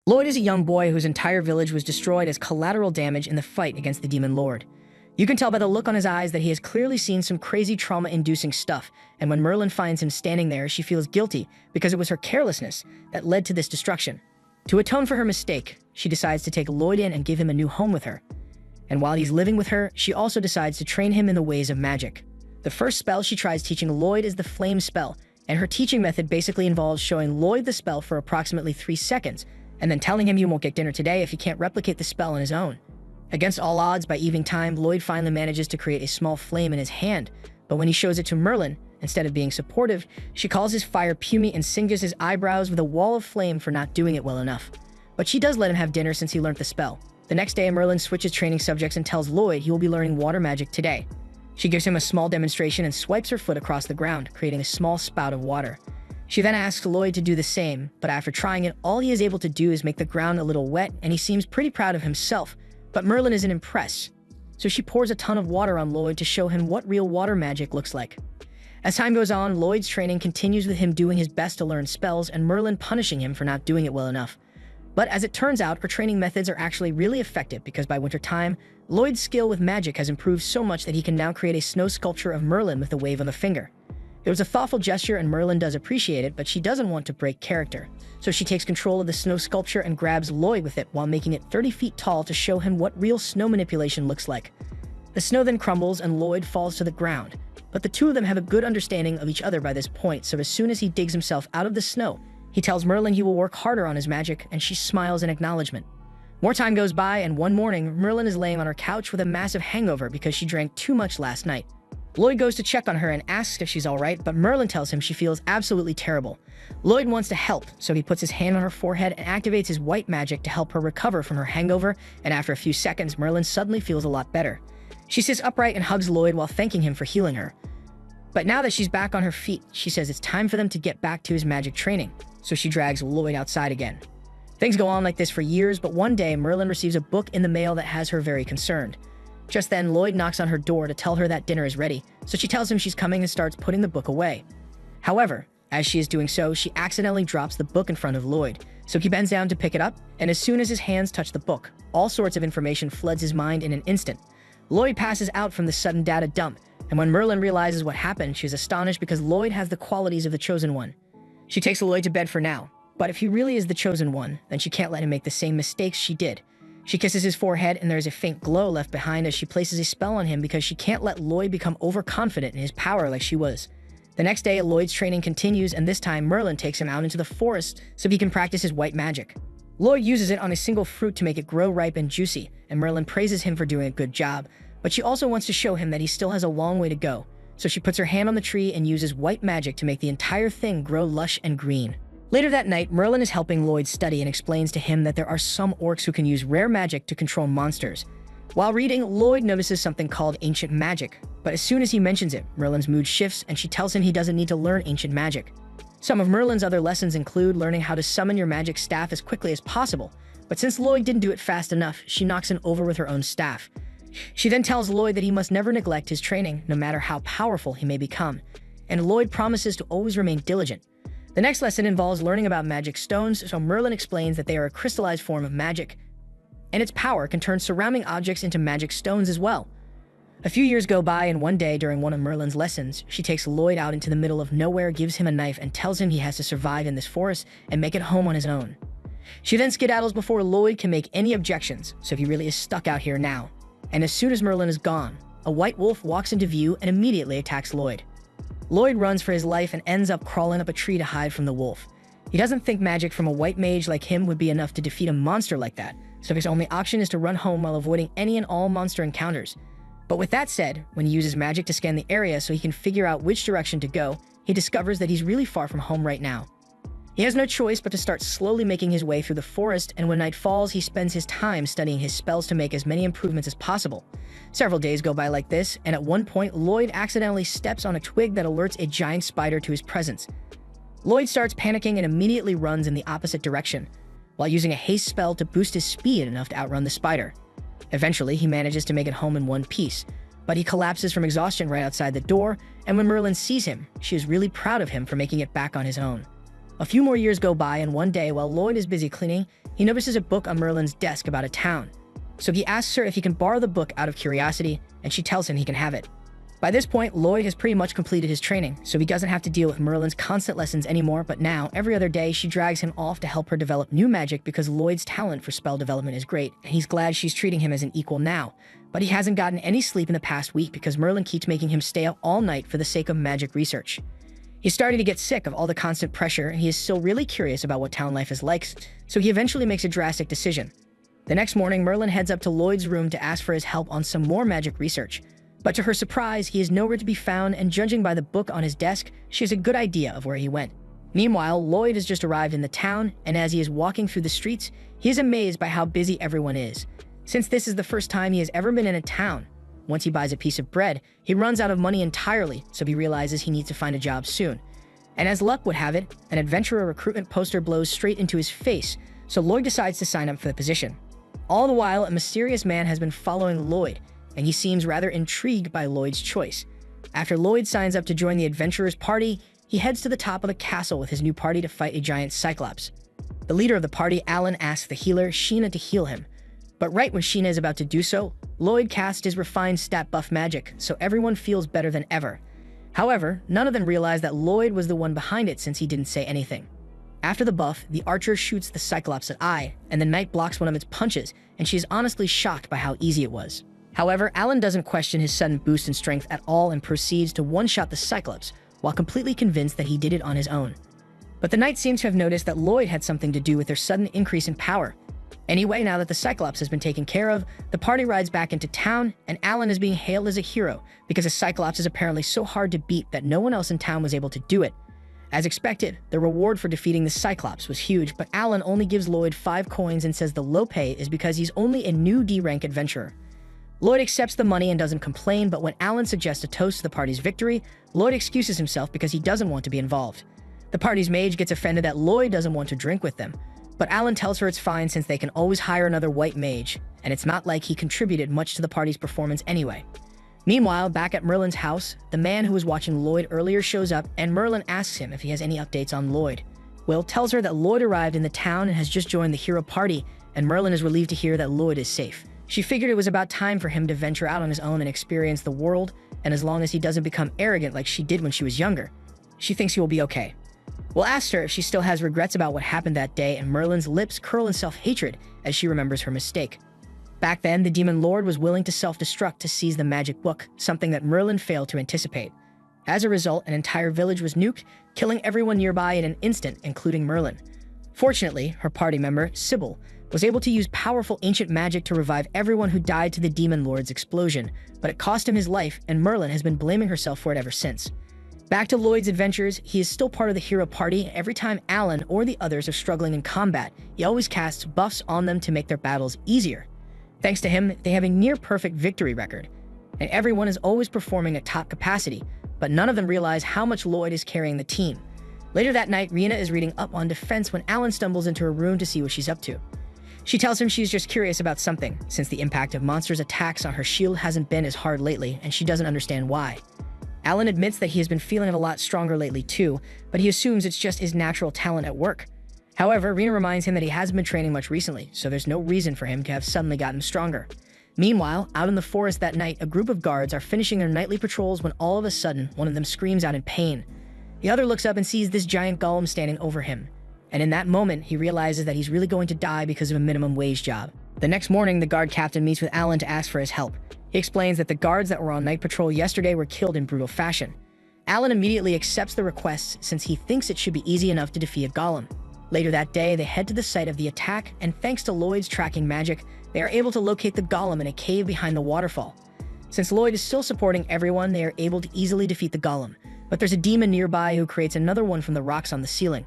Lloyd is a young boy whose entire village was destroyed as collateral damage in the fight against the Demon Lord. You can tell by the look on his eyes that he has clearly seen some crazy trauma-inducing stuff, and when Merlin finds him standing there, she feels guilty because it was her carelessness that led to this destruction. To atone for her mistake, she decides to take Lloyd in and give him a new home with her. And while he's living with her, she also decides to train him in the ways of magic. The first spell she tries teaching Lloyd is the Flame spell, and her teaching method basically involves showing Lloyd the spell for approximately 3 seconds, and then telling him you won't get dinner today if he can't replicate the spell on his own. Against all odds, by evening time, Lloyd finally manages to create a small flame in his hand, but when he shows it to Merlin, instead of being supportive, she calls his fire puny and singes his eyebrows with a wall of flame for not doing it well enough. But she does let him have dinner since he learned the spell. The next day, Merlin switches training subjects and tells Lloyd he will be learning water magic today. She gives him a small demonstration and swipes her foot across the ground, creating a small spout of water. She then asks Lloyd to do the same, but after trying it, all he is able to do is make the ground a little wet, and he seems pretty proud of himself, but Merlin isn't impressed. So she pours a ton of water on Lloyd to show him what real water magic looks like. As time goes on, Lloyd's training continues with him doing his best to learn spells and Merlin punishing him for not doing it well enough. But as it turns out, her training methods are actually really effective because by winter time, Lloyd's skill with magic has improved so much that he can now create a snow sculpture of Merlin with a wave of the finger. It was a thoughtful gesture and Merlin does appreciate it, but she doesn't want to break character. So she takes control of the snow sculpture and grabs Lloyd with it while making it 30 feet tall to show him what real snow manipulation looks like. The snow then crumbles and Lloyd falls to the ground, but the two of them have a good understanding of each other by this point, so as soon as he digs himself out of the snow, he tells Merlin he will work harder on his magic, and she smiles in acknowledgement. More time goes by, and one morning, Merlin is laying on her couch with a massive hangover because she drank too much last night. Lloyd goes to check on her and asks if she's alright, but Merlin tells him she feels absolutely terrible. Lloyd wants to help, so he puts his hand on her forehead and activates his white magic to help her recover from her hangover, and after a few seconds, Merlin suddenly feels a lot better. She sits upright and hugs Lloyd while thanking him for healing her. But now that she's back on her feet, she says it's time for them to get back to his magic training, so she drags Lloyd outside again. Things go on like this for years, but one day Merlin receives a book in the mail that has her very concerned. Just then, Lloyd knocks on her door to tell her that dinner is ready, so she tells him she's coming and starts putting the book away. However, as she is doing so, she accidentally drops the book in front of Lloyd, so he bends down to pick it up, and as soon as his hands touch the book, all sorts of information floods his mind in an instant. Lloyd passes out from the sudden data dump, and when Merlin realizes what happened, she's astonished because Lloyd has the qualities of the Chosen One. She takes Lloyd to bed for now, but if he really is the Chosen One, then she can't let him make the same mistakes she did. She kisses his forehead and there's a faint glow left behind as she places a spell on him because she can't let Lloyd become overconfident in his power like she was. The next day, Lloyd's training continues and this time Merlin takes him out into the forest so he can practice his white magic. Lloyd uses it on a single fruit to make it grow ripe and juicy, and Merlin praises him for doing a good job, but she also wants to show him that he still has a long way to go. So she puts her hand on the tree and uses white magic to make the entire thing grow lush and green. Later that night, Merlin is helping Lloyd study and explains to him that there are some orcs who can use rare magic to control monsters. While reading, Lloyd notices something called ancient magic, but as soon as he mentions it, Merlin's mood shifts and she tells him he doesn't need to learn ancient magic. Some of Merlin's other lessons include learning how to summon your magic staff as quickly as possible, but since Lloyd didn't do it fast enough, she knocks him over with her own staff. She then tells Lloyd that he must never neglect his training, no matter how powerful he may become, and Lloyd promises to always remain diligent. The next lesson involves learning about magic stones, so Merlin explains that they are a crystallized form of magic, and its power can turn surrounding objects into magic stones as well. A few years go by, and one day during one of Merlin's lessons, she takes Lloyd out into the middle of nowhere, gives him a knife, and tells him he has to survive in this forest and make it home on his own. She then skedaddles before Lloyd can make any objections, so he really is stuck out here now. And as soon as Merlin is gone, a white wolf walks into view and immediately attacks Lloyd. Lloyd runs for his life and ends up crawling up a tree to hide from the wolf. He doesn't think magic from a white mage like him would be enough to defeat a monster like that, so his only option is to run home while avoiding any and all monster encounters. But with that said, when he uses magic to scan the area so he can figure out which direction to go, he discovers that he's really far from home right now. He has no choice but to start slowly making his way through the forest, and when night falls, he spends his time studying his spells to make as many improvements as possible. Several days go by like this, and at one point, Lloyd accidentally steps on a twig that alerts a giant spider to his presence. Lloyd starts panicking and immediately runs in the opposite direction, while using a haste spell to boost his speed enough to outrun the spider. Eventually, he manages to make it home in one piece, but he collapses from exhaustion right outside the door, and when Merlin sees him, she is really proud of him for making it back on his own. A few more years go by, and one day, while Lloyd is busy cleaning, he notices a book on Merlin's desk about a town. So he asks her if he can borrow the book out of curiosity, and she tells him he can have it. By this point, Lloyd has pretty much completed his training, so he doesn't have to deal with Merlin's constant lessons anymore, but now, every other day, she drags him off to help her develop new magic because Lloyd's talent for spell development is great, and he's glad she's treating him as an equal now. But he hasn't gotten any sleep in the past week because Merlin keeps making him stay up all night for the sake of magic research. He's starting to get sick of all the constant pressure, and he is still really curious about what town life is like, so he eventually makes a drastic decision. The next morning, Merlin heads up to Lloyd's room to ask for his help on some more magic research. But to her surprise, he is nowhere to be found, and judging by the book on his desk, she has a good idea of where he went. Meanwhile, Lloyd has just arrived in the town, and as he is walking through the streets, he is amazed by how busy everyone is. Since this is the first time he has ever been in a town, once he buys a piece of bread, he runs out of money entirely, so he realizes he needs to find a job soon. And as luck would have it, an adventurer recruitment poster blows straight into his face, so Lloyd decides to sign up for the position. All the while, a mysterious man has been following Lloyd, and he seems rather intrigued by Lloyd's choice. After Lloyd signs up to join the adventurers' party, he heads to the top of the castle with his new party to fight a giant cyclops. The leader of the party, Alan, asks the healer, Sheena, to heal him. But right when Sheena is about to do so, Lloyd casts his refined stat buff magic, so everyone feels better than ever. However, none of them realize that Lloyd was the one behind it since he didn't say anything. After the buff, the archer shoots the cyclops' eye, and the knight blocks one of its punches, and she is honestly shocked by how easy it was. However, Alan doesn't question his sudden boost in strength at all and proceeds to one-shot the Cyclops, while completely convinced that he did it on his own. But the knight seems to have noticed that Lloyd had something to do with their sudden increase in power. Anyway, now that the Cyclops has been taken care of, the party rides back into town, and Alan is being hailed as a hero because a Cyclops is apparently so hard to beat that no one else in town was able to do it. As expected, the reward for defeating the Cyclops was huge, but Alan only gives Lloyd 5 coins and says the low pay is because he's only a new D-rank adventurer. Lloyd accepts the money and doesn't complain, but when Alan suggests a toast to the party's victory, Lloyd excuses himself because he doesn't want to be involved. The party's mage gets offended that Lloyd doesn't want to drink with them, but Alan tells her it's fine since they can always hire another white mage, and it's not like he contributed much to the party's performance anyway. Meanwhile, back at Merlin's house, the man who was watching Lloyd earlier shows up, and Merlin asks him if he has any updates on Lloyd. Will tells her that Lloyd arrived in the town and has just joined the hero party, and Merlin is relieved to hear that Lloyd is safe. She figured it was about time for him to venture out on his own and experience the world, and as long as he doesn't become arrogant like she did when she was younger, she thinks he will be okay. Will asks her if she still has regrets about what happened that day, and Merlin's lips curl in self-hatred as she remembers her mistake. Back then, the Demon Lord was willing to self-destruct to seize the magic book, something that Merlin failed to anticipate. As a result, an entire village was nuked, killing everyone nearby in an instant, including Merlin. Fortunately, her party member, Sybil, was able to use powerful ancient magic to revive everyone who died to the Demon Lord's explosion, but it cost him his life, and Merlin has been blaming herself for it ever since. Back to Lloyd's adventures, he is still part of the hero party. Every time Alan or the others are struggling in combat, he always casts buffs on them to make their battles easier. Thanks to him, they have a near-perfect victory record, and everyone is always performing at top capacity, but none of them realize how much Lloyd is carrying the team. Later that night, Rena is reading up on defense when Alan stumbles into her room to see what she's up to. She tells him she's just curious about something, since the impact of monsters' attacks on her shield hasn't been as hard lately, and she doesn't understand why. Alan admits that he has been feeling it a lot stronger lately too, but he assumes it's just his natural talent at work. However, Rena reminds him that he hasn't been training much recently, so there's no reason for him to have suddenly gotten stronger. Meanwhile, out in the forest that night, a group of guards are finishing their nightly patrols when all of a sudden, one of them screams out in pain. The other looks up and sees this giant golem standing over him. And in that moment, he realizes that he's really going to die because of a minimum wage job. The next morning, the guard captain meets with Alan to ask for his help. He explains that the guards that were on night patrol yesterday were killed in brutal fashion. Alan immediately accepts the request since he thinks it should be easy enough to defeat a golem. Later that day, they head to the site of the attack, and thanks to Lloyd's tracking magic, they are able to locate the golem in a cave behind the waterfall. Since Lloyd is still supporting everyone, they are able to easily defeat the golem, but there's a demon nearby who creates another one from the rocks on the ceiling.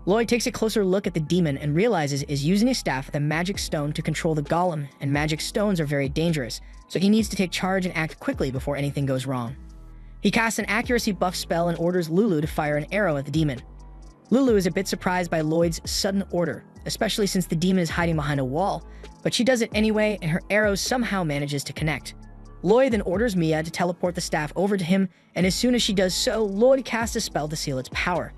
Lloyd takes a closer look at the demon and realizes is using a staff with a magic stone to control the golem, and magic stones are very dangerous, so he needs to take charge and act quickly before anything goes wrong. He casts an accuracy buff spell and orders Lulu to fire an arrow at the demon. Lulu is a bit surprised by Lloyd's sudden order, especially since the demon is hiding behind a wall, but she does it anyway, and her arrow somehow manages to connect. Lloyd then orders Mia to teleport the staff over to him, and as soon as she does so, Lloyd casts a spell to seal its power.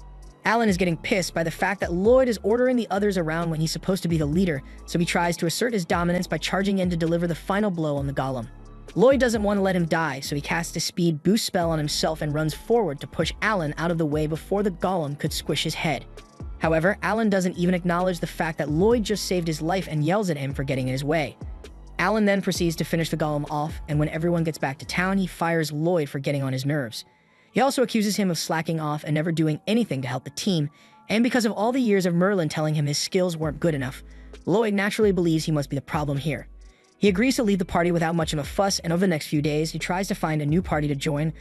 Alan is getting pissed by the fact that Lloyd is ordering the others around when he's supposed to be the leader, so he tries to assert his dominance by charging in to deliver the final blow on the golem. Lloyd doesn't want to let him die, so he casts a speed boost spell on himself and runs forward to push Alan out of the way before the golem could squish his head. However, Alan doesn't even acknowledge the fact that Lloyd just saved his life and yells at him for getting in his way. Alan then proceeds to finish the golem off, and when everyone gets back to town, he fires Lloyd for getting on his nerves. He also accuses him of slacking off and never doing anything to help the team, and because of all the years of Merlin telling him his skills weren't good enough, Lloyd naturally believes he must be the problem here. He agrees to leave the party without much of a fuss, and over the next few days, he tries to find a new party to join,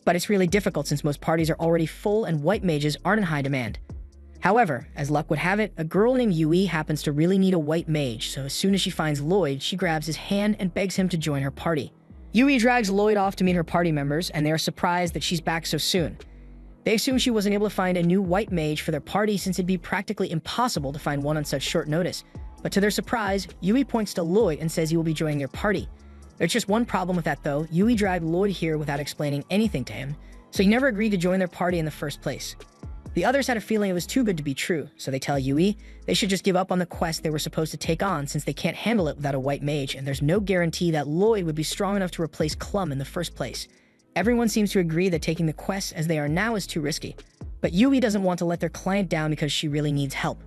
but it's really difficult since most parties are already full and white mages aren't in high demand. However, as luck would have it, a girl named Yui happens to really need a white mage, so as soon as she finds Lloyd, she grabs his hand and begs him to join her party. Yui drags Lloyd off to meet her party members, and they are surprised that she's back so soon. They assume she wasn't able to find a new white mage for their party since it'd be practically impossible to find one on such short notice. But to their surprise, Yui points to Lloyd and says he will be joining their party. There's just one problem with that though. Yui dragged Lloyd here without explaining anything to him, so he never agreed to join their party in the first place. The others had a feeling it was too good to be true, so they tell Yui they should just give up on the quest they were supposed to take on since they can't handle it without a white mage, and there's no guarantee that Lloyd would be strong enough to replace Clum in the first place. Everyone seems to agree that taking the quest as they are now is too risky, but Yui doesn't want to let their client down because she really needs help.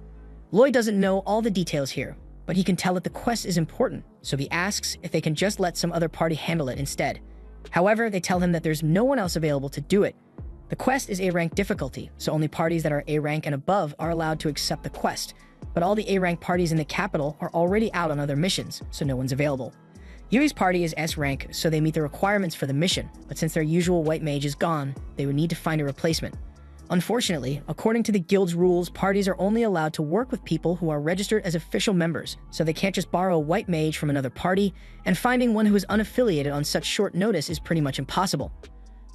Lloyd doesn't know all the details here, but he can tell that the quest is important, so he asks if they can just let some other party handle it instead. However, they tell him that there's no one else available to do it. The quest is A-rank difficulty, so only parties that are A-rank and above are allowed to accept the quest, but all the A-rank parties in the capital are already out on other missions, so no one's available. Yui's party is S-rank, so they meet the requirements for the mission, but since their usual white mage is gone, they would need to find a replacement. Unfortunately, according to the guild's rules, parties are only allowed to work with people who are registered as official members, so they can't just borrow a white mage from another party, and finding one who is unaffiliated on such short notice is pretty much impossible.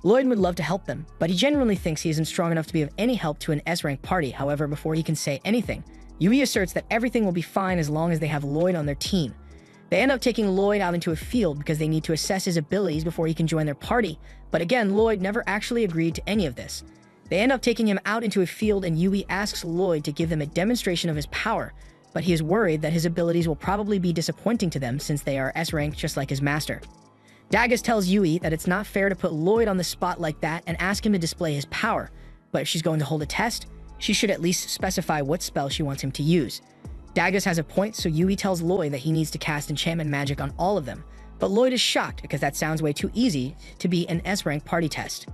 Lloyd would love to help them, but he genuinely thinks he isn't strong enough to be of any help to an S-rank party. However, before he can say anything, Yui asserts that everything will be fine as long as they have Lloyd on their team. They end up taking Lloyd out into a field because they need to assess his abilities before he can join their party, but again, Lloyd never actually agreed to any of this. They end up taking him out into a field and Yui asks Lloyd to give them a demonstration of his power, but he is worried that his abilities will probably be disappointing to them since they are S-rank just like his master. Daggers tells Yui that it's not fair to put Lloyd on the spot like that and ask him to display his power, but if she's going to hold a test, she should at least specify what spell she wants him to use. Daggers has a point, so Yui tells Lloyd that he needs to cast enchantment magic on all of them, but Lloyd is shocked because that sounds way too easy to be an S-rank party test.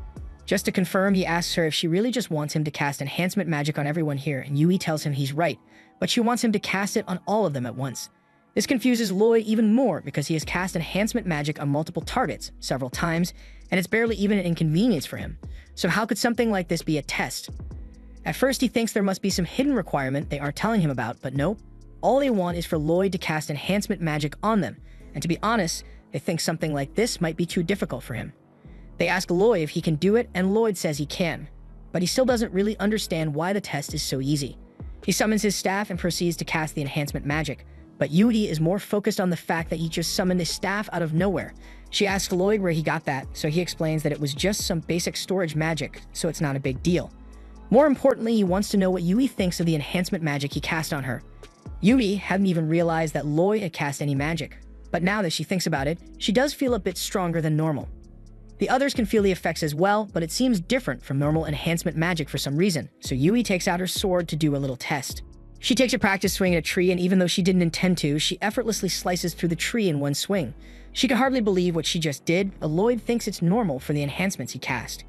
Just to confirm, he asks her if she really just wants him to cast enhancement magic on everyone here, and Yui tells him he's right, but she wants him to cast it on all of them at once. This confuses Lloyd even more because he has cast enhancement magic on multiple targets several times, and it's barely even an inconvenience for him. So how could something like this be a test? At first he thinks there must be some hidden requirement they aren't telling him about, but nope. All they want is for Lloyd to cast enhancement magic on them, and to be honest, they think something like this might be too difficult for him. They ask Lloyd if he can do it, and Lloyd says he can, but he still doesn't really understand why the test is so easy. He summons his staff and proceeds to cast the enhancement magic, but Yui is more focused on the fact that he just summoned his staff out of nowhere. She asks Lloyd where he got that, so he explains that it was just some basic storage magic, so it's not a big deal. More importantly, he wants to know what Yui thinks of the enhancement magic he cast on her. Yui hadn't even realized that Lloyd had cast any magic, but now that she thinks about it, she does feel a bit stronger than normal. The others can feel the effects as well, but it seems different from normal enhancement magic for some reason, so Yui takes out her sword to do a little test. She takes a practice swing at a tree, and even though she didn't intend to, she effortlessly slices through the tree in one swing. She can hardly believe what she just did, but Lloyd thinks it's normal for the enhancements he cast.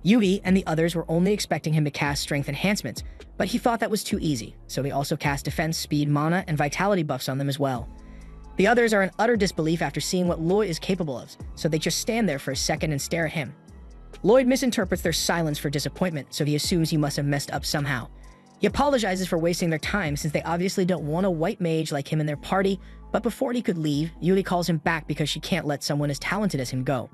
Yui and the others were only expecting him to cast strength enhancements, but he thought that was too easy, so he also cast defense, speed, mana, and vitality buffs on them as well. The others are in utter disbelief after seeing what Lloyd is capable of, so they just stand there for a second and stare at him. Lloyd misinterprets their silence for disappointment, so he assumes he must have messed up somehow. He apologizes for wasting their time since they obviously don't want a white mage like him in their party, but before he could leave, Yui calls him back because she can't let someone as talented as him go.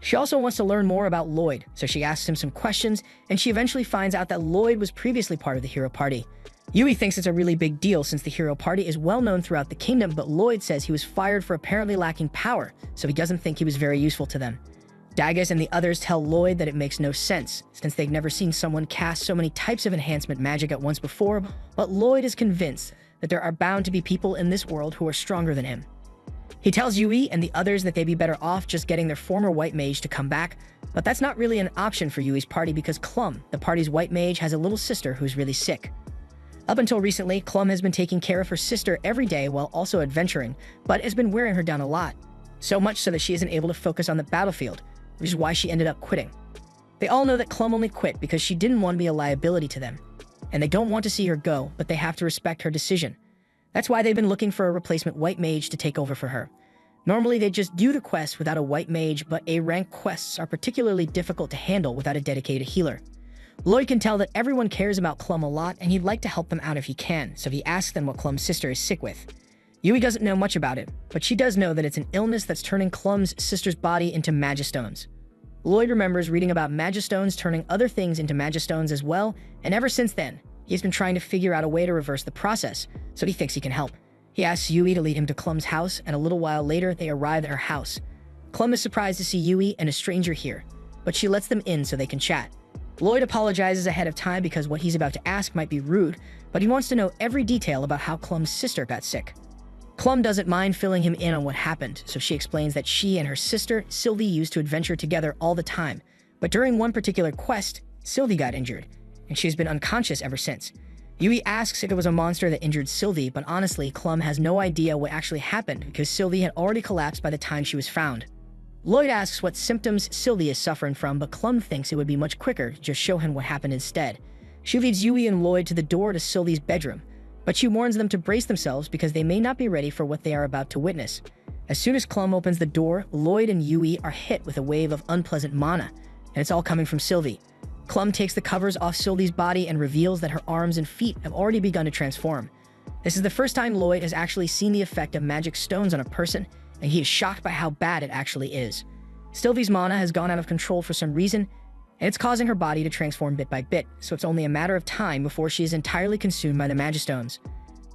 She also wants to learn more about Lloyd, so she asks him some questions, and she eventually finds out that Lloyd was previously part of the hero party. Yui thinks it's a really big deal since the hero party is well known throughout the kingdom, but Lloyd says he was fired for apparently lacking power, so he doesn't think he was very useful to them. Dagus and the others tell Lloyd that it makes no sense, since they've never seen someone cast so many types of enhancement magic at once before, but Lloyd is convinced that there are bound to be people in this world who are stronger than him. He tells Yui and the others that they'd be better off just getting their former white mage to come back, but that's not really an option for Yui's party because Clum, the party's white mage, has a little sister who's really sick. Up until recently, Clum has been taking care of her sister every day while also adventuring, but has been wearing her down a lot. So much so that she isn't able to focus on the battlefield, which is why she ended up quitting. They all know that Clum only quit because she didn't want to be a liability to them, and they don't want to see her go, but they have to respect her decision. That's why they've been looking for a replacement white mage to take over for her. Normally, they just do the quest without a white mage, but A-rank quests are particularly difficult to handle without a dedicated healer. Lloyd can tell that everyone cares about Clum a lot, and he'd like to help them out if he can, so he asks them what Clum's sister is sick with. Yui doesn't know much about it, but she does know that it's an illness that's turning Clum's sister's body into magistones. Lloyd remembers reading about magistones turning other things into magistones as well, and ever since then, he's been trying to figure out a way to reverse the process, so he thinks he can help. He asks Yui to lead him to Clum's house, and a little while later, they arrive at her house. Clum is surprised to see Yui and a stranger here, but she lets them in so they can chat. Lloyd apologizes ahead of time because what he's about to ask might be rude, but he wants to know every detail about how Clum's sister got sick. Clum doesn't mind filling him in on what happened, so she explains that she and her sister, Sylvie, used to adventure together all the time, but during one particular quest, Sylvie got injured, and she's been unconscious ever since. Yui asks if it was a monster that injured Sylvie, but honestly, Clum has no idea what actually happened because Sylvie had already collapsed by the time she was found. Lloyd asks what symptoms Sylvie is suffering from, but Clum thinks it would be much quicker to just show him what happened instead. She leads Yui and Lloyd to the door to Sylvie's bedroom, but she warns them to brace themselves because they may not be ready for what they are about to witness. As soon as Clum opens the door, Lloyd and Yui are hit with a wave of unpleasant mana, and it's all coming from Sylvie. Clum takes the covers off Sylvie's body and reveals that her arms and feet have already begun to transform. This is the first time Lloyd has actually seen the effect of magic stones on a person, and he is shocked by how bad it actually is. Sylvie's mana has gone out of control for some reason, and it's causing her body to transform bit by bit, so it's only a matter of time before she is entirely consumed by the magistones.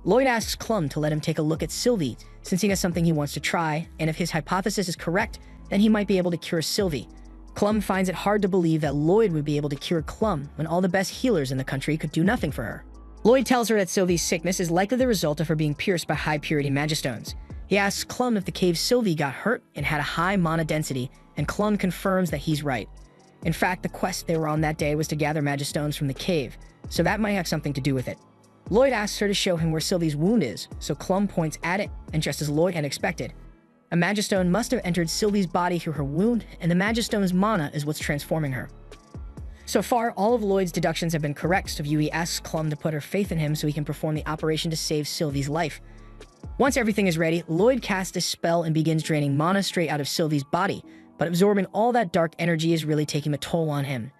Lloyd asks Clum to let him take a look at Sylvie, since he has something he wants to try, and if his hypothesis is correct, then he might be able to cure Sylvie. Clum finds it hard to believe that Lloyd would be able to cure Clum when all the best healers in the country could do nothing for her. Lloyd tells her that Sylvie's sickness is likely the result of her being pierced by high-purity magistones. He asks Clum if the cave Sylvie got hurt and had a high mana density, and Clum confirms that he's right. In fact, the quest they were on that day was to gather magistones from the cave, so that might have something to do with it. Lloyd asks her to show him where Sylvie's wound is, so Clum points at it, and just as Lloyd had expected, a magistone must have entered Sylvie's body through her wound, and the magistone's mana is what's transforming her. So far, all of Lloyd's deductions have been correct, so Yui asks Clum to put her faith in him so he can perform the operation to save Sylvie's life. Once everything is ready, Lloyd casts a spell and begins draining mana straight out of Sylvie's body, but absorbing all that dark energy is really taking a toll on him.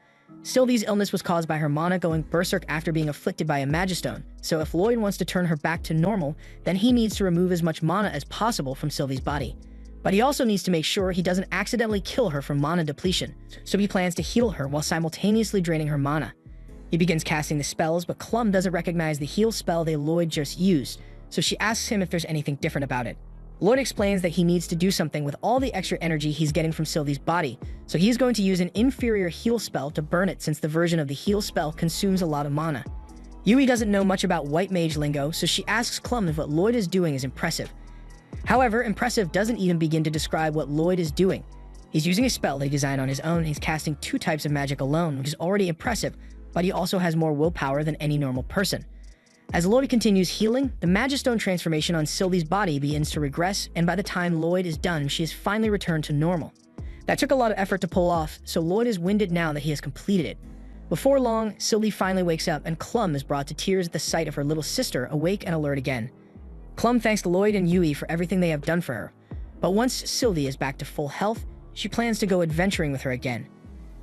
Sylvie's illness was caused by her mana going berserk after being afflicted by a magistone, so if Lloyd wants to turn her back to normal, then he needs to remove as much mana as possible from Sylvie's body. But he also needs to make sure he doesn't accidentally kill her from mana depletion, so he plans to heal her while simultaneously draining her mana. He begins casting the spells, but Clum doesn't recognize the heal spell that Lloyd just used, so she asks him if there's anything different about it. Lloyd explains that he needs to do something with all the extra energy he's getting from Sylvie's body, so he's going to use an inferior heal spell to burn it since the version of the heal spell consumes a lot of mana. Yui doesn't know much about white mage lingo, so she asks Clum if what Lloyd is doing is impressive. However, impressive doesn't even begin to describe what Lloyd is doing. He's using a spell they designed on his own, and he's casting 2 types of magic alone, which is already impressive, but he also has more willpower than any normal person. As Lloyd continues healing, the Magistone transformation on Sylvie's body begins to regress, and by the time Lloyd is done, she has finally returned to normal. That took a lot of effort to pull off, so Lloyd is winded now that he has completed it. Before long, Sylvie finally wakes up, and Clum is brought to tears at the sight of her little sister awake and alert again. Clum thanks Lloyd and Yui for everything they have done for her, but once Sylvie is back to full health, she plans to go adventuring with her again.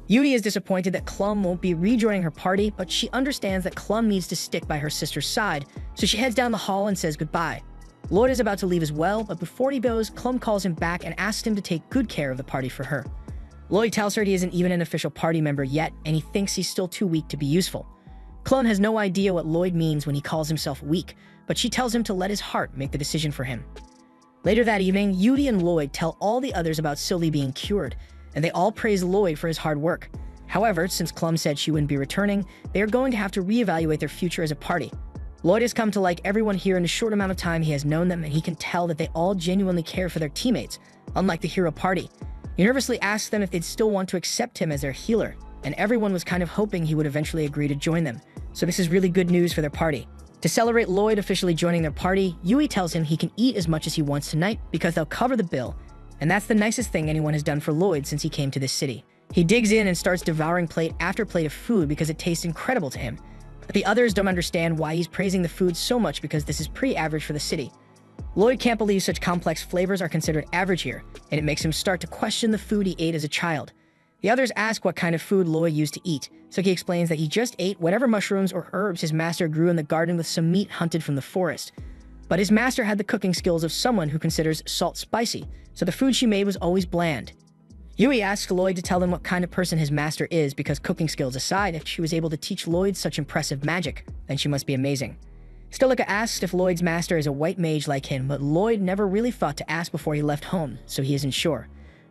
Yui is disappointed that Clum won't be rejoining her party, but she understands that Clum needs to stick by her sister's side, so she heads down the hall and says goodbye. Lloyd is about to leave as well, but before he goes, Clum calls him back and asks him to take good care of the party for her. Lloyd tells her he isn't even an official party member yet, and he thinks he's still too weak to be useful. Clum has no idea what Lloyd means when he calls himself weak, but she tells him to let his heart make the decision for him. Later that evening, Yui and Lloyd tell all the others about Sylvie being cured, and they all praise Lloyd for his hard work. However, since Clum said she wouldn't be returning, they are going to have to reevaluate their future as a party. Lloyd has come to like everyone here in a short amount of time he has known them, and he can tell that they all genuinely care for their teammates, unlike the hero party. He nervously asks them if they'd still want to accept him as their healer, and everyone was kind of hoping he would eventually agree to join them. So this is really good news for their party. To celebrate Lloyd officially joining their party, Yui tells him he can eat as much as he wants tonight because they'll cover the bill, and that's the nicest thing anyone has done for Lloyd since he came to this city. He digs in and starts devouring plate after plate of food because it tastes incredible to him. But the others don't understand why he's praising the food so much because this is pretty average for the city. Lloyd can't believe such complex flavors are considered average here, and it makes him start to question the food he ate as a child. The others ask what kind of food Lloyd used to eat, so he explains that he just ate whatever mushrooms or herbs his master grew in the garden with some meat hunted from the forest. But his master had the cooking skills of someone who considers salt spicy, so the food she made was always bland. Yui asks Lloyd to tell them what kind of person his master is because cooking skills aside, if she was able to teach Lloyd such impressive magic, then she must be amazing. Stilika asks if Lloyd's master is a white mage like him, but Lloyd never really thought to ask before he left home, so he isn't sure.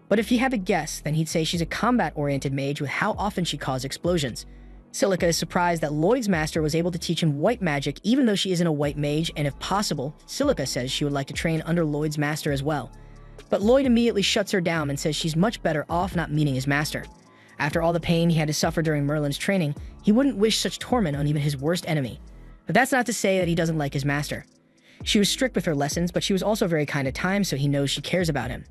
But if he had to guess, then he'd say she's a combat-oriented mage with how often she caused explosions. Stilika is surprised that Lloyd's master was able to teach him white magic even though she isn't a white mage, and if possible, Stilika says she would like to train under Lloyd's master as well. But Lloyd immediately shuts her down and says she's much better off not meeting his master. After all the pain he had to suffer during Merlin's training, he wouldn't wish such torment on even his worst enemy. But that's not to say that he doesn't like his master. She was strict with her lessons, but she was also very kind at times, so he knows she cares about him.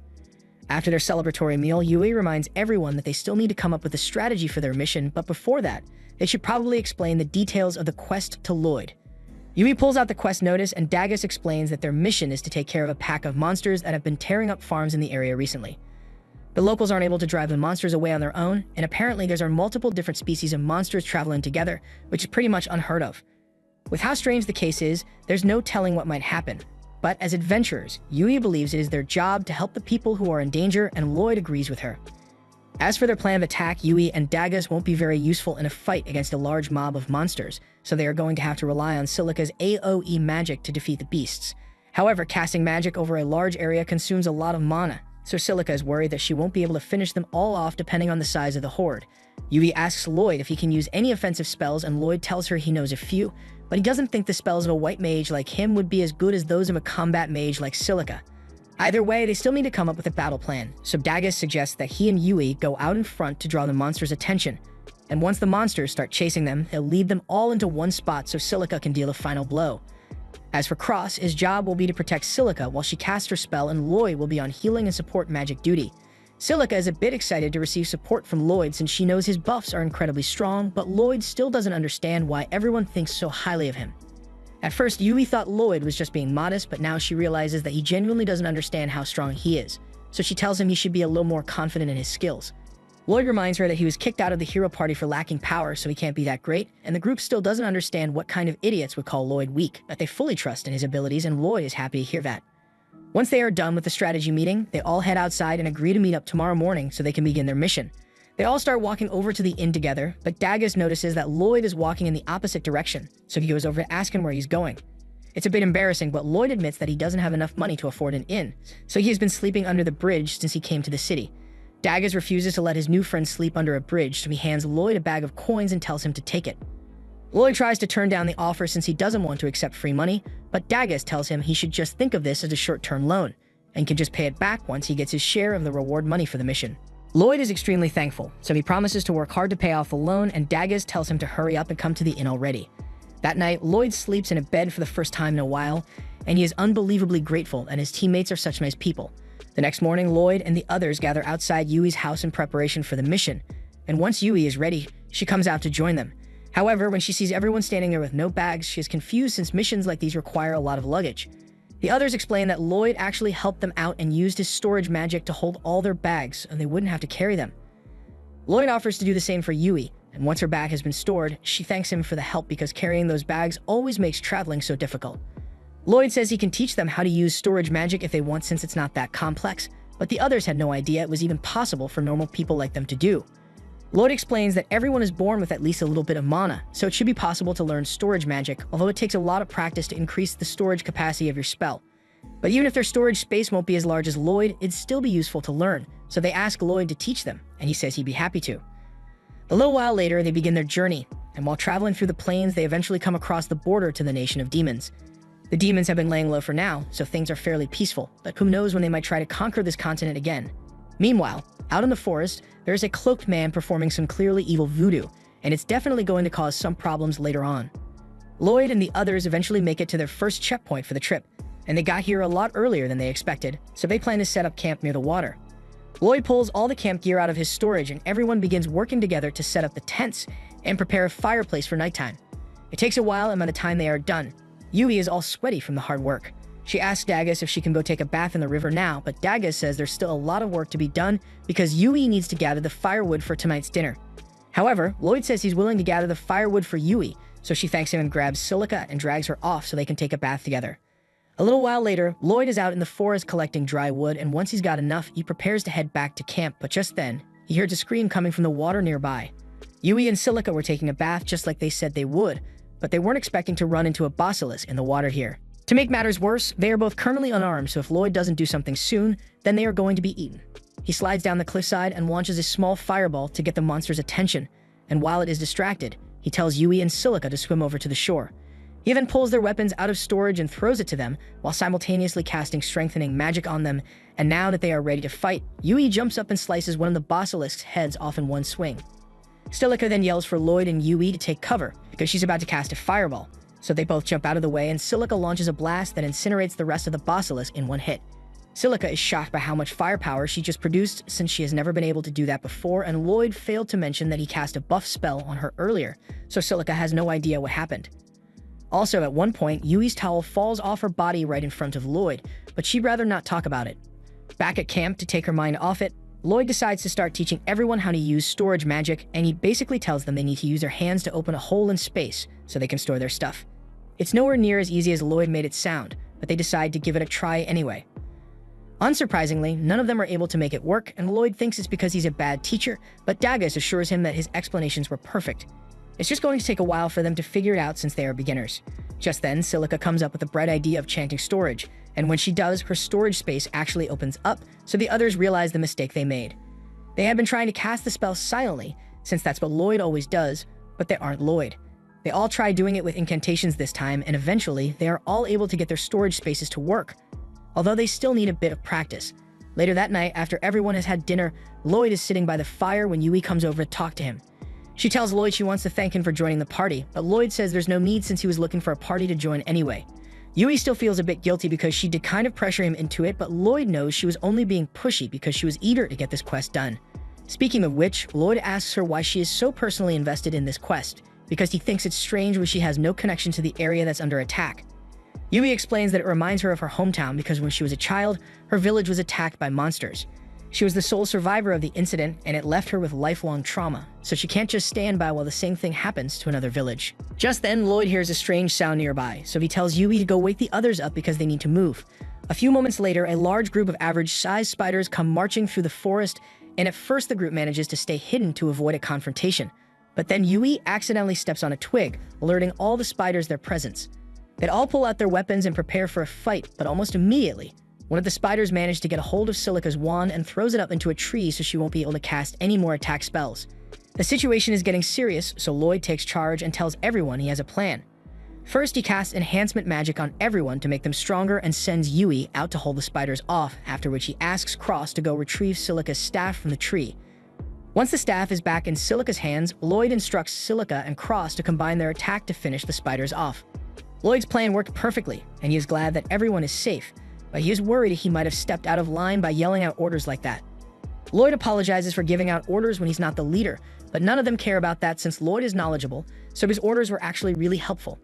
After their celebratory meal, Yui reminds everyone that they still need to come up with a strategy for their mission, but before that, they should probably explain the details of the quest to Lloyd. Yui pulls out the quest notice, and Dagus explains that their mission is to take care of a pack of monsters that have been tearing up farms in the area recently. The locals aren't able to drive the monsters away on their own, and apparently there are multiple different species of monsters traveling together, which is pretty much unheard of. With how strange the case is, there's no telling what might happen. But as adventurers, Yui believes it is their job to help the people who are in danger, and Lloyd agrees with her. As for their plan of attack, Yui and Dagus won't be very useful in a fight against a large mob of monsters, so they are going to have to rely on Silika's AoE magic to defeat the beasts. However, casting magic over a large area consumes a lot of mana, so Silika is worried that she won't be able to finish them all off depending on the size of the horde. Yui asks Lloyd if he can use any offensive spells, and Lloyd tells her he knows a few, but he doesn't think the spells of a white mage like him would be as good as those of a combat mage like Silika. Either way, they still need to come up with a battle plan, so Dagus suggests that he and Yui go out in front to draw the monsters' attention, and once the monsters start chasing them, he'll lead them all into one spot so Silika can deal a final blow. As for Cross, his job will be to protect Silika while she casts her spell, and Lloyd will be on healing and support magic duty. Silika is a bit excited to receive support from Lloyd since she knows his buffs are incredibly strong, but Lloyd still doesn't understand why everyone thinks so highly of him. At first, Yui thought Lloyd was just being modest, but now she realizes that he genuinely doesn't understand how strong he is, so she tells him he should be a little more confident in his skills. Lloyd reminds her that he was kicked out of the hero party for lacking power, so he can't be that great, and the group still doesn't understand what kind of idiots would call Lloyd weak, but they fully trust in his abilities, and Lloyd is happy to hear that. Once they are done with the strategy meeting, they all head outside and agree to meet up tomorrow morning so they can begin their mission. They all start walking over to the inn together, but Dagus notices that Lloyd is walking in the opposite direction, so he goes over to ask him where he's going. It's a bit embarrassing, but Lloyd admits that he doesn't have enough money to afford an inn, so he has been sleeping under the bridge since he came to the city. Dagus refuses to let his new friend sleep under a bridge, so he hands Lloyd a bag of coins and tells him to take it. Lloyd tries to turn down the offer since he doesn't want to accept free money, but Dagus tells him he should just think of this as a short-term loan, and can just pay it back once he gets his share of the reward money for the mission. Lloyd is extremely thankful, so he promises to work hard to pay off the loan, and Dagus tells him to hurry up and come to the inn already. That night, Lloyd sleeps in a bed for the first time in a while, and he is unbelievably grateful, and his teammates are such nice people. The next morning, Lloyd and the others gather outside Yui's house in preparation for the mission, and once Yui is ready, she comes out to join them. However, when she sees everyone standing there with no bags, she is confused since missions like these require a lot of luggage. The others explain that Lloyd actually helped them out and used his storage magic to hold all their bags, and they wouldn't have to carry them. Lloyd offers to do the same for Yui, and once her bag has been stored, she thanks him for the help because carrying those bags always makes traveling so difficult. Lloyd says he can teach them how to use storage magic if they want since it's not that complex, but the others had no idea it was even possible for normal people like them to do. Lloyd explains that everyone is born with at least a little bit of mana, so it should be possible to learn storage magic, although it takes a lot of practice to increase the storage capacity of your spell. But even if their storage space won't be as large as Lloyd, it'd still be useful to learn, so they ask Lloyd to teach them, and he says he'd be happy to. A little while later, they begin their journey, and while traveling through the plains, they eventually come across the border to the nation of demons. The demons have been laying low for now, so things are fairly peaceful, but who knows when they might try to conquer this continent again. Meanwhile, out in the forest, there is a cloaked man performing some clearly evil voodoo, and it's definitely going to cause some problems later on. Lloyd and the others eventually make it to their first checkpoint for the trip, and they got here a lot earlier than they expected, so they plan to set up camp near the water. Lloyd pulls all the camp gear out of his storage, and everyone begins working together to set up the tents and prepare a fireplace for nighttime. It takes a while, and by the time they are done, Yui is all sweaty from the hard work. She asks Dagus if she can go take a bath in the river now, but Dagus says there's still a lot of work to be done because Yui needs to gather the firewood for tonight's dinner. However, Lloyd says he's willing to gather the firewood for Yui, so she thanks him and grabs Silica and drags her off so they can take a bath together. A little while later, Lloyd is out in the forest collecting dry wood, and once he's got enough, he prepares to head back to camp, but just then, he hears a scream coming from the water nearby. Yui and Silica were taking a bath just like they said they would, but they weren't expecting to run into a basilisk in the water here. To make matters worse, they are both currently unarmed, so if Lloyd doesn't do something soon, then they are going to be eaten. He slides down the cliffside and launches a small fireball to get the monster's attention, and while it is distracted, he tells Yui and Silica to swim over to the shore. He then pulls their weapons out of storage and throws it to them, while simultaneously casting strengthening magic on them, and now that they are ready to fight, Yui jumps up and slices one of the basilisk's heads off in one swing. Silica then yells for Lloyd and Yui to take cover, because she's about to cast a fireball, so they both jump out of the way, and Silica launches a blast that incinerates the rest of the basilisk in one hit. Silica is shocked by how much firepower she just produced, since she has never been able to do that before, and Lloyd failed to mention that he cast a buff spell on her earlier, so Silica has no idea what happened. Also, at one point, Yui's towel falls off her body right in front of Lloyd, but she'd rather not talk about it. Back at camp to take her mind off it, Lloyd decides to start teaching everyone how to use storage magic, and he basically tells them they need to use their hands to open a hole in space so they can store their stuff. It's nowhere near as easy as Lloyd made it sound, but they decide to give it a try anyway. Unsurprisingly, none of them are able to make it work, and Lloyd thinks it's because he's a bad teacher, but Dagus assures him that his explanations were perfect. It's just going to take a while for them to figure it out since they are beginners. Just then, Silica comes up with the bright idea of chanting storage, and when she does, her storage space actually opens up, so the others realize the mistake they made. They had been trying to cast the spell silently, since that's what Lloyd always does, but they aren't Lloyd. They all try doing it with incantations this time, and eventually, they are all able to get their storage spaces to work, although they still need a bit of practice. Later that night, after everyone has had dinner, Lloyd is sitting by the fire when Yui comes over to talk to him. She tells Lloyd she wants to thank him for joining the party, but Lloyd says there's no need since he was looking for a party to join anyway. Yui still feels a bit guilty because she did kind of pressure him into it, but Lloyd knows she was only being pushy because she was eager to get this quest done. Speaking of which, Lloyd asks her why she is so personally invested in this quest, because he thinks it's strange when she has no connection to the area that's under attack. Yui explains that it reminds her of her hometown because when she was a child, her village was attacked by monsters. She was the sole survivor of the incident, and it left her with lifelong trauma, so she can't just stand by while the same thing happens to another village. Just then, Lloyd hears a strange sound nearby, so he tells Yui to go wake the others up because they need to move. A few moments later, a large group of average-sized spiders come marching through the forest, and at first the group manages to stay hidden to avoid a confrontation. But then Yui accidentally steps on a twig, alerting all the spiders their presence. They'd all pull out their weapons and prepare for a fight, but almost immediately, one of the spiders managed to get a hold of Silica's wand and throws it up into a tree so she won't be able to cast any more attack spells. The situation is getting serious, so Lloyd takes charge and tells everyone he has a plan. First, he casts enhancement magic on everyone to make them stronger and sends Yui out to hold the spiders off, after which he asks Cross to go retrieve Silica's staff from the tree. Once the staff is back in Silica's hands, Lloyd instructs Silica and Cross to combine their attack to finish the spiders off. Lloyd's plan worked perfectly, and he is glad that everyone is safe, but he is worried he might have stepped out of line by yelling out orders like that. Lloyd apologizes for giving out orders when he's not the leader, but none of them care about that since Lloyd is knowledgeable, so his orders were actually really helpful.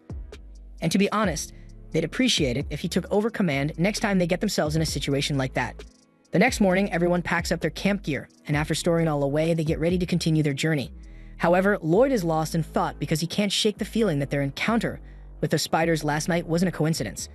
And to be honest, they'd appreciate it if he took over command next time they get themselves in a situation like that. The next morning, everyone packs up their camp gear, and after storing it all away, they get ready to continue their journey. However, Lloyd is lost in thought because he can't shake the feeling that their encounter with the spiders last night wasn't a coincidence.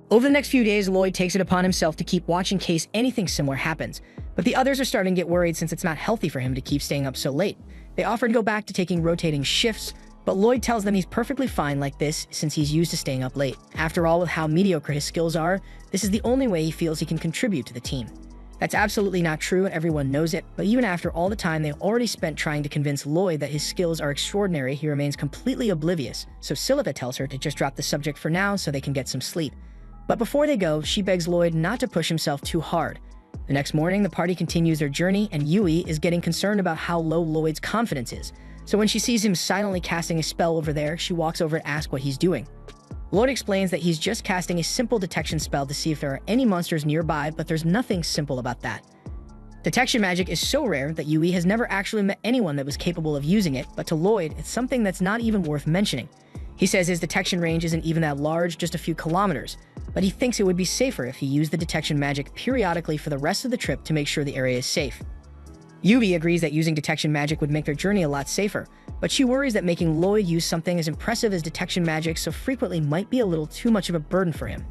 Over the next few days, Lloyd takes it upon himself to keep watch in case anything similar happens, but the others are starting to get worried since it's not healthy for him to keep staying up so late. They offer to go back to taking rotating shifts, But Lloyd tells them he's perfectly fine like this since he's used to staying up late. After all, with how mediocre his skills are, this is the only way he feels he can contribute to the team. That's absolutely not true and everyone knows it, but even after all the time they've already spent trying to convince Lloyd that his skills are extraordinary, he remains completely oblivious, so Silica tells her to just drop the subject for now so they can get some sleep. But before they go, she begs Lloyd not to push himself too hard. The next morning, the party continues their journey, and Yui is getting concerned about how low Lloyd's confidence is. So when she sees him silently casting a spell over there, she walks over to ask what he's doing. Lloyd explains that he's just casting a simple detection spell to see if there are any monsters nearby, but there's nothing simple about that. Detection magic is so rare that Yui has never actually met anyone that was capable of using it, but to Lloyd, it's something that's not even worth mentioning. He says his detection range isn't even that large, just a few kilometers, but he thinks it would be safer if he used the detection magic periodically for the rest of the trip to make sure the area is safe. Yui agrees that using detection magic would make their journey a lot safer, but she worries that making Lloyd use something as impressive as detection magic so frequently might be a little too much of a burden for him.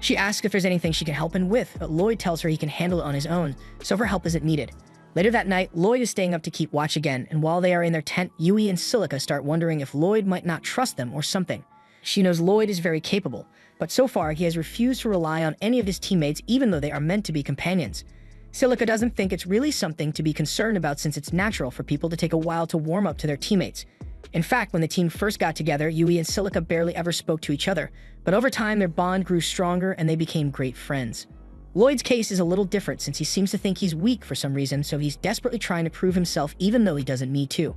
She asks if there's anything she can help him with, but Lloyd tells her he can handle it on his own, so her help isn't needed. Later that night, Lloyd is staying up to keep watch again, and while they are in their tent, Yui and Silica start wondering if Lloyd might not trust them or something. She knows Lloyd is very capable, but so far he has refused to rely on any of his teammates even though they are meant to be companions. Silica doesn't think it's really something to be concerned about since it's natural for people to take a while to warm up to their teammates. In fact, when the team first got together, Yui and Silica barely ever spoke to each other, but over time their bond grew stronger and they became great friends. Lloyd's case is a little different since he seems to think he's weak for some reason, so he's desperately trying to prove himself even though he doesn't need to.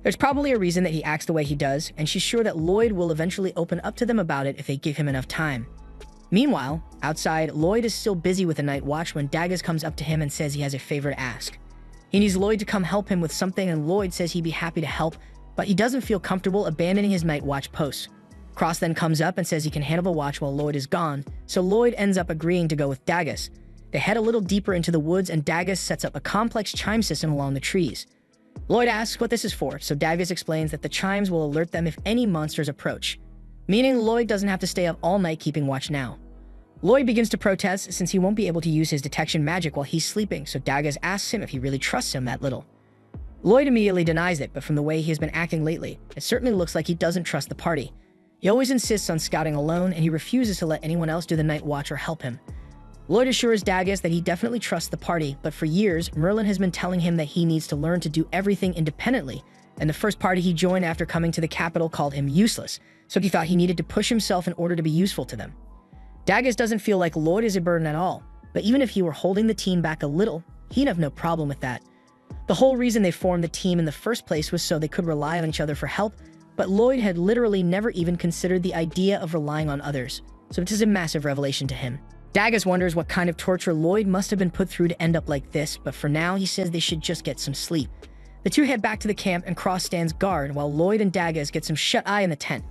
There's probably a reason that he acts the way he does, and she's sure that Lloyd will eventually open up to them about it if they give him enough time. Meanwhile, outside, Lloyd is still busy with the night watch when Daggers comes up to him and says he has a favor to ask. He needs Lloyd to come help him with something, and Lloyd says he'd be happy to help, but he doesn't feel comfortable abandoning his night watch post. Cross then comes up and says he can handle the watch while Lloyd is gone, so Lloyd ends up agreeing to go with Daggers. They head a little deeper into the woods and Daggers sets up a complex chime system along the trees. Lloyd asks what this is for, so Daggers explains that the chimes will alert them if any monsters approach, meaning Lloyd doesn't have to stay up all night keeping watch now. Lloyd begins to protest since he won't be able to use his detection magic while he's sleeping, so Daggers asks him if he really trusts him that little. Lloyd immediately denies it, but from the way he has been acting lately, it certainly looks like he doesn't trust the party. He always insists on scouting alone, and he refuses to let anyone else do the night watch or help him. Lloyd assures Daggers that he definitely trusts the party, but for years, Merlin has been telling him that he needs to learn to do everything independently, and the first party he joined after coming to the capital called him useless, so he thought he needed to push himself in order to be useful to them. Daggers doesn't feel like Lloyd is a burden at all, but even if he were holding the team back a little, he'd have no problem with that. The whole reason they formed the team in the first place was so they could rely on each other for help, but Lloyd had literally never even considered the idea of relying on others, so it is a massive revelation to him. Daggers wonders what kind of torture Lloyd must have been put through to end up like this, but for now he says they should just get some sleep. The two head back to the camp and Cross stands guard while Lloyd and Daggers get some shut-eye in the tent.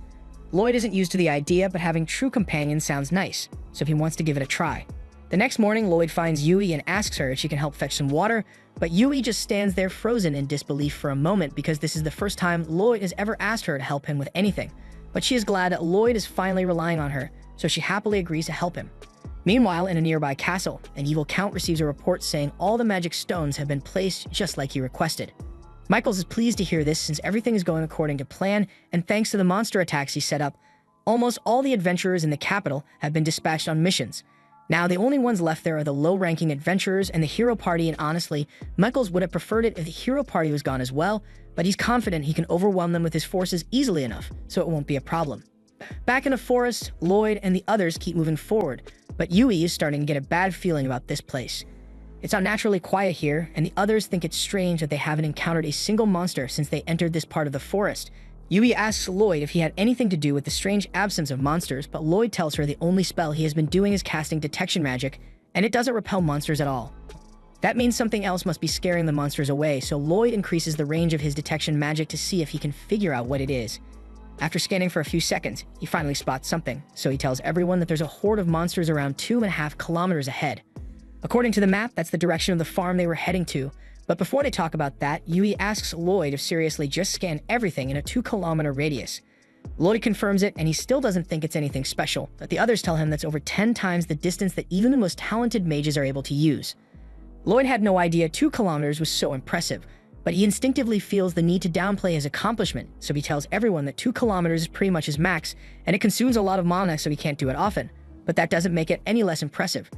Lloyd isn't used to the idea, but having true companions sounds nice, so he wants to give it a try. The next morning, Lloyd finds Yui and asks her if she can help fetch some water, but Yui just stands there frozen in disbelief for a moment because this is the first time Lloyd has ever asked her to help him with anything. But she is glad that Lloyd is finally relying on her, so she happily agrees to help him. Meanwhile, in a nearby castle, an evil count receives a report saying all the magic stones have been placed just like he requested. Michaels is pleased to hear this since everything is going according to plan, and thanks to the monster attacks he set up, almost all the adventurers in the capital have been dispatched on missions. Now, the only ones left there are the low-ranking adventurers and the hero party, and honestly, Michaels would have preferred it if the hero party was gone as well, but he's confident he can overwhelm them with his forces easily enough, so it won't be a problem. Back in the forest, Lloyd and the others keep moving forward, but Yui is starting to get a bad feeling about this place. It's unnaturally quiet here, and the others think it's strange that they haven't encountered a single monster since they entered this part of the forest. Yui asks Lloyd if he had anything to do with the strange absence of monsters, but Lloyd tells her the only spell he has been doing is casting detection magic, and it doesn't repel monsters at all. That means something else must be scaring the monsters away, so Lloyd increases the range of his detection magic to see if he can figure out what it is. After scanning for a few seconds, he finally spots something, so he tells everyone that there's a horde of monsters around 2.5 kilometers ahead. According to the map, that's the direction of the farm they were heading to, but before they talk about that, Yui asks Lloyd if seriously just scan everything in a 2-kilometer radius. Lloyd confirms it, and he still doesn't think it's anything special, but the others tell him that's over 10 times the distance that even the most talented mages are able to use. Lloyd had no idea 2 kilometers was so impressive, But he instinctively feels the need to downplay his accomplishment, so he tells everyone that 2 kilometers is pretty much his max, and it consumes a lot of mana, so he can't do it often. But that doesn't make it any less impressive.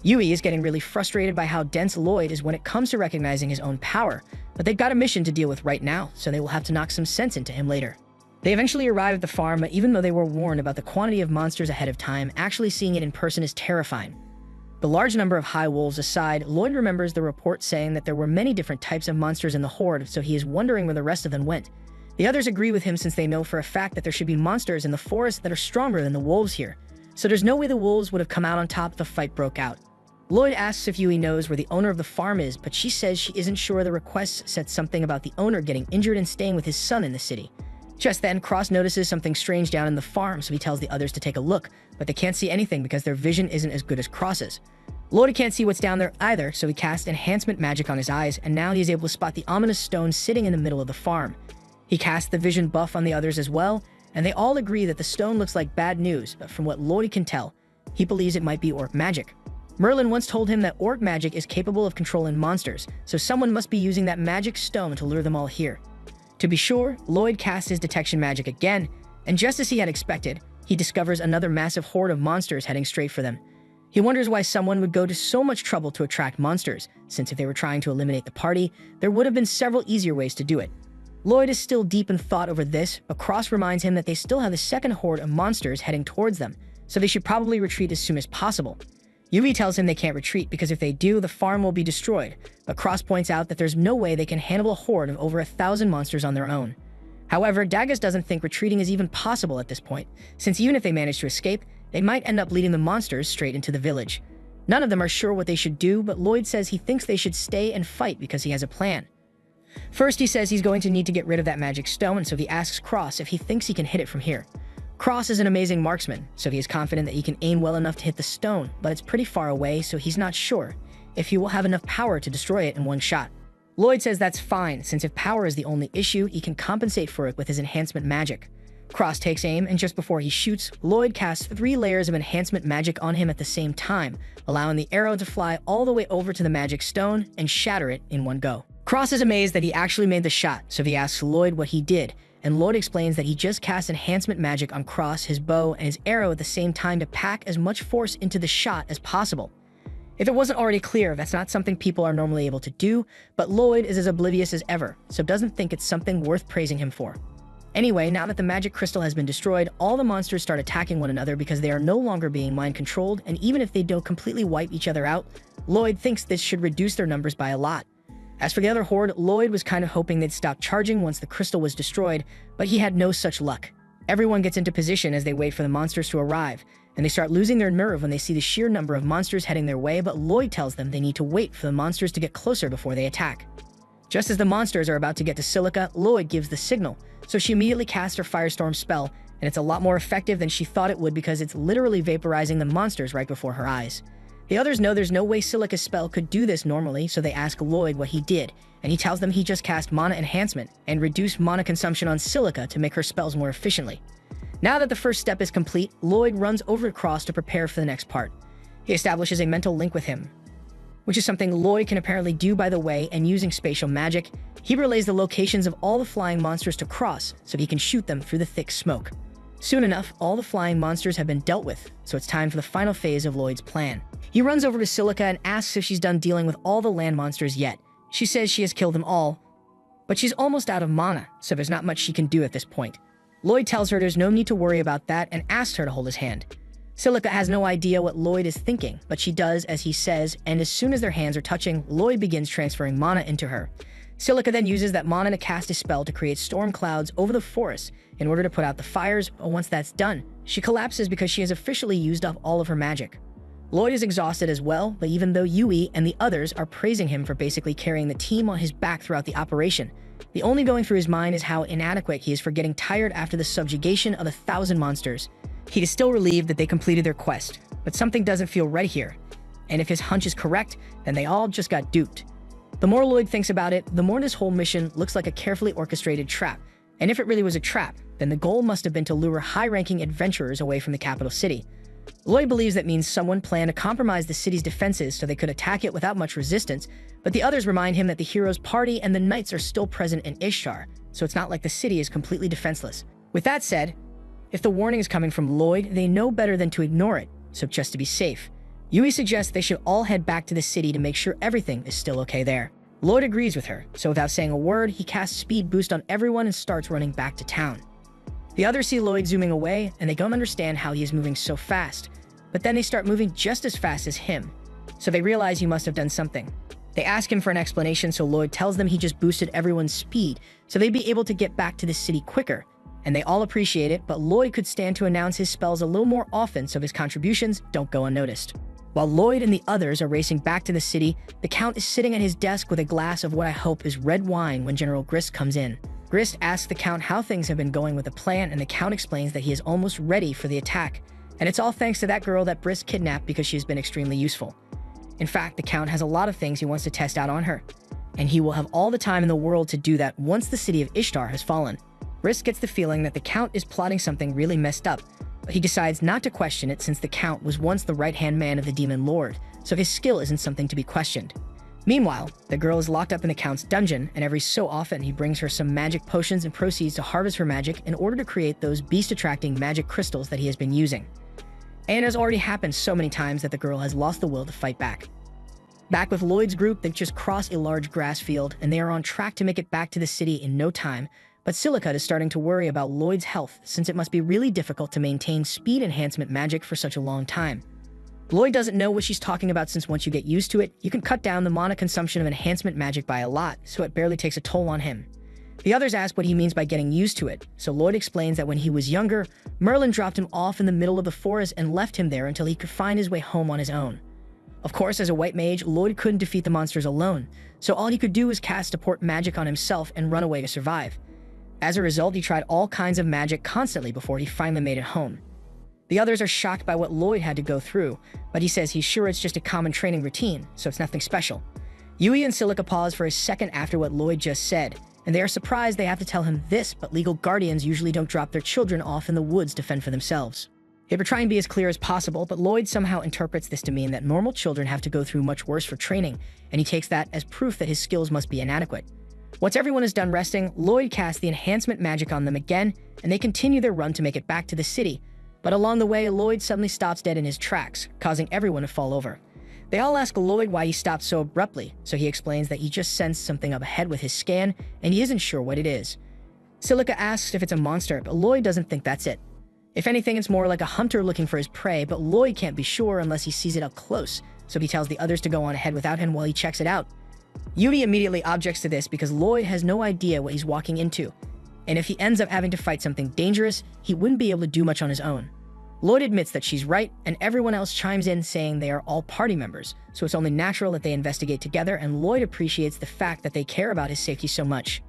Yui is getting really frustrated by how dense Lloyd is when it comes to recognizing his own power, but they've got a mission to deal with right now, so they will have to knock some sense into him later. They eventually arrive at the farm, but even though they were warned about the quantity of monsters ahead of time, actually seeing it in person is terrifying. The large number of high wolves aside, Lloyd remembers the report saying that there were many different types of monsters in the horde, so he is wondering where the rest of them went. The others agree with him since they know for a fact that there should be monsters in the forest that are stronger than the wolves here, so there's no way the wolves would have come out on top if the fight broke out. Lloyd asks if Yui knows where the owner of the farm is, but she says she isn't sure. The request said something about the owner getting injured and staying with his son in the city. Just then, Cross notices something strange down in the farm, so he tells the others to take a look, but they can't see anything because their vision isn't as good as Cross's. Lloyd can't see what's down there either, so he casts enhancement magic on his eyes, and now he's able to spot the ominous stone sitting in the middle of the farm. He casts the vision buff on the others as well, and they all agree that the stone looks like bad news, but from what Lloyd can tell, he believes it might be orc magic. Merlin once told him that orc magic is capable of controlling monsters, so someone must be using that magic stone to lure them all here. To be sure, Lloyd casts his detection magic again, and just as he had expected, he discovers another massive horde of monsters heading straight for them. He wonders why someone would go to so much trouble to attract monsters, since if they were trying to eliminate the party, there would have been several easier ways to do it. Lloyd is still deep in thought over this, but Cross reminds him that they still have a second horde of monsters heading towards them, so they should probably retreat as soon as possible. Yui tells him they can't retreat because if they do, the farm will be destroyed, but Cross points out that there's no way they can handle a horde of over 1,000 monsters on their own. However, Dagus doesn't think retreating is even possible at this point, since even if they manage to escape, they might end up leading the monsters straight into the village. None of them are sure what they should do, but Lloyd says he thinks they should stay and fight because he has a plan. First, he says he's going to need to get rid of that magic stone, so he asks Cross if he thinks he can hit it from here. Cross is an amazing marksman, so he is confident that he can aim well enough to hit the stone, but it's pretty far away, so he's not sure if he will have enough power to destroy it in one shot. Lloyd says that's fine, since if power is the only issue, he can compensate for it with his enhancement magic. Cross takes aim, and just before he shoots, Lloyd casts 3 layers of enhancement magic on him at the same time, allowing the arrow to fly all the way over to the magic stone and shatter it in one go. Cross is amazed that he actually made the shot, so he asks Lloyd what he did, and Lloyd explains that he just cast enhancement magic on Cross, his bow, and his arrow at the same time to pack as much force into the shot as possible. If it wasn't already clear, that's not something people are normally able to do, but Lloyd is as oblivious as ever, so doesn't think it's something worth praising him for. Anyway, now that the magic crystal has been destroyed, all the monsters start attacking one another because they are no longer being mind-controlled, and even if they don't completely wipe each other out, Lloyd thinks this should reduce their numbers by a lot. As for the other horde, Lloyd was kind of hoping they'd stop charging once the crystal was destroyed, but he had no such luck. Everyone gets into position as they wait for the monsters to arrive, and they start losing their nerve when they see the sheer number of monsters heading their way, but Lloyd tells them they need to wait for the monsters to get closer before they attack. Just as the monsters are about to get to Silica, Lloyd gives the signal, so she immediately casts her Firestorm spell, and it's a lot more effective than she thought it would because it's literally vaporizing the monsters right before her eyes. The others know there's no way Silica's spell could do this normally, so they ask Lloyd what he did, and he tells them he just cast mana enhancement and reduced mana consumption on Silica to make her spells more efficiently. Now that the first step is complete, Lloyd runs over to Cross to prepare for the next part. He establishes a mental link with him, which is something Lloyd can apparently do by the way, and using spatial magic, he relays the locations of all the flying monsters to Cross so he can shoot them through the thick smoke. Soon enough, all the flying monsters have been dealt with, so it's time for the final phase of Lloyd's plan. He runs over to Silica and asks if she's done dealing with all the land monsters yet. She says she has killed them all, but she's almost out of mana, so there's not much she can do at this point. Lloyd tells her there's no need to worry about that and asks her to hold his hand. Silica has no idea what Lloyd is thinking, but she does as he says, and as soon as their hands are touching, Lloyd begins transferring mana into her. Silica then uses that mana to cast a spell to create storm clouds over the forest in order to put out the fires, but once that's done, she collapses because she has officially used up all of her magic. Lloyd is exhausted as well, but even though Yui and the others are praising him for basically carrying the team on his back throughout the operation, the only going through his mind is how inadequate he is for getting tired after the subjugation of 1,000 monsters. He is still relieved that they completed their quest, but something doesn't feel right here, and if his hunch is correct, then they all just got duped. The more Lloyd thinks about it, the more this whole mission looks like a carefully orchestrated trap, and if it really was a trap, then the goal must have been to lure high-ranking adventurers away from the capital city. Lloyd believes that means someone planned to compromise the city's defenses so they could attack it without much resistance, but the others remind him that the hero's party and the knights are still present in Ishtar, so it's not like the city is completely defenseless. With that said, if the warning is coming from Lloyd, they know better than to ignore it, so just to be safe, Yui suggests they should all head back to the city to make sure everything is still okay there. Lloyd agrees with her, so without saying a word, he casts speed boost on everyone and starts running back to town. The others see Lloyd zooming away, and they don't understand how he is moving so fast, but then they start moving just as fast as him, so they realize he must have done something. They ask him for an explanation, so Lloyd tells them he just boosted everyone's speed, so they'd be able to get back to the city quicker, and they all appreciate it, but Lloyd could stand to announce his spells a little more often so his contributions don't go unnoticed. While Lloyd and the others are racing back to the city, the Count is sitting at his desk with a glass of what I hope is red wine when General Grist comes in. Grist asks the Count how things have been going with the plan, and the Count explains that he is almost ready for the attack, and it's all thanks to that girl that Grist kidnapped because she has been extremely useful. In fact, the Count has a lot of things he wants to test out on her, and he will have all the time in the world to do that once the city of Ishtar has fallen. Grist gets the feeling that the Count is plotting something really messed up, but he decides not to question it since the Count was once the right-hand man of the Demon Lord, so his skill isn't something to be questioned. Meanwhile, the girl is locked up in the Count's dungeon, and every so often he brings her some magic potions and proceeds to harvest her magic in order to create those beast-attracting magic crystals that he has been using. And it has already happened so many times that the girl has lost the will to fight back. Back with Lloyd's group, they've just crossed a large grass field, and they are on track to make it back to the city in no time, but Silicate is starting to worry about Lloyd's health since it must be really difficult to maintain speed enhancement magic for such a long time. Lloyd doesn't know what she's talking about since once you get used to it, you can cut down the mana consumption of enhancement magic by a lot, so it barely takes a toll on him. The others ask what he means by getting used to it, so Lloyd explains that when he was younger, Merlin dropped him off in the middle of the forest and left him there until he could find his way home on his own. Of course, as a white mage, Lloyd couldn't defeat the monsters alone, so all he could do was cast support magic on himself and run away to survive. As a result, he tried all kinds of magic constantly before he finally made it home. The others are shocked by what Lloyd had to go through, but he says he's sure it's just a common training routine, so it's nothing special. Yui and Silica pause for a second after what Lloyd just said, and they are surprised they have to tell him this, but legal guardians usually don't drop their children off in the woods to fend for themselves. They were trying to be as clear as possible, but Lloyd somehow interprets this to mean that normal children have to go through much worse for training, and he takes that as proof that his skills must be inadequate. Once everyone is done resting, Lloyd casts the enhancement magic on them again, and they continue their run to make it back to the city. But along the way, Lloyd suddenly stops dead in his tracks, causing everyone to fall over. They all ask Lloyd why he stopped so abruptly, so he explains that he just sensed something up ahead with his scan, and he isn't sure what it is. Silica asks if it's a monster, but Lloyd doesn't think that's it. If anything, it's more like a hunter looking for his prey, but Lloyd can't be sure unless he sees it up close, so he tells the others to go on ahead without him while he checks it out. Yui immediately objects to this because Lloyd has no idea what he's walking into, and if he ends up having to fight something dangerous, he wouldn't be able to do much on his own. Lloyd admits that she's right, and everyone else chimes in saying they are all party members, so it's only natural that they investigate together, and Lloyd appreciates the fact that they care about his safety so much.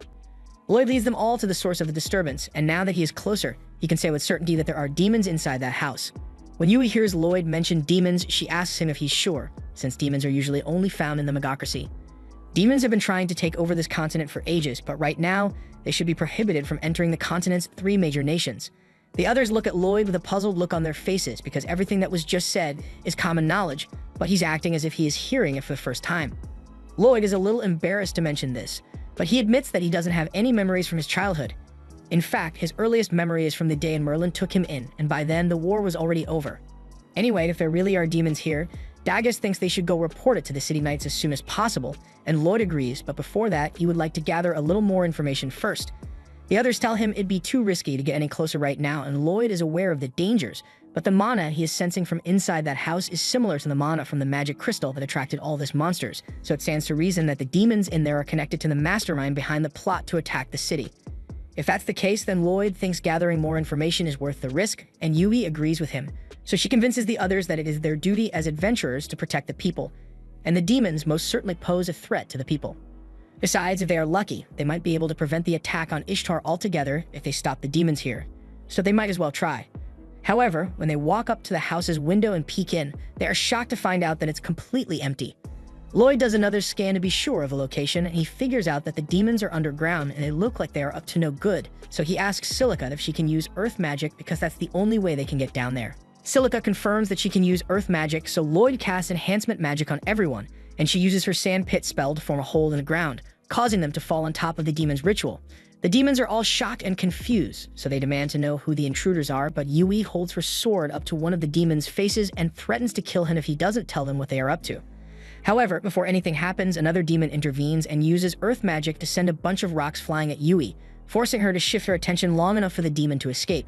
Lloyd leads them all to the source of the disturbance, and now that he is closer, he can say with certainty that there are demons inside that house. When Yui hears Lloyd mention demons, she asks him if he's sure, since demons are usually only found in the Megocracy. Demons have been trying to take over this continent for ages, but right now, they should be prohibited from entering the continent's 3 major nations. The others look at Lloyd with a puzzled look on their faces because everything that was just said is common knowledge, but he's acting as if he is hearing it for the first time. Lloyd is a little embarrassed to mention this, but he admits that he doesn't have any memories from his childhood. In fact, his earliest memory is from the day Merlin took him in, and by then, the war was already over. Anyway, if there really are demons here, Dagus thinks they should go report it to the City Knights as soon as possible, and Lloyd agrees, but before that, he would like to gather a little more information first. The others tell him it'd be too risky to get any closer right now, and Lloyd is aware of the dangers, but the mana he is sensing from inside that house is similar to the mana from the magic crystal that attracted all these monsters, so it stands to reason that the demons in there are connected to the mastermind behind the plot to attack the city. If that's the case, then Lloyd thinks gathering more information is worth the risk, and Yui agrees with him. So she convinces the others that it is their duty as adventurers to protect the people, and the demons most certainly pose a threat to the people. Besides, if they are lucky, they might be able to prevent the attack on Ishtar altogether if they stop the demons here, so they might as well try. However, when they walk up to the house's window and peek in, they are shocked to find out that it's completely empty. Lloyd does another scan to be sure of a location, and he figures out that the demons are underground and they look like they are up to no good, so he asks Silicate if she can use earth magic because that's the only way they can get down there. Silica confirms that she can use earth magic, so Lloyd casts enhancement magic on everyone, and she uses her sand pit spell to form a hole in the ground, causing them to fall on top of the demon's ritual. The demons are all shocked and confused, so they demand to know who the intruders are, but Yui holds her sword up to one of the demon's faces and threatens to kill him if he doesn't tell them what they are up to. However, before anything happens, another demon intervenes and uses earth magic to send a bunch of rocks flying at Yui, forcing her to shift her attention long enough for the demon to escape.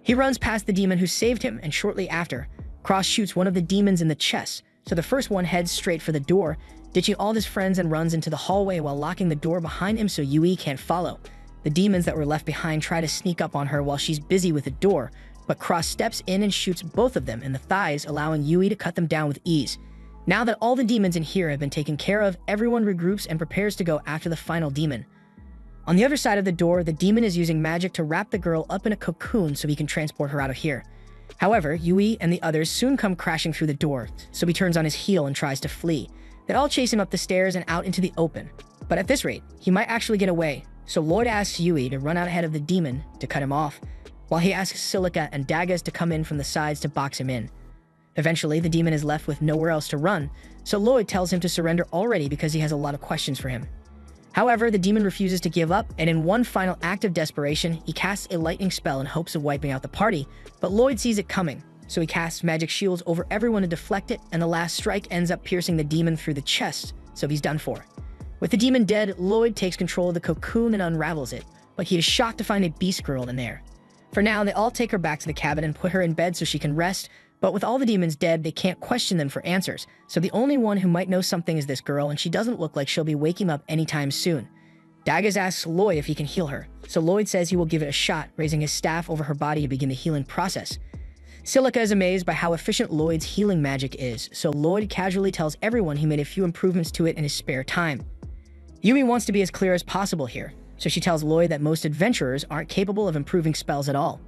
He runs past the demon who saved him, and shortly after, Cross shoots one of the demons in the chest, so the first one heads straight for the door, ditching all his friends and runs into the hallway while locking the door behind him so Yui can't follow. The demons that were left behind try to sneak up on her while she's busy with the door, but Cross steps in and shoots both of them in the thighs, allowing Yui to cut them down with ease. Now that all the demons in here have been taken care of, everyone regroups and prepares to go after the final demon. On the other side of the door, the demon is using magic to wrap the girl up in a cocoon so he can transport her out of here. However, Yui and the others soon come crashing through the door, so he turns on his heel and tries to flee. They all chase him up the stairs and out into the open, but at this rate, he might actually get away, so Lloyd asks Yui to run out ahead of the demon to cut him off, while he asks Silica and Daggers to come in from the sides to box him in. Eventually, the demon is left with nowhere else to run, so Lloyd tells him to surrender already because he has a lot of questions for him. However, the demon refuses to give up, and in one final act of desperation, he casts a lightning spell in hopes of wiping out the party, but Lloyd sees it coming, so he casts magic shields over everyone to deflect it, and the last strike ends up piercing the demon through the chest, so he's done for. With the demon dead, Lloyd takes control of the cocoon and unravels it, but he is shocked to find a beast girl in there. For now, they all take her back to the cabin and put her in bed so she can rest, but with all the demons dead, they can't question them for answers, so the only one who might know something is this girl, and she doesn't look like she'll be waking up anytime soon. Daggers asks Lloyd if he can heal her, so Lloyd says he will give it a shot, raising his staff over her body to begin the healing process. Silica is amazed by how efficient Lloyd's healing magic is, so Lloyd casually tells everyone he made a few improvements to it in his spare time. Yui wants to be as clear as possible here, so she tells Lloyd that most adventurers aren't capable of improving spells at all.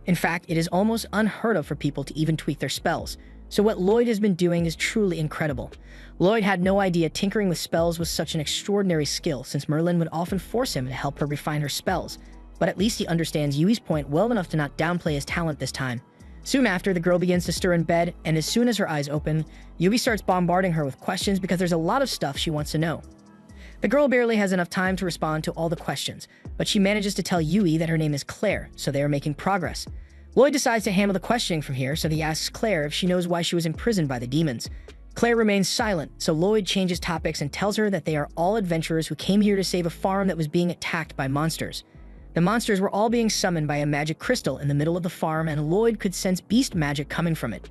In fact, it is almost unheard of for people to even tweak their spells, so what Lloyd has been doing is truly incredible. Lloyd had no idea tinkering with spells was such an extraordinary skill, since Merlin would often force him to help her refine her spells, but at least he understands Yui's point well enough to not downplay his talent this time. Soon after, the girl begins to stir in bed, and as soon as her eyes open, Yui starts bombarding her with questions because there's a lot of stuff she wants to know. The girl barely has enough time to respond to all the questions, but she manages to tell Yui that her name is Claire, so they are making progress. Lloyd decides to handle the questioning from here, so he asks Claire if she knows why she was imprisoned by the demons. Claire remains silent, so Lloyd changes topics and tells her that they are all adventurers who came here to save a farm that was being attacked by monsters. The monsters were all being summoned by a magic crystal in the middle of the farm, and Lloyd could sense beast magic coming from it.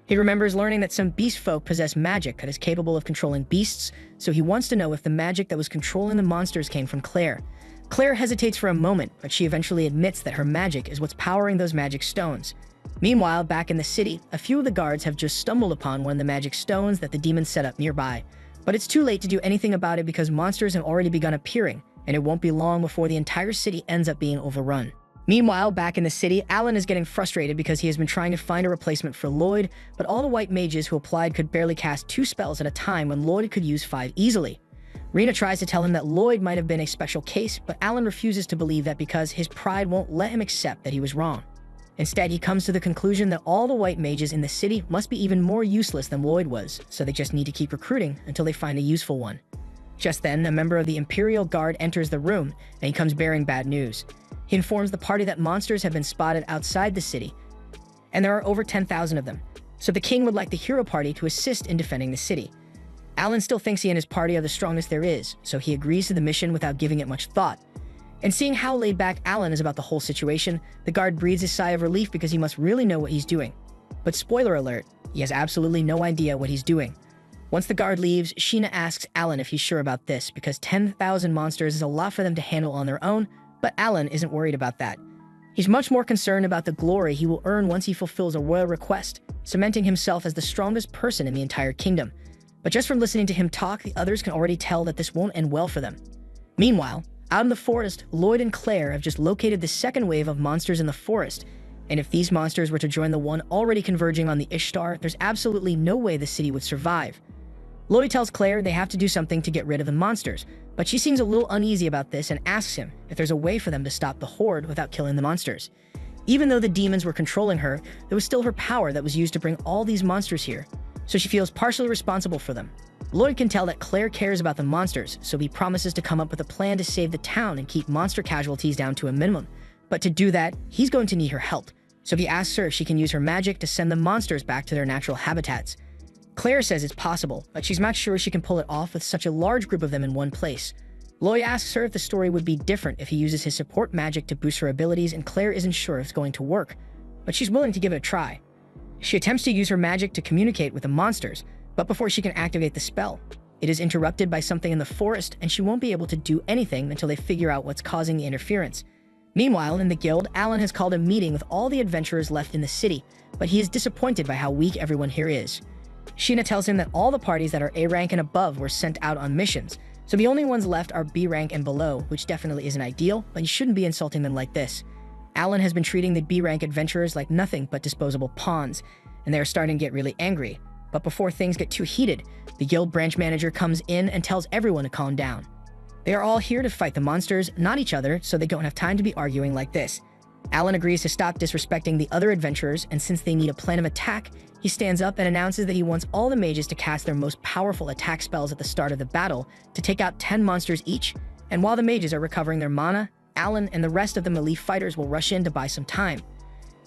He remembers learning that some beast folk possess magic that is capable of controlling beasts, so he wants to know if the magic that was controlling the monsters came from Claire. Claire hesitates for a moment, but she eventually admits that her magic is what's powering those magic stones. Meanwhile, back in the city, a few of the guards have just stumbled upon one of the magic stones that the demons set up nearby. But it's too late to do anything about it because monsters have already begun appearing, and it won't be long before the entire city ends up being overrun. Meanwhile, back in the city, Alan is getting frustrated because he has been trying to find a replacement for Lloyd, but all the white mages who applied could barely cast 2 spells at a time when Lloyd could use 5 easily. Rena tries to tell him that Lloyd might have been a special case, but Alan refuses to believe that because his pride won't let him accept that he was wrong. Instead, he comes to the conclusion that all the white mages in the city must be even more useless than Lloyd was, so they just need to keep recruiting until they find a useful one. Just then, a member of the Imperial Guard enters the room, and he comes bearing bad news. He informs the party that monsters have been spotted outside the city, and there are over 10,000 of them, so the king would like the hero party to assist in defending the city. Alan still thinks he and his party are the strongest there is, so he agrees to the mission without giving it much thought. And seeing how laid back Alan is about the whole situation, the guard breathes a sigh of relief because he must really know what he's doing. But spoiler alert, he has absolutely no idea what he's doing. Once the guard leaves, Sheena asks Alan if he's sure about this because 10,000 monsters is a lot for them to handle on their own, but Alan isn't worried about that. He's much more concerned about the glory he will earn once he fulfills a royal request, cementing himself as the strongest person in the entire kingdom. But just from listening to him talk, the others can already tell that this won't end well for them. Meanwhile, out in the forest, Lloyd and Claire have just located the second wave of monsters in the forest, and if these monsters were to join the one already converging on the Ishtar, there's absolutely no way the city would survive. Lloyd tells Claire they have to do something to get rid of the monsters, but she seems a little uneasy about this and asks him if there's a way for them to stop the horde without killing the monsters. Even though the demons were controlling her, there was still her power that was used to bring all these monsters here, so she feels partially responsible for them. Lloyd can tell that Claire cares about the monsters, so he promises to come up with a plan to save the town and keep monster casualties down to a minimum. But to do that, he's going to need her help, so he asks her if she can use her magic to send the monsters back to their natural habitats. Claire says it's possible, but she's not sure she can pull it off with such a large group of them in one place. Lloyd asks her if the story would be different if he uses his support magic to boost her abilities, and Claire isn't sure if it's going to work, but she's willing to give it a try. She attempts to use her magic to communicate with the monsters, but before she can activate the spell, it is interrupted by something in the forest, and she won't be able to do anything until they figure out what's causing the interference. Meanwhile, in the guild, Alan has called a meeting with all the adventurers left in the city, but he is disappointed by how weak everyone here is. Sheena tells him that all the parties that are A rank and above were sent out on missions, so the only ones left are B rank and below, which definitely isn't ideal, but you shouldn't be insulting them like this. Alan has been treating the B rank adventurers like nothing but disposable pawns, and they are starting to get really angry. But before things get too heated, the guild branch manager comes in and tells everyone to calm down. They are all here to fight the monsters, not each other, so they don't have time to be arguing like this. Alan agrees to stop disrespecting the other adventurers, and since they need a plan of attack, he stands up and announces that he wants all the mages to cast their most powerful attack spells at the start of the battle to take out 10 monsters each, and while the mages are recovering their mana, Alan and the rest of the melee fighters will rush in to buy some time.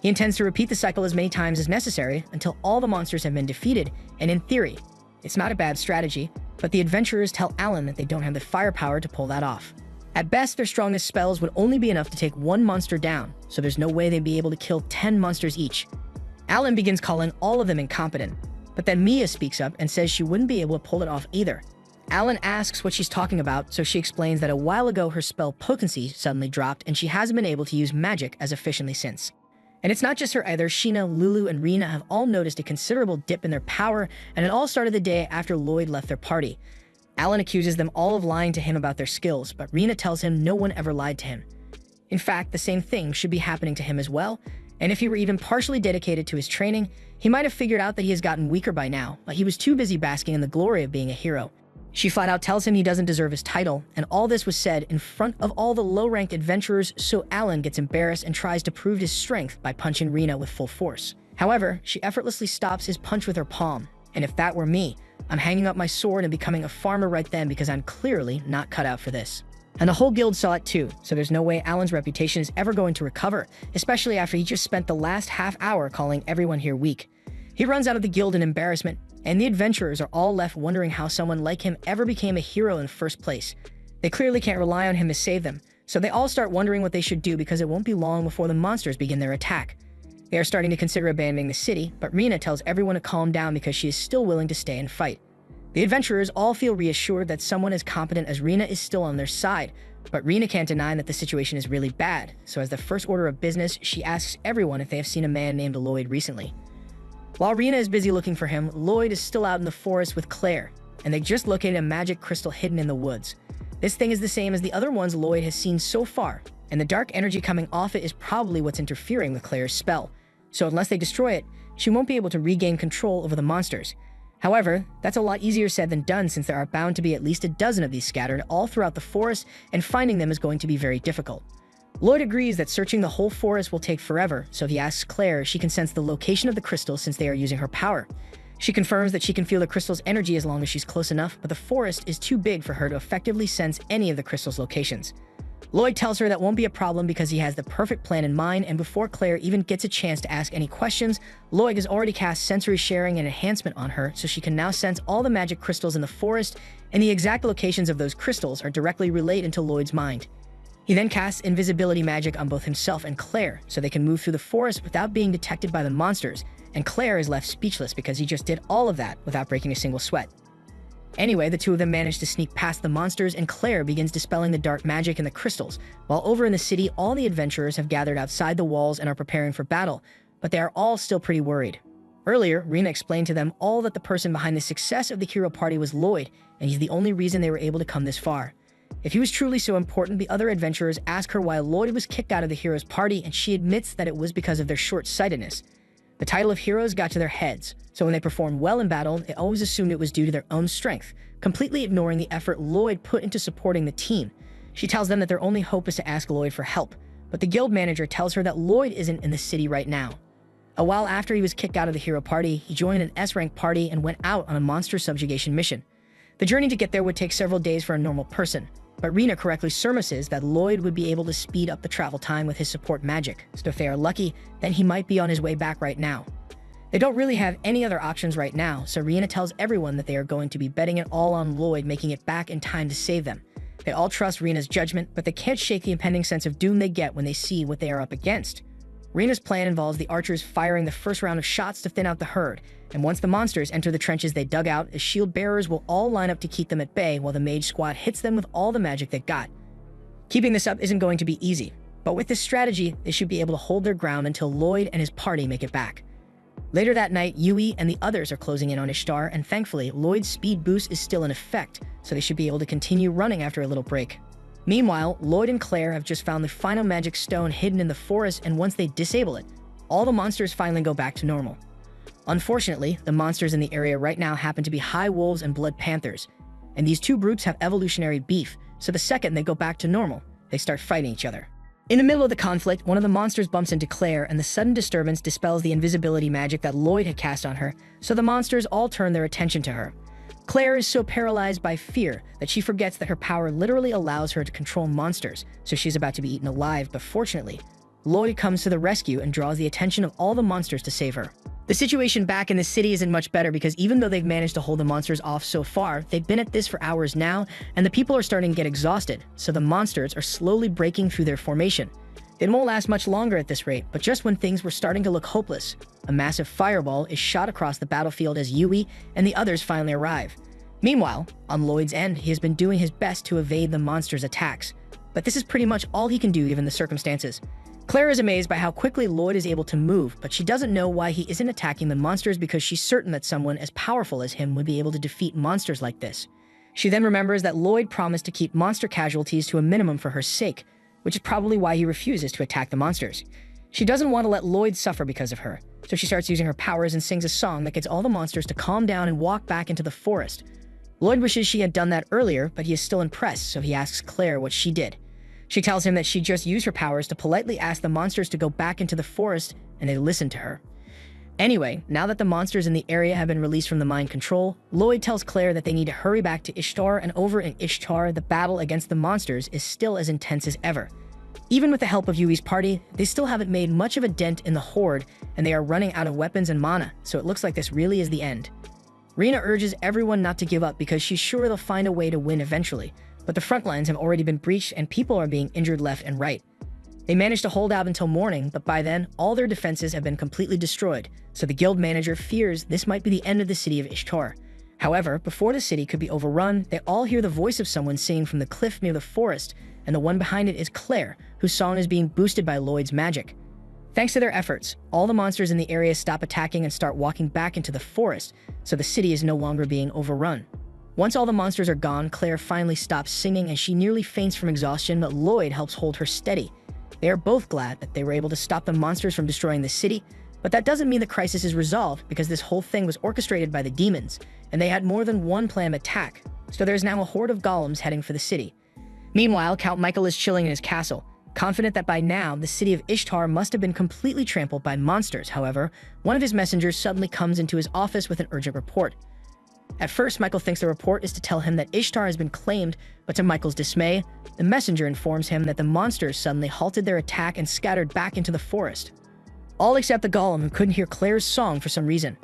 He intends to repeat the cycle as many times as necessary until all the monsters have been defeated, and in theory, it's not a bad strategy, but the adventurers tell Alan that they don't have the firepower to pull that off. At best, their strongest spells would only be enough to take one monster down, so there's no way they'd be able to kill 10 monsters each. Alan begins calling all of them incompetent, but then Mia speaks up and says she wouldn't be able to pull it off either. Alan asks what she's talking about, so she explains that a while ago her spell potency suddenly dropped and she hasn't been able to use magic as efficiently since. And it's not just her either. Sheena, Lulu, and Rena have all noticed a considerable dip in their power, and it all started the day after Lloyd left their party. Alan accuses them all of lying to him about their skills, but Rena tells him no one ever lied to him. In fact, the same thing should be happening to him as well, and if he were even partially dedicated to his training, he might have figured out that he has gotten weaker by now, but he was too busy basking in the glory of being a hero. She flat out tells him he doesn't deserve his title, and all this was said in front of all the low-ranked adventurers, so Alan gets embarrassed and tries to prove his strength by punching Rena with full force. However, she effortlessly stops his punch with her palm, and if that were me, I'm hanging up my sword and becoming a farmer right then because I'm clearly not cut out for this. And the whole guild saw it too, so there's no way Alan's reputation is ever going to recover, especially after he just spent the last half hour calling everyone here weak. He runs out of the guild in embarrassment, and the adventurers are all left wondering how someone like him ever became a hero in the first place. They clearly can't rely on him to save them, so they all start wondering what they should do because it won't be long before the monsters begin their attack. They are starting to consider abandoning the city, but Rena tells everyone to calm down because she is still willing to stay and fight. The adventurers all feel reassured that someone as competent as Rena is still on their side, but Rena can't deny that the situation is really bad, so as the first order of business, she asks everyone if they have seen a man named Lloyd recently. While Rena is busy looking for him, Lloyd is still out in the forest with Claire, and they just located a magic crystal hidden in the woods. This thing is the same as the other ones Lloyd has seen so far, and the dark energy coming off it is probably what's interfering with Claire's spell, so unless they destroy it, she won't be able to regain control over the monsters. However, that's a lot easier said than done since there are bound to be at least a dozen of these scattered all throughout the forest, and finding them is going to be very difficult. Lloyd agrees that searching the whole forest will take forever, so he asks Claire if she can sense the location of the crystal since they are using her power. She confirms that she can feel the crystal's energy as long as she's close enough, but the forest is too big for her to effectively sense any of the crystal's locations. Lloyd tells her that won't be a problem because he has the perfect plan in mind, and before Claire even gets a chance to ask any questions, Lloyd has already cast sensory sharing and enhancement on her, so she can now sense all the magic crystals in the forest, and the exact locations of those crystals are directly relayed into Lloyd's mind. He then casts invisibility magic on both himself and Claire, so they can move through the forest without being detected by the monsters, and Claire is left speechless because he just did all of that without breaking a single sweat. Anyway, the two of them manage to sneak past the monsters, and Claire begins dispelling the dark magic in the crystals, while over in the city, all the adventurers have gathered outside the walls and are preparing for battle, but they are all still pretty worried. Earlier, Rena explained to them all that the person behind the success of the hero party was Lloyd, and he's the only reason they were able to come this far. If he was truly so important, the other adventurers ask her why Lloyd was kicked out of the heroes' party, and she admits that it was because of their short-sightedness. The title of heroes got to their heads, so when they performed well in battle, they always assumed it was due to their own strength, completely ignoring the effort Lloyd put into supporting the team. She tells them that their only hope is to ask Lloyd for help, but the guild manager tells her that Lloyd isn't in the city right now. A while after he was kicked out of the hero party, he joined an S-rank party and went out on a monster subjugation mission. The journey to get there would take several days for a normal person, but Rena correctly surmises that Lloyd would be able to speed up the travel time with his support magic, so if they are lucky, then he might be on his way back right now. They don't really have any other options right now, so Rena tells everyone that they are going to be betting it all on Lloyd making it back in time to save them. They all trust Rena's judgment, but they can't shake the impending sense of doom they get when they see what they are up against. Rena's plan involves the archers firing the first round of shots to thin out the herd, and once the monsters enter the trenches they dug out, the shield bearers will all line up to keep them at bay while the mage squad hits them with all the magic they got. Keeping this up isn't going to be easy, but with this strategy, they should be able to hold their ground until Lloyd and his party make it back. Later that night, Yui and the others are closing in on Ishtar, and thankfully, Lloyd's speed boost is still in effect, so they should be able to continue running after a little break. Meanwhile, Lloyd and Claire have just found the final magic stone hidden in the forest, and once they disable it, all the monsters finally go back to normal. Unfortunately, the monsters in the area right now happen to be high wolves and blood panthers, and these two groups have evolutionary beef, so the second they go back to normal, they start fighting each other. In the middle of the conflict, one of the monsters bumps into Claire, and the sudden disturbance dispels the invisibility magic that Lloyd had cast on her, so the monsters all turn their attention to her. Claire is so paralyzed by fear that she forgets that her power literally allows her to control monsters, so she's about to be eaten alive, but fortunately, Lloyd comes to the rescue and draws the attention of all the monsters to save her. The situation back in the city isn't much better because even though they've managed to hold the monsters off so far, they've been at this for hours now, and the people are starting to get exhausted, so the monsters are slowly breaking through their formation. It won't last much longer at this rate, but just when things were starting to look hopeless, a massive fireball is shot across the battlefield as Yui and the others finally arrive. Meanwhile, on Lloyd's end, he has been doing his best to evade the monsters' attacks, but this is pretty much all he can do given the circumstances. Claire is amazed by how quickly Lloyd is able to move, but she doesn't know why he isn't attacking the monsters because she's certain that someone as powerful as him would be able to defeat monsters like this. She then remembers that Lloyd promised to keep monster casualties to a minimum for her sake, which is probably why he refuses to attack the monsters. She doesn't want to let Lloyd suffer because of her, so she starts using her powers and sings a song that gets all the monsters to calm down and walk back into the forest. Lloyd wishes she had done that earlier, but he is still impressed, so he asks Claire what she did. She tells him that she just used her powers to politely ask the monsters to go back into the forest, and they listened to her. Anyway, now that the monsters in the area have been released from the mind control, Lloyd tells Claire that they need to hurry back to Ishtar, and over in Ishtar, the battle against the monsters is still as intense as ever. Even with the help of Yui's party, they still haven't made much of a dent in the horde, and they are running out of weapons and mana, so it looks like this really is the end. Rena urges everyone not to give up because she's sure they'll find a way to win eventually, but the front lines have already been breached and people are being injured left and right. They managed to hold out until morning, but by then, all their defenses have been completely destroyed, so the guild manager fears this might be the end of the city of Ishtar. However, before the city could be overrun, they all hear the voice of someone singing from the cliff near the forest, and the one behind it is Claire, whose song is being boosted by Lloyd's magic. Thanks to their efforts, all the monsters in the area stop attacking and start walking back into the forest, so the city is no longer being overrun. Once all the monsters are gone, Claire finally stops singing and she nearly faints from exhaustion, but Lloyd helps hold her steady. They are both glad that they were able to stop the monsters from destroying the city, but that doesn't mean the crisis is resolved because this whole thing was orchestrated by the demons, and they had more than one planned attack, so there's now a horde of golems heading for the city. Meanwhile, Count Michael is chilling in his castle, confident that by now the city of Ishtar must have been completely trampled by monsters. However, one of his messengers suddenly comes into his office with an urgent report. At first, Michael thinks the report is to tell him that Ishtar has been claimed, but to Michael's dismay, the messenger informs him that the monsters suddenly halted their attack and scattered back into the forest. All except the golem, who couldn't hear Claire's song for some reason.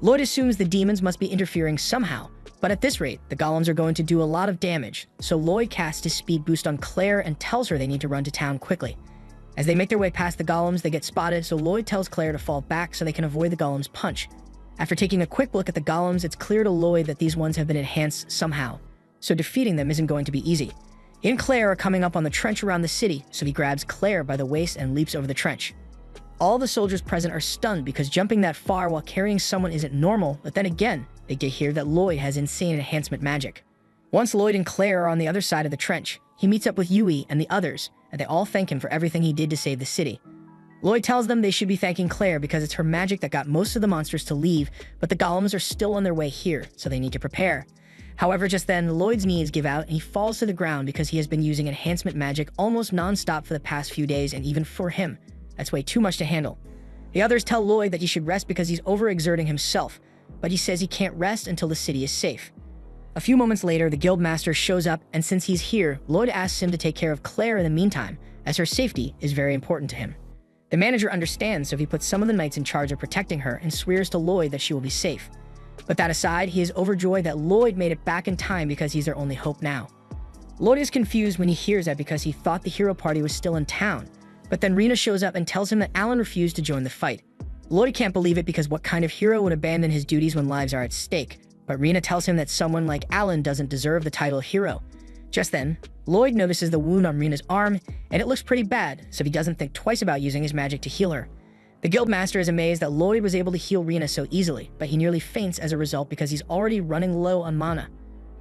Lloyd assumes the demons must be interfering somehow, but at this rate, the golems are going to do a lot of damage, so Lloyd casts his speed boost on Claire and tells her they need to run to town quickly. As they make their way past the golems, they get spotted, so Lloyd tells Claire to fall back so they can avoid the golems' punch. After taking a quick look at the golems, it's clear to Lloyd that these ones have been enhanced somehow, so defeating them isn't going to be easy. He and Claire are coming up on the trench around the city, so he grabs Claire by the waist and leaps over the trench. All the soldiers present are stunned because jumping that far while carrying someone isn't normal, but then again, they get here that Lloyd has insane enhancement magic. Once Lloyd and Claire are on the other side of the trench, he meets up with Yui and the others, and they all thank him for everything he did to save the city. Lloyd tells them they should be thanking Claire because it's her magic that got most of the monsters to leave, but the golems are still on their way here, so they need to prepare. However, just then, Lloyd's knees give out and he falls to the ground because he has been using enhancement magic almost non-stop for the past few days, and even for him, that's way too much to handle. The others tell Lloyd that he should rest because he's overexerting himself, but he says he can't rest until the city is safe. A few moments later, the guildmaster shows up, and since he's here, Lloyd asks him to take care of Claire in the meantime, as her safety is very important to him. The manager understands, so he puts some of the knights in charge of protecting her and swears to Lloyd that she will be safe. But that aside, he is overjoyed that Lloyd made it back in time because he's their only hope now. Lloyd is confused when he hears that because he thought the hero party was still in town, but then Rena shows up and tells him that Alan refused to join the fight. Lloyd can't believe it because what kind of hero would abandon his duties when lives are at stake? But Rena tells him that someone like Alan doesn't deserve the title hero. Just then, Lloyd notices the wound on Rena's arm, and it looks pretty bad, so he doesn't think twice about using his magic to heal her. The guildmaster is amazed that Lloyd was able to heal Rena so easily, but he nearly faints as a result because he's already running low on mana.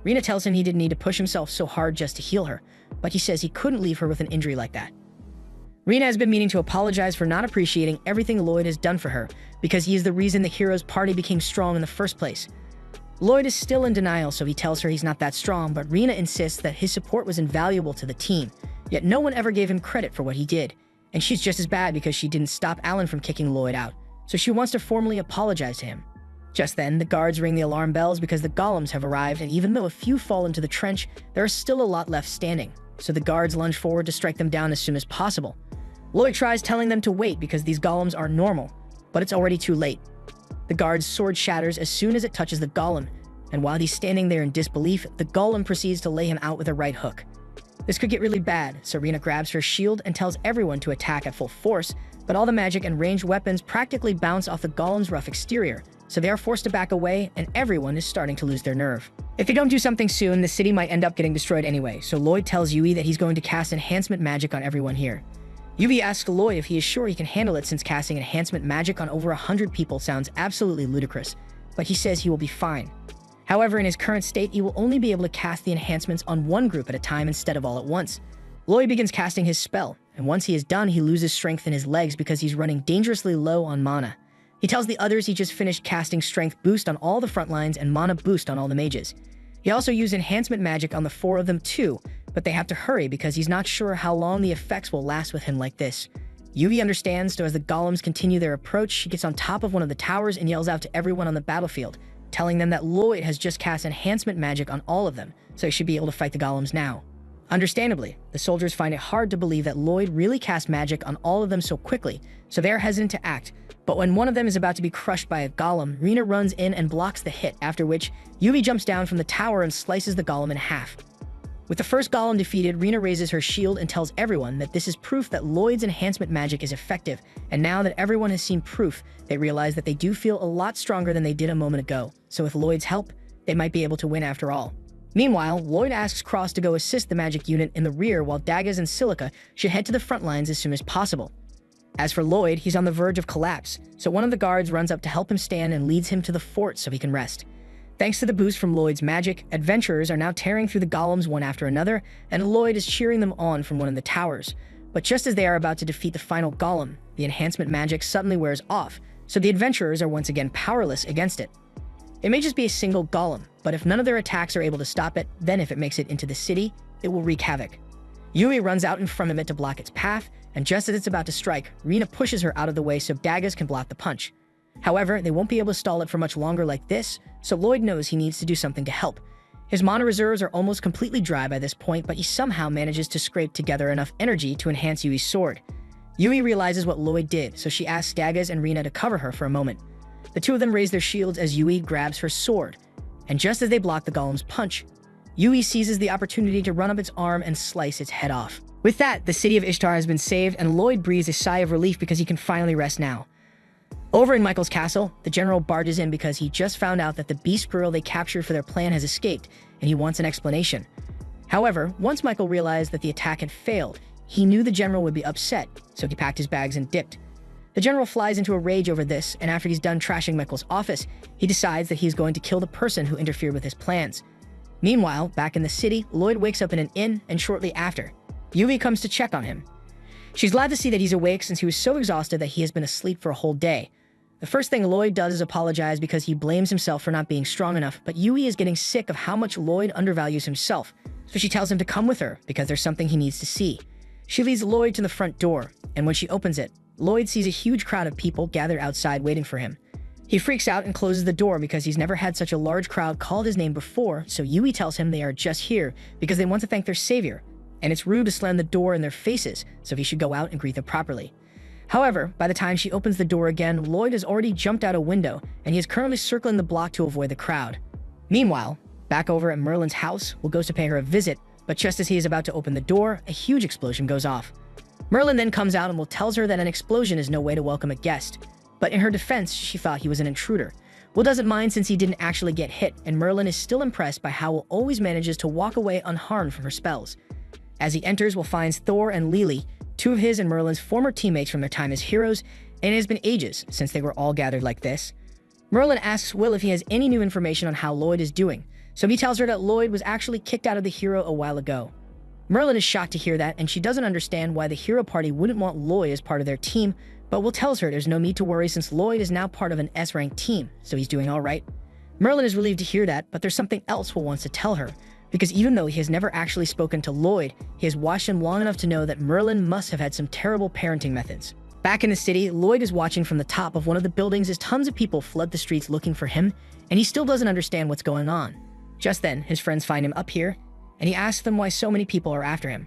Rena tells him he didn't need to push himself so hard just to heal her, but he says he couldn't leave her with an injury like that. Rena has been meaning to apologize for not appreciating everything Lloyd has done for her, because he is the reason the hero's party became strong in the first place. Lloyd is still in denial, so he tells her he's not that strong, but Rena insists that his support was invaluable to the team, yet no one ever gave him credit for what he did. And she's just as bad because she didn't stop Alan from kicking Lloyd out, so she wants to formally apologize to him. Just then, the guards ring the alarm bells because the golems have arrived, and even though a few fall into the trench, there are still a lot left standing, so the guards lunge forward to strike them down as soon as possible. Lloyd tries telling them to wait because these golems are normal, but it's already too late. The guard's sword shatters as soon as it touches the golem, and while he's standing there in disbelief, the golem proceeds to lay him out with a right hook. This could get really bad, so Rena grabs her shield and tells everyone to attack at full force, but all the magic and ranged weapons practically bounce off the golem's rough exterior, so they are forced to back away, and everyone is starting to lose their nerve. If they don't do something soon, the city might end up getting destroyed anyway, so Lloyd tells Yui that he's going to cast enhancement magic on everyone here. Yui asks Lloyd if he is sure he can handle it since casting enhancement magic on over 100 people sounds absolutely ludicrous, but he says he will be fine. However, in his current state, he will only be able to cast the enhancements on one group at a time instead of all at once. Lloyd begins casting his spell, and once he is done, he loses strength in his legs because he's running dangerously low on mana. He tells the others he just finished casting strength boost on all the front lines and mana boost on all the mages. He also used enhancement magic on the 4 of them too, but they have to hurry because he's not sure how long the effects will last with him like this. Yui understands, so as the golems continue their approach, she gets on top of one of the towers and yells out to everyone on the battlefield, telling them that Lloyd has just cast enhancement magic on all of them, so he should be able to fight the golems now. Understandably, the soldiers find it hard to believe that Lloyd really cast magic on all of them so quickly, so they are hesitant to act. But when one of them is about to be crushed by a golem, Rena runs in and blocks the hit, after which Yui jumps down from the tower and slices the golem in half. With the first golem defeated, Rena raises her shield and tells everyone that this is proof that Lloyd's enhancement magic is effective, and now that everyone has seen proof, they realize that they do feel a lot stronger than they did a moment ago, so with Lloyd's help, they might be able to win after all. Meanwhile, Lloyd asks Cross to go assist the magic unit in the rear while Daggers and Silica should head to the front lines as soon as possible. As for Lloyd, he's on the verge of collapse, so one of the guards runs up to help him stand and leads him to the fort so he can rest. Thanks to the boost from Lloyd's magic, adventurers are now tearing through the golems one after another, and Lloyd is cheering them on from one of the towers. But just as they are about to defeat the final golem, the enhancement magic suddenly wears off, so the adventurers are once again powerless against it. It may just be a single golem, but if none of their attacks are able to stop it, then if it makes it into the city, it will wreak havoc. Yui runs out in front of it to block its path, and just as it's about to strike, Rena pushes her out of the way so Daggers can block the punch. However, they won't be able to stall it for much longer like this, so Lloyd knows he needs to do something to help. His mana reserves are almost completely dry by this point, but he somehow manages to scrape together enough energy to enhance Yui's sword. Yui realizes what Lloyd did, so she asks Daggers and Rena to cover her for a moment. The two of them raise their shields as Yui grabs her sword, and just as they block the golem's punch, Yui seizes the opportunity to run up its arm and slice its head off. With that, the city of Ishtar has been saved, and Lloyd breathes a sigh of relief because he can finally rest now. Over in Michael's castle, the general barges in because he just found out that the beast girl they captured for their plan has escaped, and he wants an explanation. However, once Michael realized that the attack had failed, he knew the general would be upset, so he packed his bags and dipped. The general flies into a rage over this, and after he's done trashing Michael's office, he decides that he's going to kill the person who interfered with his plans. Meanwhile, back in the city, Lloyd wakes up in an inn, and shortly after, Yui comes to check on him. She's glad to see that he's awake since he was so exhausted that he has been asleep for a whole day. The first thing Lloyd does is apologize because he blames himself for not being strong enough, but Yui is getting sick of how much Lloyd undervalues himself, so she tells him to come with her because there's something he needs to see. She leads Lloyd to the front door, and when she opens it, Lloyd sees a huge crowd of people gathered outside waiting for him. He freaks out and closes the door because he's never had such a large crowd call his name before, so Yui tells him they are just here because they want to thank their savior, and it's rude to slam the door in their faces, so he should go out and greet them properly. However, by the time she opens the door again, Lloyd has already jumped out a window, and he is currently circling the block to avoid the crowd. Meanwhile, back over at Merlin's house, Will goes to pay her a visit, but just as he is about to open the door, a huge explosion goes off. Merlin then comes out and Will tells her that an explosion is no way to welcome a guest. But in her defense, she thought he was an intruder. Will doesn't mind since he didn't actually get hit, and Merlin is still impressed by how Will always manages to walk away unharmed from her spells. As he enters, Will finds Thor and Lily, two of his and Merlin's former teammates from their time as heroes, and it has been ages since they were all gathered like this. Merlin asks Will if he has any new information on how Lloyd is doing, so he tells her that Lloyd was actually kicked out of the hero a while ago. Merlin is shocked to hear that, and she doesn't understand why the hero party wouldn't want Lloyd as part of their team, but Will tells her there's no need to worry since Lloyd is now part of an S-ranked team, so he's doing all right. Merlin is relieved to hear that, but there's something else Will wants to tell her, because even though he has never actually spoken to Lloyd, he has watched him long enough to know that Merlin must have had some terrible parenting methods. Back in the city, Lloyd is watching from the top of one of the buildings as tons of people flood the streets looking for him, and he still doesn't understand what's going on. Just then, his friends find him up here, and he asks them why so many people are after him.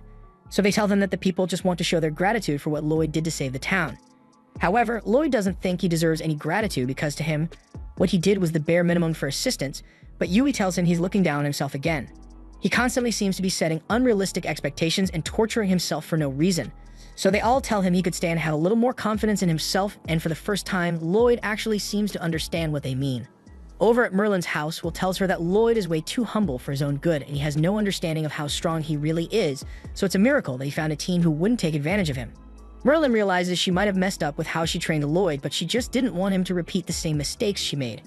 So they tell them that the people just want to show their gratitude for what Lloyd did to save the town. However, Lloyd doesn't think he deserves any gratitude because to him, what he did was the bare minimum for assistance, but Yui tells him he's looking down on himself again. He constantly seems to be setting unrealistic expectations and torturing himself for no reason. So they all tell him he could stand to have a little more confidence in himself, and for the first time, Lloyd actually seems to understand what they mean. Over at Merlin's house, Will tells her that Lloyd is way too humble for his own good, and he has no understanding of how strong he really is, so it's a miracle that he found a team who wouldn't take advantage of him. Merlin realizes she might have messed up with how she trained Lloyd, but she just didn't want him to repeat the same mistakes she made.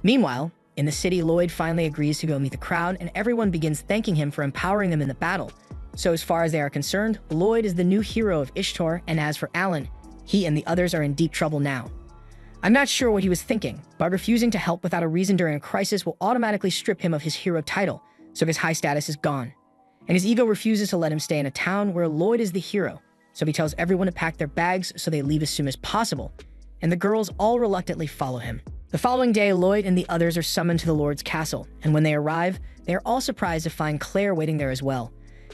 Meanwhile, in the city, Lloyd finally agrees to go meet the crowd, and everyone begins thanking him for empowering them in the battle. So as far as they are concerned, Lloyd is the new hero of Ishtar, and as for Alan, he and the others are in deep trouble now. I'm not sure what he was thinking, but refusing to help without a reason during a crisis will automatically strip him of his hero title, so his high status is gone. And his ego refuses to let him stay in a town where Lloyd is the hero, so he tells everyone to pack their bags so they leave as soon as possible, and the girls all reluctantly follow him. The following day, Lloyd and the others are summoned to the Lord's castle, and when they arrive, they are all surprised to find Claire waiting there as well.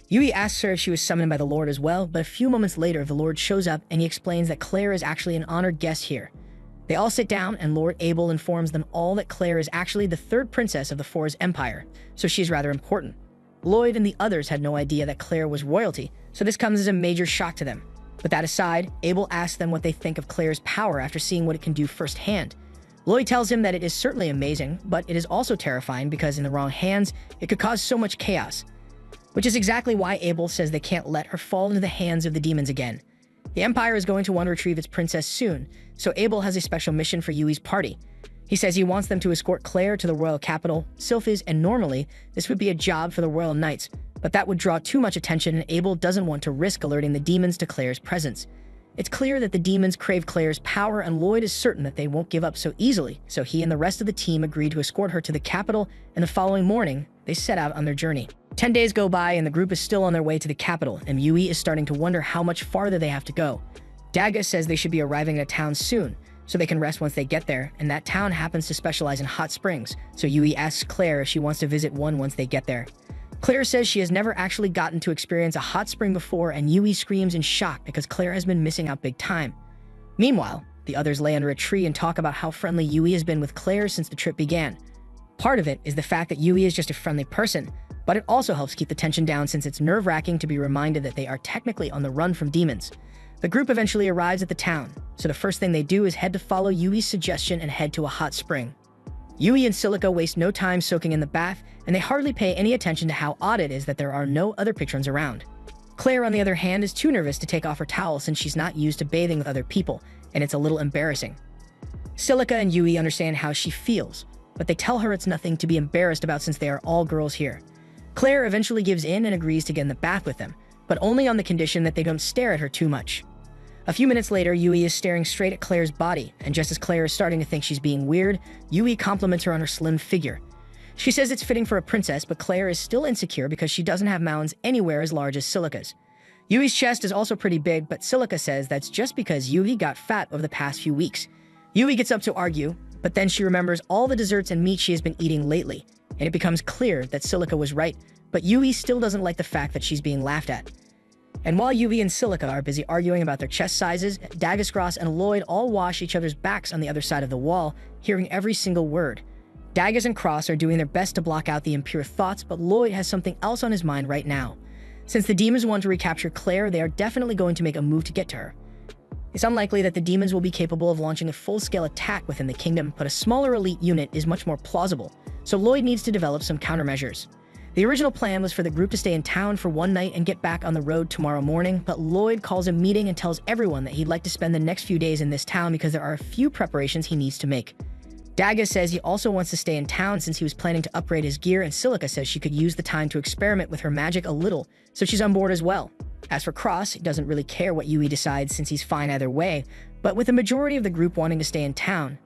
Yui asks her if she was summoned by the Lord as well, but a few moments later, the Lord shows up and he explains that Claire is actually an honored guest here. They all sit down, and Lord Abel informs them all that Claire is actually the third princess of the Forest Empire, so she is rather important. Lloyd and the others had no idea that Claire was royalty, so this comes as a major shock to them. With that aside, Abel asks them what they think of Claire's power after seeing what it can do firsthand. Lloyd tells him that it is certainly amazing, but it is also terrifying because in the wrong hands, it could cause so much chaos. Which is exactly why Abel says they can't let her fall into the hands of the demons again. The Empire is going to want to retrieve its princess soon, so Abel has a special mission for Yui's party. He says he wants them to escort Claire to the royal capital, Sylphis, and normally, this would be a job for the royal knights, but that would draw too much attention and Abel doesn't want to risk alerting the demons to Claire's presence. It's clear that the demons crave Claire's power, and Lloyd is certain that they won't give up so easily, so he and the rest of the team agree to escort her to the capital, and the following morning, they set out on their journey. 10 days go by and the group is still on their way to the capital, and Yui is starting to wonder how much farther they have to go. Daga says they should be arriving at a town soon, so they can rest once they get there, and that town happens to specialize in hot springs, so Yui asks Claire if she wants to visit one once they get there. Claire says she has never actually gotten to experience a hot spring before, and Yui screams in shock because Claire has been missing out big time. Meanwhile, the others lay under a tree and talk about how friendly Yui has been with Claire since the trip began. Part of it is the fact that Yui is just a friendly person, but it also helps keep the tension down since it's nerve-wracking to be reminded that they are technically on the run from demons. The group eventually arrives at the town, so the first thing they do is head to follow Yui's suggestion and head to a hot spring. Yui and Silica waste no time soaking in the bath, and they hardly pay any attention to how odd it is that there are no other patrons around. Claire, on the other hand, is too nervous to take off her towel since she's not used to bathing with other people, and it's a little embarrassing. Silica and Yui understand how she feels, but they tell her it's nothing to be embarrassed about since they are all girls here. Claire eventually gives in and agrees to get in the bath with them, but only on the condition that they don't stare at her too much. A few minutes later, Yui is staring straight at Claire's body, and just as Claire is starting to think she's being weird, Yui compliments her on her slim figure. She says it's fitting for a princess, but Claire is still insecure because she doesn't have mounds anywhere as large as Silica's. Yui's chest is also pretty big, but Silica says that's just because Yui got fat over the past few weeks. Yui gets up to argue, but then she remembers all the desserts and meat she has been eating lately, and it becomes clear that Silica was right, but Yui still doesn't like the fact that she's being laughed at. And while Yui and Silica are busy arguing about their chest sizes, Dagus and Lloyd all wash each other's backs on the other side of the wall, hearing every single word. Dagus and Cross are doing their best to block out the impure thoughts, but Lloyd has something else on his mind right now. Since the demons want to recapture Claire, they are definitely going to make a move to get to her. It's unlikely that the demons will be capable of launching a full-scale attack within the kingdom, but a smaller elite unit is much more plausible, so Lloyd needs to develop some countermeasures. The original plan was for the group to stay in town for one night and get back on the road tomorrow morning, but Lloyd calls a meeting and tells everyone that he'd like to spend the next few days in this town because there are a few preparations he needs to make. Dagus says he also wants to stay in town since he was planning to upgrade his gear, and Silica says she could use the time to experiment with her magic a little, so she's on board as well. As for Cross, he doesn't really care what Yui decides since he's fine either way, but with the majority of the group wanting to stay in town,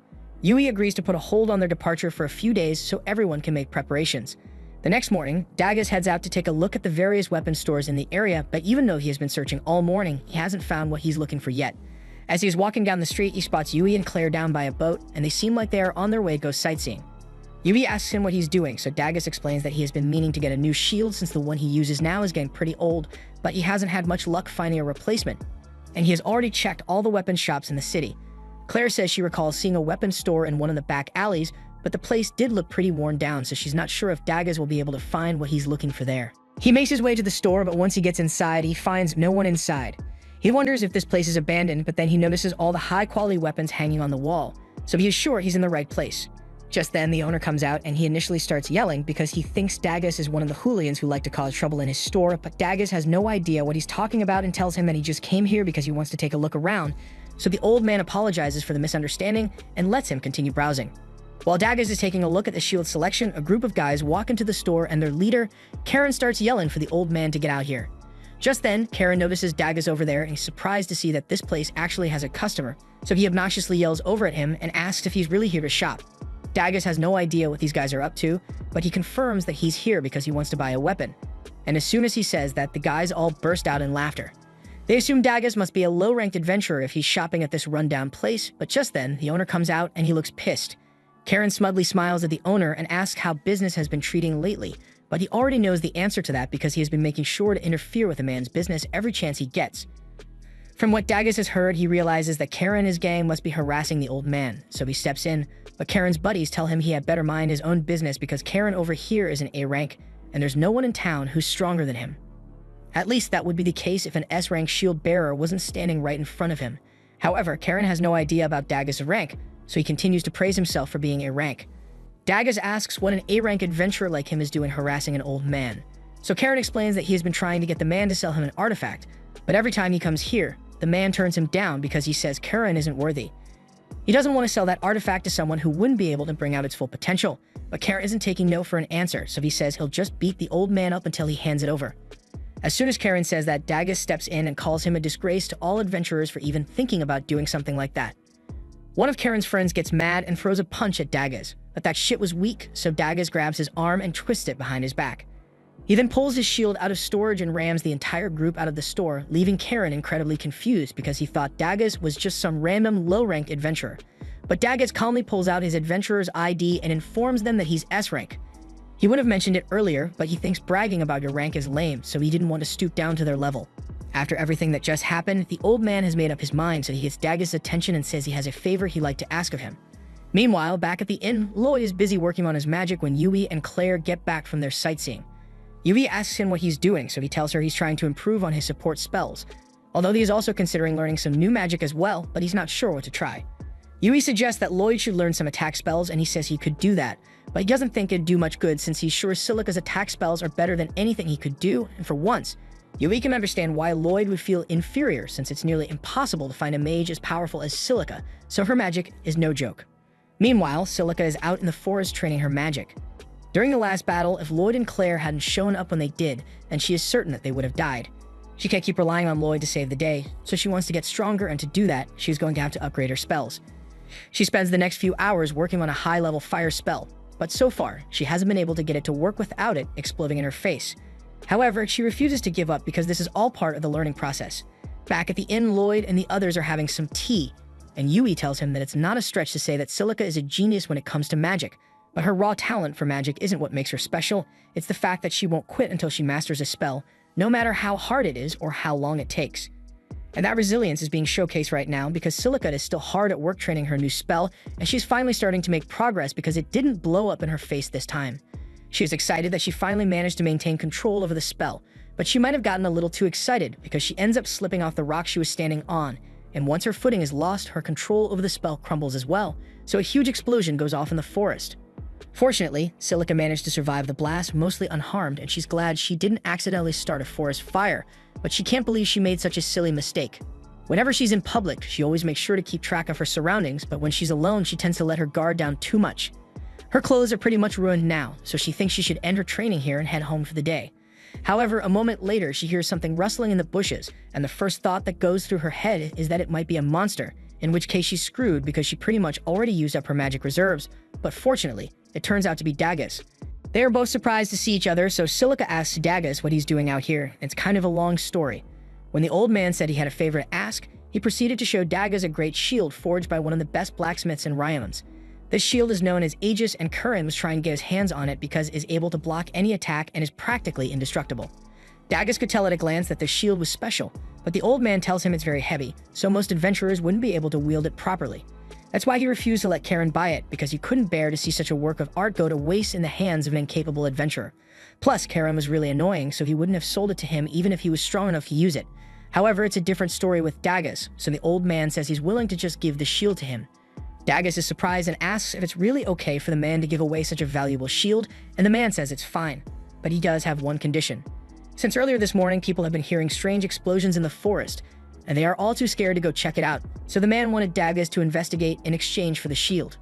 Yui agrees to put a hold on their departure for a few days so everyone can make preparations. The next morning, Dagus heads out to take a look at the various weapon stores in the area, but even though he has been searching all morning, he hasn't found what he's looking for yet. As he is walking down the street, he spots Yui and Claire down by a boat, and they seem like they are on their way to go sightseeing. Yui asks him what he's doing, so Dagus explains that he has been meaning to get a new shield since the one he uses now is getting pretty old, but he hasn't had much luck finding a replacement, and he has already checked all the weapon shops in the city. Claire says she recalls seeing a weapon store in one of the back alleys, but the place did look pretty worn down, so she's not sure if Dagus will be able to find what he's looking for there. He makes his way to the store, but once he gets inside, he finds no one inside. He wonders if this place is abandoned, but then he notices all the high-quality weapons hanging on the wall, so he is sure he's in the right place. Just then, the owner comes out, and he initially starts yelling because he thinks Dagus is one of the hooligans who like to cause trouble in his store, but Dagus has no idea what he's talking about and tells him that he just came here because he wants to take a look around, so the old man apologizes for the misunderstanding and lets him continue browsing. While Dagus is taking a look at the shield selection, a group of guys walk into the store and their leader, Karen, starts yelling for the old man to get out here. Just then, Karen notices Dagus over there and he's surprised to see that this place actually has a customer, so he obnoxiously yells over at him and asks if he's really here to shop. Dagus has no idea what these guys are up to, but he confirms that he's here because he wants to buy a weapon. And as soon as he says that, the guys all burst out in laughter. They assume Dagus must be a low-ranked adventurer if he's shopping at this rundown place, but just then, the owner comes out and he looks pissed. Karen smugly smiles at the owner and asks how business has been treating lately, but he already knows the answer to that because he has been making sure to interfere with the man's business every chance he gets. From what Dagus has heard, he realizes that Karen and his gang must be harassing the old man, so he steps in, but Karen's buddies tell him he had better mind his own business because Karen over here is an A rank, and there's no one in town who's stronger than him. At least that would be the case if an S-rank shield bearer wasn't standing right in front of him. However, Karen has no idea about Dagus' rank, so he continues to praise himself for being A rank. Dagus asks what an A-rank adventurer like him is doing harassing an old man. So Karen explains that he has been trying to get the man to sell him an artifact, but every time he comes here, the man turns him down because he says Karen isn't worthy. He doesn't want to sell that artifact to someone who wouldn't be able to bring out its full potential, but Karen isn't taking no for an answer, so he says he'll just beat the old man up until he hands it over. As soon as Karen says that, Dagus steps in and calls him a disgrace to all adventurers for even thinking about doing something like that. One of Karen's friends gets mad and throws a punch at Dagus, but that shit was weak, so Dagus grabs his arm and twists it behind his back. He then pulls his shield out of storage and rams the entire group out of the store, leaving Karen incredibly confused because he thought Dagus was just some random low-rank adventurer. But Dagus calmly pulls out his adventurer's ID and informs them that he's S-rank. He would have mentioned it earlier, but he thinks bragging about your rank is lame, so he didn't want to stoop down to their level. After everything that just happened, the old man has made up his mind, so he gets Dagus' attention and says he has a favor he'd like to ask of him. Meanwhile, back at the inn, Lloyd is busy working on his magic when Yui and Claire get back from their sightseeing. Yui asks him what he's doing, so he tells her he's trying to improve on his support spells, although he is also considering learning some new magic as well, but he's not sure what to try. Yui suggests that Lloyd should learn some attack spells, and he says he could do that, but he doesn't think it'd do much good since he's sure Silica's attack spells are better than anything he could do, and for once, Yui can understand why Lloyd would feel inferior since it's nearly impossible to find a mage as powerful as Silica, so her magic is no joke. Meanwhile, Silica is out in the forest training her magic. During the last battle, if Lloyd and Claire hadn't shown up when they did, then she is certain that they would have died. She can't keep relying on Lloyd to save the day, so she wants to get stronger, and to do that, she's going to have to upgrade her spells. She spends the next few hours working on a high-level fire spell, but so far, she hasn't been able to get it to work without it exploding in her face. However, she refuses to give up because this is all part of the learning process. Back at the inn, Lloyd and the others are having some tea, and Yui tells him that it's not a stretch to say that Silica is a genius when it comes to magic, but her raw talent for magic isn't what makes her special. It's the fact that she won't quit until she masters a spell, no matter how hard it is or how long it takes. And that resilience is being showcased right now because Silica is still hard at work training her new spell, and she's finally starting to make progress because it didn't blow up in her face this time. She is excited that she finally managed to maintain control over the spell, but she might have gotten a little too excited because she ends up slipping off the rock she was standing on, and once her footing is lost, her control over the spell crumbles as well, so a huge explosion goes off in the forest. Fortunately, Silica managed to survive the blast mostly unharmed, and she's glad she didn't accidentally start a forest fire, but she can't believe she made such a silly mistake. Whenever she's in public, she always makes sure to keep track of her surroundings, but when she's alone, she tends to let her guard down too much. Her clothes are pretty much ruined now, so she thinks she should end her training here and head home for the day. However, a moment later, she hears something rustling in the bushes, and the first thought that goes through her head is that it might be a monster, in which case she's screwed because she pretty much already used up her magic reserves, but fortunately, it turns out to be Dagus. They are both surprised to see each other, so Silica asks Dagus what he's doing out here. It's kind of a long story. When the old man said he had a favor to ask, he proceeded to show Dagus a great shield forged by one of the best blacksmiths in Ryamans. This shield is known as Aegis, and Curran was trying to get his hands on it because it is able to block any attack and is practically indestructible. Dagus could tell at a glance that the shield was special, but the old man tells him it's very heavy, so most adventurers wouldn't be able to wield it properly. That's why he refused to let Curran buy it, because he couldn't bear to see such a work of art go to waste in the hands of an incapable adventurer. Plus, Curran was really annoying, so he wouldn't have sold it to him even if he was strong enough to use it. However, it's a different story with Dagus, so the old man says he's willing to just give the shield to him. Dagus is surprised and asks if it's really okay for the man to give away such a valuable shield, and the man says it's fine, but he does have one condition. Since earlier this morning, people have been hearing strange explosions in the forest, and they are all too scared to go check it out, so the man wanted Dagus to investigate in exchange for the shield.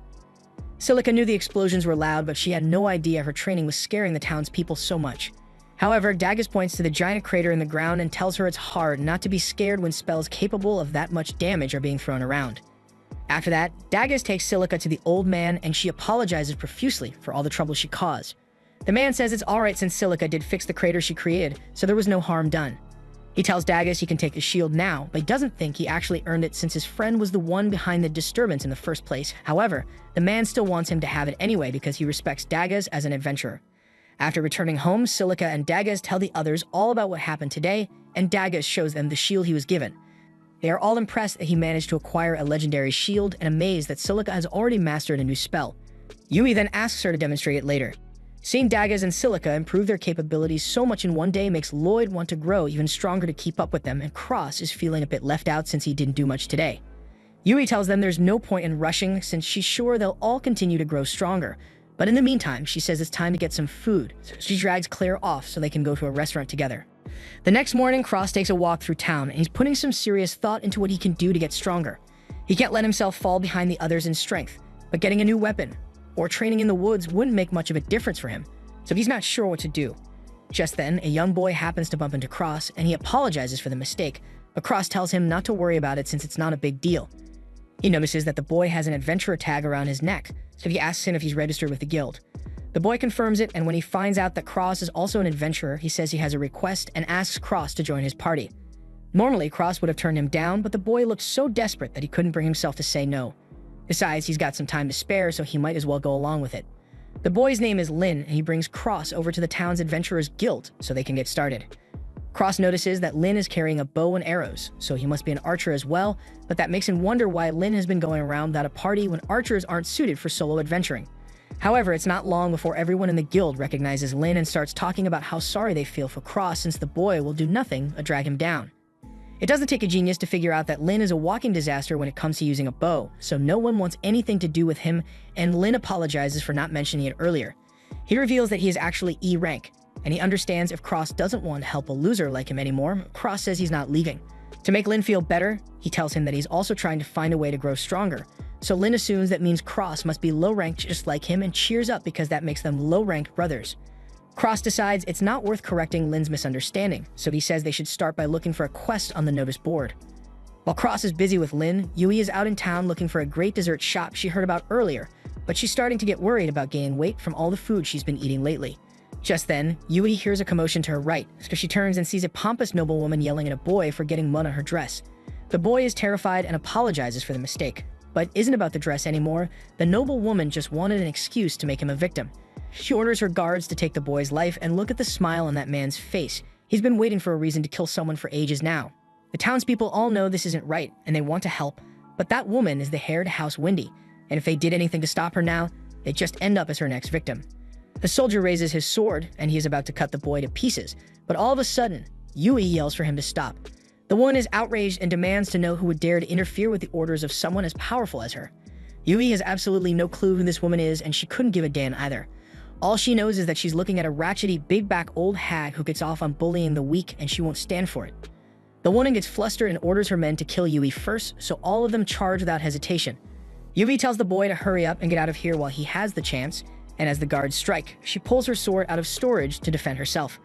Silica knew the explosions were loud, but she had no idea her training was scaring the townspeople so much. However, Dagus points to the giant crater in the ground and tells her it's hard not to be scared when spells capable of that much damage are being thrown around. After that, Dagus takes Silica to the old man, and she apologizes profusely for all the trouble she caused. The man says it's alright since Silica did fix the crater she created, so there was no harm done. He tells Dagus he can take the shield now, but he doesn't think he actually earned it since his friend was the one behind the disturbance in the first place. However, the man still wants him to have it anyway because he respects Dagus as an adventurer. After returning home, Silica and Dagus tell the others all about what happened today, and Dagus shows them the shield he was given. They are all impressed that he managed to acquire a legendary shield and amazed that Silica has already mastered a new spell. Yui then asks her to demonstrate it later. Seeing Dagus and Silica improve their capabilities so much in one day makes Lloyd want to grow even stronger to keep up with them, and Cross is feeling a bit left out since he didn't do much today. Yui tells them there's no point in rushing since she's sure they'll all continue to grow stronger, but in the meantime, she says it's time to get some food, so she drags Claire off so they can go to a restaurant together. The next morning, Cross takes a walk through town, and he's putting some serious thought into what he can do to get stronger. He can't let himself fall behind the others in strength, but getting a new weapon or training in the woods wouldn't make much of a difference for him, so he's not sure what to do. Just then, a young boy happens to bump into Cross, and he apologizes for the mistake, but Cross tells him not to worry about it since it's not a big deal. He notices that the boy has an adventurer tag around his neck, so he asks him if he's registered with the guild. The boy confirms it, and when he finds out that Cross is also an adventurer, he says he has a request and asks Cross to join his party. Normally, Cross would have turned him down, but the boy looked so desperate that he couldn't bring himself to say no. Besides, he's got some time to spare, so he might as well go along with it. The boy's name is Lin, and he brings Cross over to the town's adventurers guild so they can get started. Cross notices that Lin is carrying a bow and arrows, so he must be an archer as well, but that makes him wonder why Lin has been going around without a party when archers aren't suited for solo adventuring. However, it's not long before everyone in the guild recognizes Lin and starts talking about how sorry they feel for Cross since the boy will do nothing but drag him down. It doesn't take a genius to figure out that Lin is a walking disaster when it comes to using a bow, so no one wants anything to do with him, and Lin apologizes for not mentioning it earlier. He reveals that he is actually E rank, and he understands if Cross doesn't want to help a loser like him anymore. Cross says he's not leaving. To make Lin feel better, he tells him that he's also trying to find a way to grow stronger, so Lin assumes that means Cross must be low ranked just like him and cheers up because that makes them low ranked brothers. Cross decides it's not worth correcting Lin's misunderstanding, so he says they should start by looking for a quest on the notice board. While Cross is busy with Lin, Yui is out in town looking for a great dessert shop she heard about earlier, but she's starting to get worried about gaining weight from all the food she's been eating lately. Just then, Yui hears a commotion to her right, so she turns and sees a pompous noblewoman yelling at a boy for getting mud on her dress. The boy is terrified and apologizes for the mistake, but isn't about the dress anymore. The noblewoman just wanted an excuse to make him a victim. She orders her guards to take the boy's life, and look at the smile on that man's face. He's been waiting for a reason to kill someone for ages now. The townspeople all know this isn't right, and they want to help, but that woman is the heir to House Windy, and if they did anything to stop her now, they'd just end up as her next victim. The soldier raises his sword, and he is about to cut the boy to pieces, but all of a sudden, Yui yells for him to stop. The woman is outraged and demands to know who would dare to interfere with the orders of someone as powerful as her. Yui has absolutely no clue who this woman is, and she couldn't give a damn either. All she knows is that she's looking at a ratchety, big-back old hag who gets off on bullying the weak, and she won't stand for it. The woman gets flustered and orders her men to kill Yui first, so all of them charge without hesitation. Yui tells the boy to hurry up and get out of here while he has the chance, and as the guards strike, she pulls her sword out of storage to defend herself.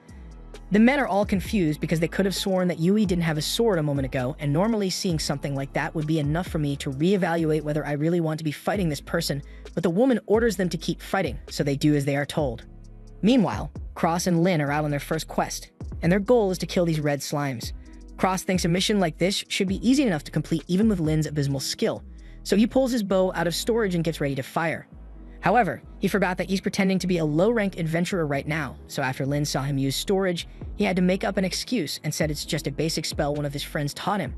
The men are all confused because they could have sworn that Yui didn't have a sword a moment ago, and normally seeing something like that would be enough for me to reevaluate whether I really want to be fighting this person, but the woman orders them to keep fighting, so they do as they are told. Meanwhile, Cross and Lin are out on their first quest, and their goal is to kill these red slimes. Cross thinks a mission like this should be easy enough to complete even with Lin's abysmal skill, so he pulls his bow out of storage and gets ready to fire. However, he forgot that he's pretending to be a low-ranked adventurer right now, so after Lin saw him use storage, he had to make up an excuse and said it's just a basic spell one of his friends taught him.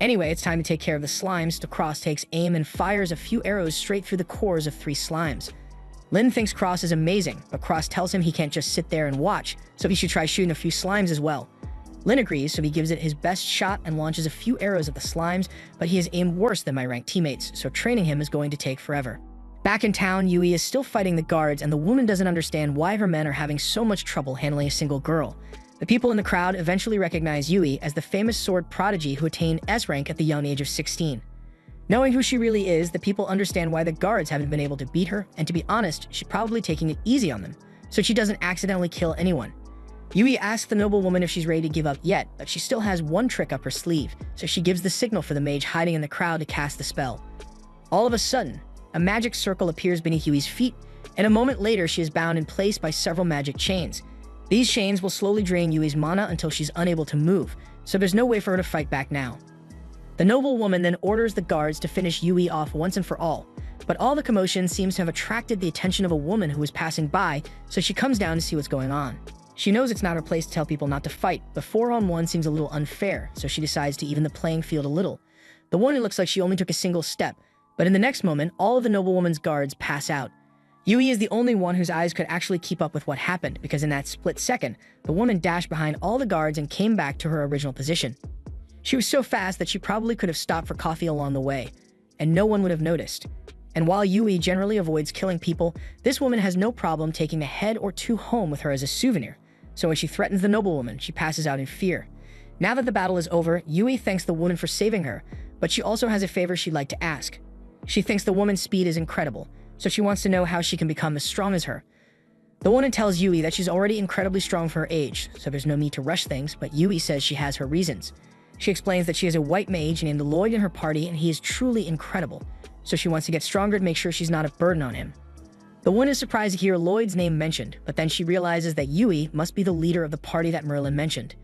Anyway, it's time to take care of the slimes, so Cross takes aim and fires a few arrows straight through the cores of 3 slimes. Lin thinks Cross is amazing, but Cross tells him he can't just sit there and watch, so he should try shooting a few slimes as well. Lin agrees, so he gives it his best shot and launches a few arrows at the slimes, but he has aimed worse than my ranked teammates, so training him is going to take forever. Back in town, Yui is still fighting the guards, and the woman doesn't understand why her men are having so much trouble handling a single girl. The people in the crowd eventually recognize Yui as the famous sword prodigy who attained S rank at the young age of 16. Knowing who she really is, the people understand why the guards haven't been able to beat her, and to be honest, she's probably taking it easy on them, so she doesn't accidentally kill anyone. Yui asks the noblewoman if she's ready to give up yet, but she still has one trick up her sleeve, so she gives the signal for the mage hiding in the crowd to cast the spell. All of a sudden, a magic circle appears beneath Yui's feet, and a moment later she is bound in place by several magic chains. These chains will slowly drain Yui's mana until she's unable to move, so there's no way for her to fight back now. The noblewoman then orders the guards to finish Yui off once and for all, but all the commotion seems to have attracted the attention of a woman who is passing by, so she comes down to see what's going on. She knows it's not her place to tell people not to fight, but 4-on-1 seems a little unfair, so she decides to even the playing field a little. The woman looks like she only took a single step, but in the next moment, all of the noblewoman's guards pass out. Yui is the only one whose eyes could actually keep up with what happened, because in that split second, the woman dashed behind all the guards and came back to her original position. She was so fast that she probably could have stopped for coffee along the way, and no one would have noticed. And while Yui generally avoids killing people, this woman has no problem taking a head or 2 home with her as a souvenir. So when she threatens the noblewoman, she passes out in fear. Now that the battle is over, Yui thanks the woman for saving her, but she also has a favor she'd like to ask. She thinks the woman's speed is incredible, so she wants to know how she can become as strong as her. The woman tells Yui that she's already incredibly strong for her age, so there's no need to rush things, but Yui says she has her reasons. She explains that she has a white mage named Lloyd in her party, and he is truly incredible, so she wants to get stronger to make sure she's not a burden on him. The woman is surprised to hear Lloyd's name mentioned, but then she realizes that Yui must be the leader of the party that Merlin mentioned.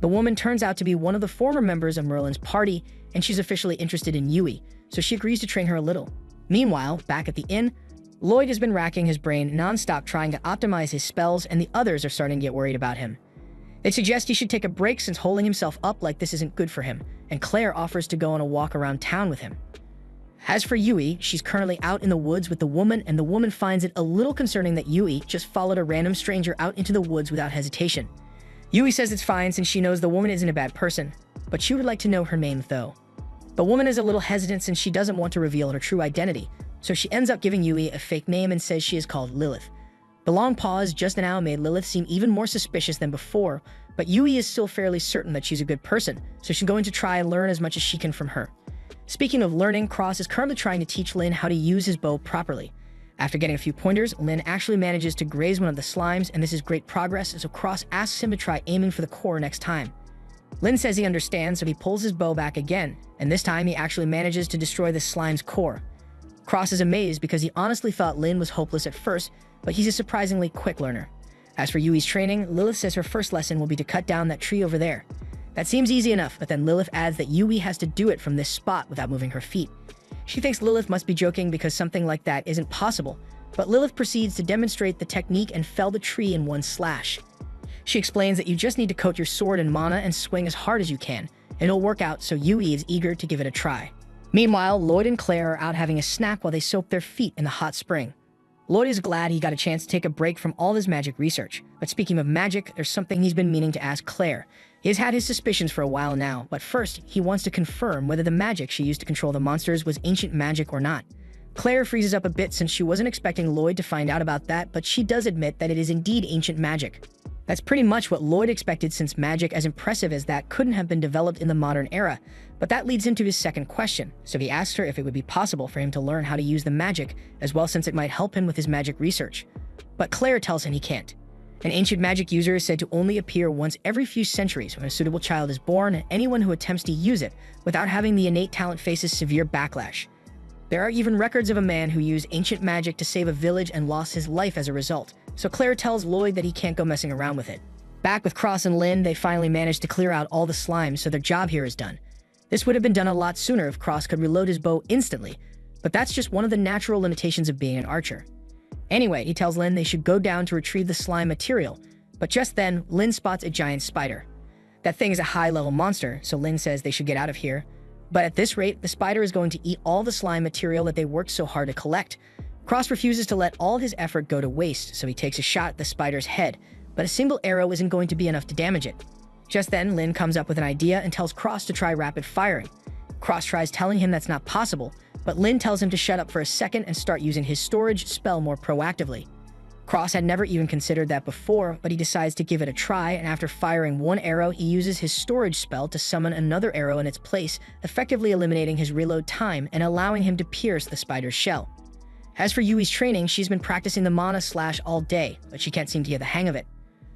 The woman turns out to be one of the former members of Merlin's party, and she's officially interested in Yui, so she agrees to train her a little. Meanwhile, back at the inn, Lloyd has been racking his brain non-stop trying to optimize his spells, and the others are starting to get worried about him. They suggest he should take a break since holding himself up like this isn't good for him, and Claire offers to go on a walk around town with him. As for Yui, she's currently out in the woods with the woman, and the woman finds it a little concerning that Yui just followed a random stranger out into the woods without hesitation. Yui says it's fine since she knows the woman isn't a bad person, but she would like to know her name though. The woman is a little hesitant since she doesn't want to reveal her true identity, so she ends up giving Yui a fake name and says she is called Lilith. The long pause just now made Lilith seem even more suspicious than before, but Yui is still fairly certain that she's a good person, so she's going to try and learn as much as she can from her. Speaking of learning, Cross is currently trying to teach Lin how to use his bow properly. After getting a few pointers, Lin actually manages to graze one of the slimes, and this is great progress, so Cross asks him to try aiming for the core next time. Lin says he understands, so he pulls his bow back again, and this time he actually manages to destroy the slime's core. Cross is amazed because he honestly thought Lin was hopeless at first, but he's a surprisingly quick learner. As for Yui's training, Lilith says her first lesson will be to cut down that tree over there. That seems easy enough, but then Lilith adds that Yui has to do it from this spot without moving her feet. She thinks Lilith must be joking because something like that isn't possible, but Lilith proceeds to demonstrate the technique and fell the tree in one slash. She explains that you just need to coat your sword in mana and swing as hard as you can, and it'll work out, so Yui is eager to give it a try. Meanwhile, Lloyd and Claire are out having a snack while they soak their feet in the hot spring. Lloyd is glad he got a chance to take a break from all his magic research, but speaking of magic, there's something he's been meaning to ask Claire. He has had his suspicions for a while now, but first, he wants to confirm whether the magic she used to control the monsters was ancient magic or not. Claire freezes up a bit since she wasn't expecting Lloyd to find out about that, but she does admit that it is indeed ancient magic. That's pretty much what Lloyd expected, since magic as impressive as that couldn't have been developed in the modern era, but that leads him to his second question, so he asks her if it would be possible for him to learn how to use the magic as well, since it might help him with his magic research. But Claire tells him he can't. An ancient magic user is said to only appear once every few centuries when a suitable child is born, and anyone who attempts to use it without having the innate talent faces severe backlash. There are even records of a man who used ancient magic to save a village and lost his life as a result, so Claire tells Lloyd that he can't go messing around with it. Back with Cross and Lin, they finally managed to clear out all the slimes, so their job here is done. This would have been done a lot sooner if Cross could reload his bow instantly, but that's just one of the natural limitations of being an archer. Anyway, he tells Lin they should go down to retrieve the slime material, but just then, Lin spots a giant spider. That thing is a high-level monster, so Lin says they should get out of here. But at this rate, the spider is going to eat all the slime material that they worked so hard to collect. Cross refuses to let all his effort go to waste, so he takes a shot at the spider's head, but a single arrow isn't going to be enough to damage it. Just then, Lin comes up with an idea and tells Cross to try rapid firing. Cross tries telling him that's not possible, but Lin tells him to shut up for a second and start using his storage spell more proactively. Cross had never even considered that before, but he decides to give it a try, and after firing one arrow, he uses his storage spell to summon another arrow in its place, effectively eliminating his reload time and allowing him to pierce the spider's shell. As for Yui's training, she's been practicing the mana slash all day, but she can't seem to get the hang of it.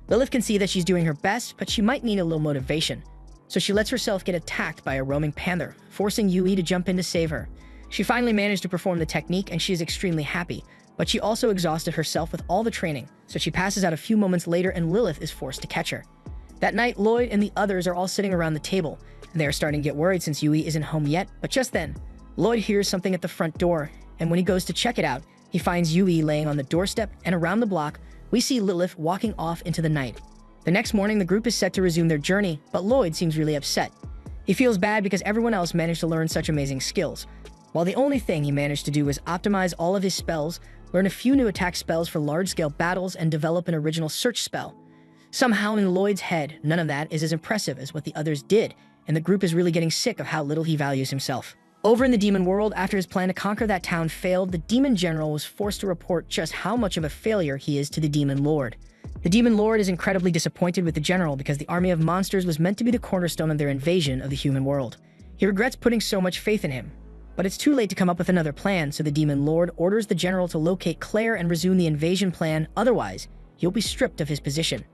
Lilith can see that she's doing her best, but she might need a little motivation, so she lets herself get attacked by a roaming panther, forcing Yui to jump in to save her. She finally managed to perform the technique, and she is extremely happy, but she also exhausted herself with all the training, so she passes out a few moments later and Lilith is forced to catch her. That night, Lloyd and the others are all sitting around the table, and they are starting to get worried since Yui isn't home yet, but just then, Lloyd hears something at the front door, and when he goes to check it out, he finds Yui laying on the doorstep, and around the block, we see Lilith walking off into the night. The next morning, the group is set to resume their journey, but Lloyd seems really upset. He feels bad because everyone else managed to learn such amazing skills, while the only thing he managed to do was optimize all of his spells, learn a few new attack spells for large-scale battles, and develop an original search spell. Somehow in Lloyd's head, none of that is as impressive as what the others did, and the group is really getting sick of how little he values himself. Over in the demon world, after his plan to conquer that town failed, the demon general was forced to report just how much of a failure he is to the demon lord. The demon lord is incredibly disappointed with the general because the army of monsters was meant to be the cornerstone of their invasion of the human world. He regrets putting so much faith in him. But it's too late to come up with another plan, so the demon lord orders the general to locate Claire and resume the invasion plan, otherwise, he'll be stripped of his position.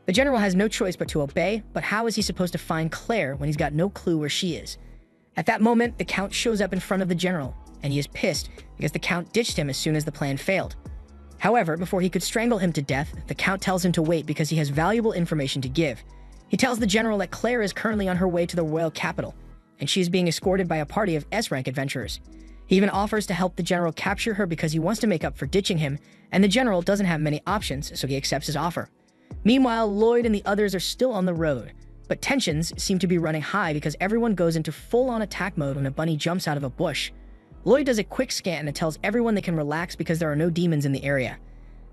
The general has no choice but to obey, but how is he supposed to find Claire when he's got no clue where she is? At that moment, the count shows up in front of the general, and he is pissed because the count ditched him as soon as the plan failed. However, before he could strangle him to death, the count tells him to wait because he has valuable information to give. He tells the general that Claire is currently on her way to the royal capital, and she is being escorted by a party of S-rank adventurers. He even offers to help the general capture her because he wants to make up for ditching him, and the general doesn't have many options, so he accepts his offer. Meanwhile, Lloyd and the others are still on the road, but tensions seem to be running high because everyone goes into full-on attack mode when a bunny jumps out of a bush. Lloyd does a quick scan and tells everyone they can relax because there are no demons in the area.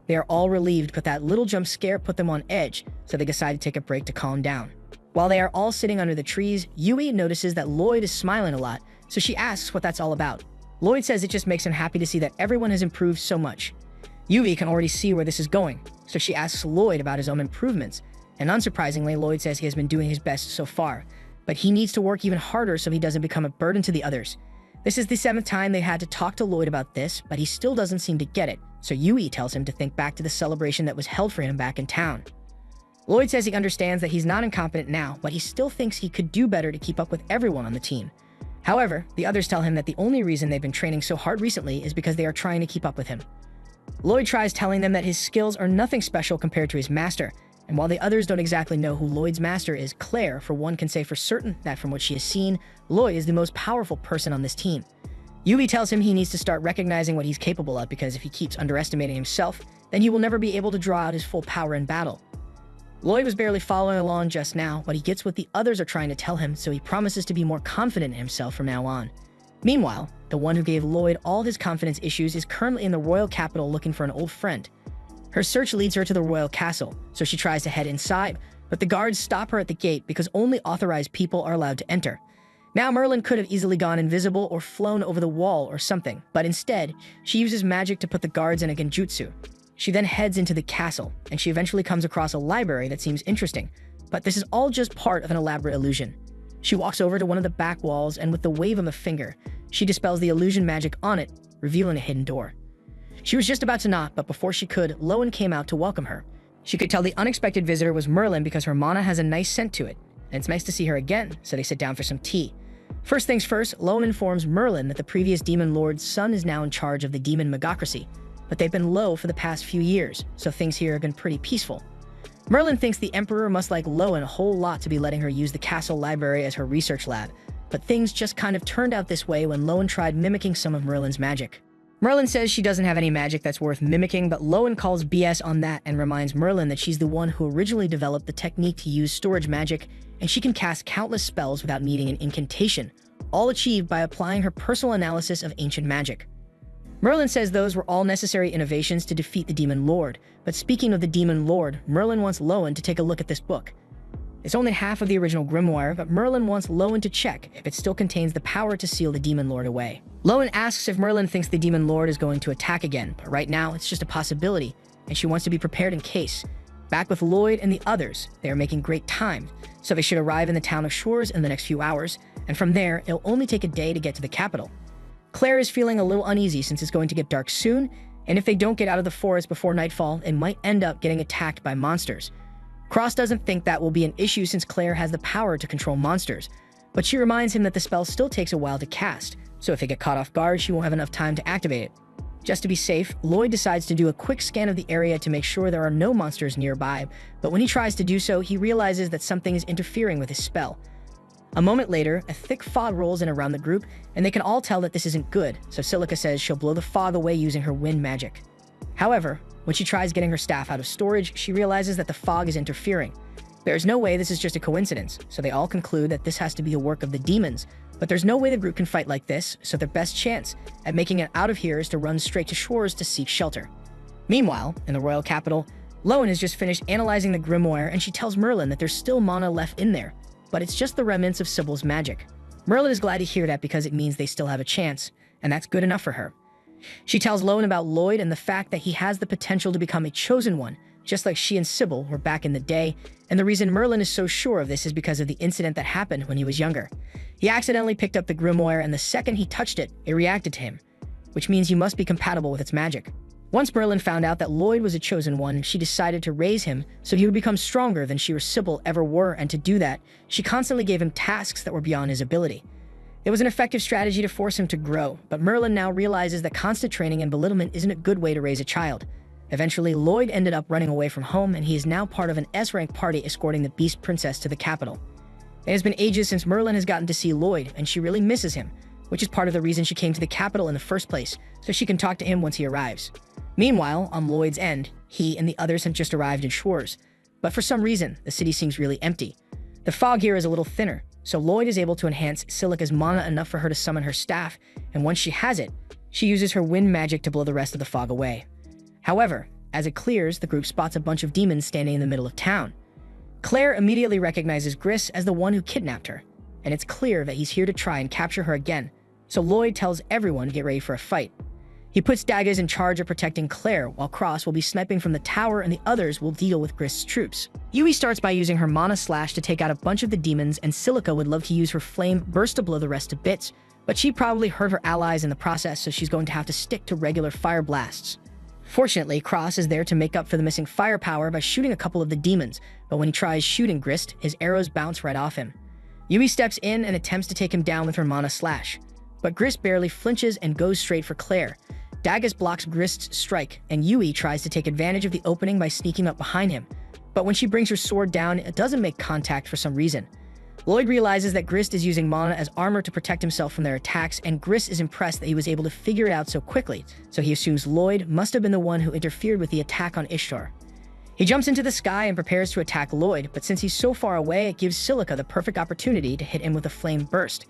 They are all relieved, but that little jump scare put them on edge, so they decide to take a break to calm down. While they are all sitting under the trees, Yui notices that Lloyd is smiling a lot, so she asks what that's all about. Lloyd says it just makes him happy to see that everyone has improved so much. Yui can already see where this is going, so she asks Lloyd about his own improvements, and unsurprisingly, Lloyd says he has been doing his best so far, but he needs to work even harder so he doesn't become a burden to the others. This is the 7th time they had to talk to Lloyd about this, but he still doesn't seem to get it, so Yui tells him to think back to the celebration that was held for him back in town. Lloyd says he understands that he's not incompetent now, but he still thinks he could do better to keep up with everyone on the team. However, the others tell him that the only reason they've been training so hard recently is because they are trying to keep up with him. Lloyd tries telling them that his skills are nothing special compared to his master, and while the others don't exactly know who Lloyd's master is, Claire, for one, can say for certain that from what she has seen, Lloyd is the most powerful person on this team. Yui tells him he needs to start recognizing what he's capable of, because if he keeps underestimating himself, then he will never be able to draw out his full power in battle. Lloyd was barely following along just now, but he gets what the others are trying to tell him, so he promises to be more confident in himself from now on. Meanwhile, the one who gave Lloyd all his confidence issues is currently in the royal capital looking for an old friend. Her search leads her to the royal castle, so she tries to head inside, but the guards stop her at the gate because only authorized people are allowed to enter. Now Merlin could have easily gone invisible or flown over the wall or something, but instead, she uses magic to put the guards in a genjutsu. She then heads into the castle, and she eventually comes across a library that seems interesting, but this is all just part of an elaborate illusion. She walks over to one of the back walls, and with the wave of a finger, she dispels the illusion magic on it, revealing a hidden door. She was just about to knock, but before she could, Lowen came out to welcome her. She could tell the unexpected visitor was Merlin because her mana has a nice scent to it, and it's nice to see her again, so they sit down for some tea. First things first, Lowen informs Merlin that the previous demon lord's son is now in charge of the demon magocracy, but they've been low for the past few years, so things here have been pretty peaceful. Merlin thinks the Emperor must like Lowen a whole lot to be letting her use the castle library as her research lab, but things just kind of turned out this way when Lowen tried mimicking some of Merlin's magic. Merlin says she doesn't have any magic that's worth mimicking, but Lowen calls BS on that and reminds Merlin that she's the one who originally developed the technique to use storage magic, and she can cast countless spells without needing an incantation, all achieved by applying her personal analysis of ancient magic. Merlin says those were all necessary innovations to defeat the Demon Lord, but speaking of the Demon Lord, Merlin wants Lowen to take a look at this book. It's only half of the original grimoire, but Merlin wants Lowen to check if it still contains the power to seal the Demon Lord away. Lowen asks if Merlin thinks the Demon Lord is going to attack again, but right now it's just a possibility, and she wants to be prepared in case. Back with Lloyd and the others, they are making great time, so they should arrive in the town of Shores in the next few hours, and from there, it'll only take a day to get to the capital. Claire is feeling a little uneasy since it's going to get dark soon, and if they don't get out of the forest before nightfall, it might end up getting attacked by monsters. Cross doesn't think that will be an issue since Claire has the power to control monsters, but she reminds him that the spell still takes a while to cast, so if they get caught off guard, she won't have enough time to activate it. Just to be safe, Lloyd decides to do a quick scan of the area to make sure there are no monsters nearby, but when he tries to do so, he realizes that something is interfering with his spell. A moment later, a thick fog rolls in around the group, and they can all tell that this isn't good, so Silica says she'll blow the fog away using her wind magic. However, when she tries getting her staff out of storage, she realizes that the fog is interfering. There's no way this is just a coincidence, so they all conclude that this has to be a work of the demons, but there's no way the group can fight like this, so their best chance at making it out of here is to run straight to Shores to seek shelter. Meanwhile, in the royal capital, Lowen has just finished analyzing the grimoire, and she tells Merlin that there's still mana left in there, but it's just the remnants of Sybil's magic. Merlin is glad to hear that because it means they still have a chance, and that's good enough for her. She tells Lowen about Lloyd and the fact that he has the potential to become a chosen one, just like she and Sybil were back in the day, and the reason Merlin is so sure of this is because of the incident that happened when he was younger. He accidentally picked up the grimoire, and the second he touched it, it reacted to him, which means he must be compatible with its magic. Once Merlin found out that Lloyd was a chosen one, she decided to raise him so he would become stronger than she or Sybil ever were, and to do that, she constantly gave him tasks that were beyond his ability. It was an effective strategy to force him to grow, but Merlin now realizes that constant training and belittlement isn't a good way to raise a child. Eventually, Lloyd ended up running away from home, and he is now part of an S-rank party escorting the Beast Princess to the capital. It has been ages since Merlin has gotten to see Lloyd, and she really misses him, which is part of the reason she came to the capital in the first place, so she can talk to him once he arrives. Meanwhile, on Lloyd's end, he and the others have just arrived in Shores, but for some reason, the city seems really empty. The fog here is a little thinner, so Lloyd is able to enhance Silica's mana enough for her to summon her staff, and once she has it, she uses her wind magic to blow the rest of the fog away. However, as it clears, the group spots a bunch of demons standing in the middle of town. Claire immediately recognizes Gris as the one who kidnapped her, and it's clear that he's here to try and capture her again, so Lloyd tells everyone to get ready for a fight. He puts Daggers in charge of protecting Claire, while Cross will be sniping from the tower and the others will deal with Gris's troops. Yui starts by using her Mana Slash to take out a bunch of the demons, and Silica would love to use her Flame Burst to blow the rest to bits, but she probably hurt her allies in the process, so she's going to have to stick to regular fire blasts. Fortunately, Cross is there to make up for the missing firepower by shooting a couple of the demons, but when he tries shooting Grist, his arrows bounce right off him. Yui steps in and attempts to take him down with her mana slash, but Grist barely flinches and goes straight for Claire. Dagus blocks Grist's strike, and Yui tries to take advantage of the opening by sneaking up behind him, but when she brings her sword down, it doesn't make contact for some reason. Lloyd realizes that Grist is using mana as armor to protect himself from their attacks, and Grist is impressed that he was able to figure it out so quickly, so he assumes Lloyd must have been the one who interfered with the attack on Ishtar. He jumps into the sky and prepares to attack Lloyd, but since he's so far away, it gives Silica the perfect opportunity to hit him with a flame burst.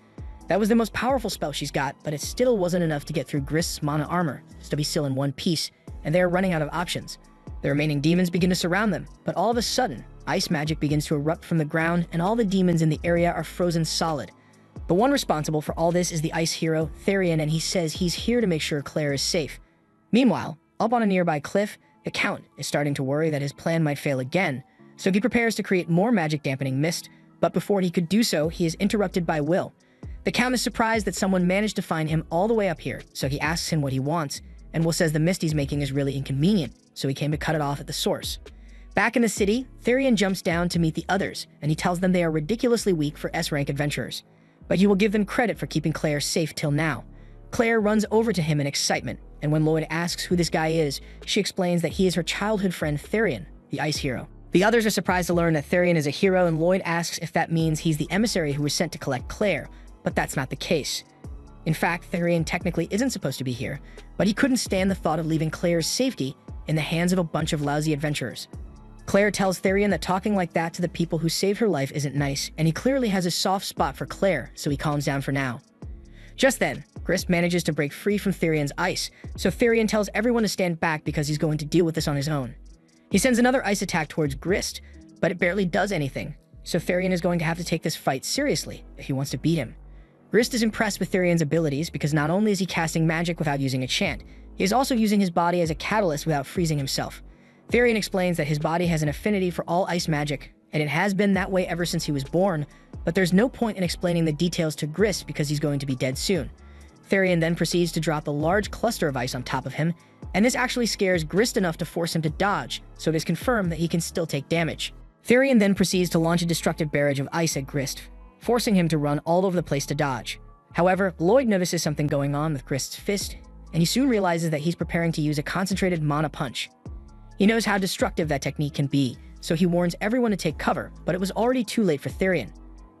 That was the most powerful spell she's got, but it still wasn't enough to get through Grist's mana armor, to be still in one piece, and they are running out of options. The remaining demons begin to surround them, but all of a sudden, ice magic begins to erupt from the ground, and all the demons in the area are frozen solid. The one responsible for all this is the ice hero, Therion, and he says he's here to make sure Claire is safe. Meanwhile, up on a nearby cliff, the Count is starting to worry that his plan might fail again, so he prepares to create more magic-dampening mist, but before he could do so, he is interrupted by Will. The Count is surprised that someone managed to find him all the way up here, so he asks him what he wants, and Will says the mist he's making is really inconvenient, so he came to cut it off at the source. Back in the city, Therion jumps down to meet the others, and he tells them they are ridiculously weak for S-rank adventurers, but he will give them credit for keeping Claire safe till now. Claire runs over to him in excitement, and when Lloyd asks who this guy is, she explains that he is her childhood friend Therion, the ice hero. The others are surprised to learn that Therion is a hero, and Lloyd asks if that means he's the emissary who was sent to collect Claire, but that's not the case. In fact, Therion technically isn't supposed to be here, but he couldn't stand the thought of leaving Claire's safety in the hands of a bunch of lousy adventurers. Claire tells Therion that talking like that to the people who saved her life isn't nice, and he clearly has a soft spot for Claire, so he calms down for now. Just then, Grist manages to break free from Therion's ice, so Therion tells everyone to stand back because he's going to deal with this on his own. He sends another ice attack towards Grist, but it barely does anything, so Therion is going to have to take this fight seriously if he wants to beat him. Grist is impressed with Therion's abilities because not only is he casting magic without using a chant, he is also using his body as a catalyst without freezing himself. Therion explains that his body has an affinity for all ice magic, and it has been that way ever since he was born, but there's no point in explaining the details to Grist because he's going to be dead soon. Therion then proceeds to drop a large cluster of ice on top of him, and this actually scares Grist enough to force him to dodge, so it is confirmed that he can still take damage. Therion then proceeds to launch a destructive barrage of ice at Grist, forcing him to run all over the place to dodge. However, Lloyd notices something going on with Grist's fist, and he soon realizes that he's preparing to use a concentrated mana punch. He knows how destructive that technique can be, so he warns everyone to take cover, but it was already too late for Therion.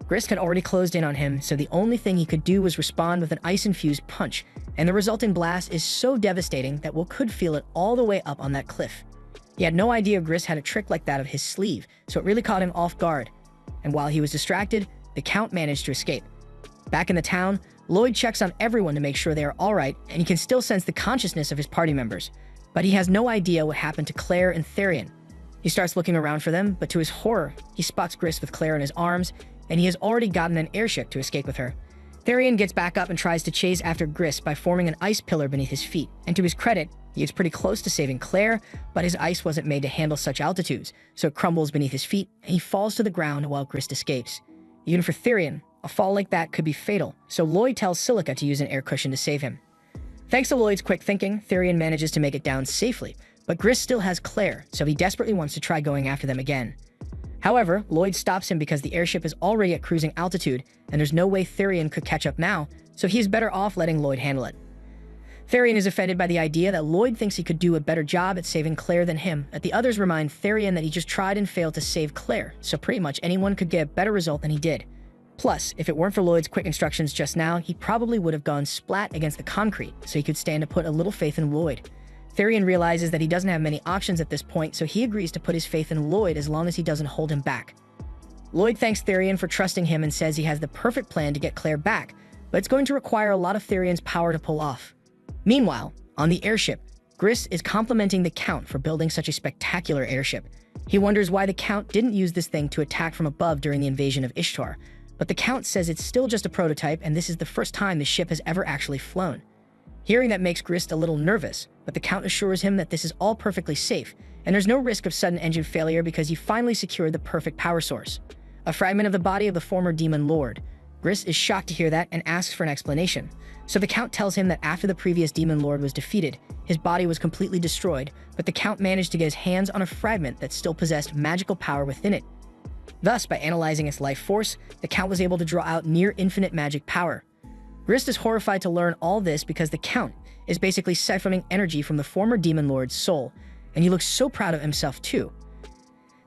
Grist had already closed in on him, so the only thing he could do was respond with an ice-infused punch, and the resulting blast is so devastating that Will could feel it all the way up on that cliff. He had no idea Grist had a trick like that of his sleeve, so it really caught him off guard, and while he was distracted, the Count managed to escape. Back in the town, Lloyd checks on everyone to make sure they are alright, and he can still sense the consciousness of his party members. But he has no idea what happened to Claire and Therion. He starts looking around for them, but to his horror, he spots Grist with Claire in his arms, and he has already gotten an airship to escape with her. Therion gets back up and tries to chase after Grist by forming an ice pillar beneath his feet, and to his credit, he is pretty close to saving Claire, but his ice wasn't made to handle such altitudes, so it crumbles beneath his feet, and he falls to the ground while Grist escapes. Even for Therion, a fall like that could be fatal, so Lloyd tells Silica to use an air cushion to save him. Thanks to Lloyd's quick thinking, Therion manages to make it down safely, but Grist still has Claire, so he desperately wants to try going after them again. However, Lloyd stops him because the airship is already at cruising altitude, and there's no way Therion could catch up now, so he is better off letting Lloyd handle it. Therion is offended by the idea that Lloyd thinks he could do a better job at saving Claire than him, but the others remind Therion that he just tried and failed to save Claire, so pretty much anyone could get a better result than he did. Plus, if it weren't for Lloyd's quick instructions just now, he probably would have gone splat against the concrete, so he could stand to put a little faith in Lloyd. Therion realizes that he doesn't have many options at this point, so he agrees to put his faith in Lloyd as long as he doesn't hold him back. Lloyd thanks Therion for trusting him and says he has the perfect plan to get Claire back, but it's going to require a lot of Therion's power to pull off. Meanwhile, on the airship, Grist is complimenting the Count for building such a spectacular airship. He wonders why the Count didn't use this thing to attack from above during the invasion of Ishtar, but the Count says it's still just a prototype and this is the first time the ship has ever actually flown. Hearing that makes Grist a little nervous, but the Count assures him that this is all perfectly safe, and there's no risk of sudden engine failure because he finally secured the perfect power source, a fragment of the body of the former demon lord. Grist is shocked to hear that and asks for an explanation. So the Count tells him that after the previous Demon Lord was defeated, his body was completely destroyed, but the Count managed to get his hands on a fragment that still possessed magical power within it. Thus, by analyzing its life force, the Count was able to draw out near-infinite magic power. Grist is horrified to learn all this because the Count is basically siphoning energy from the former Demon Lord's soul, and he looks so proud of himself too.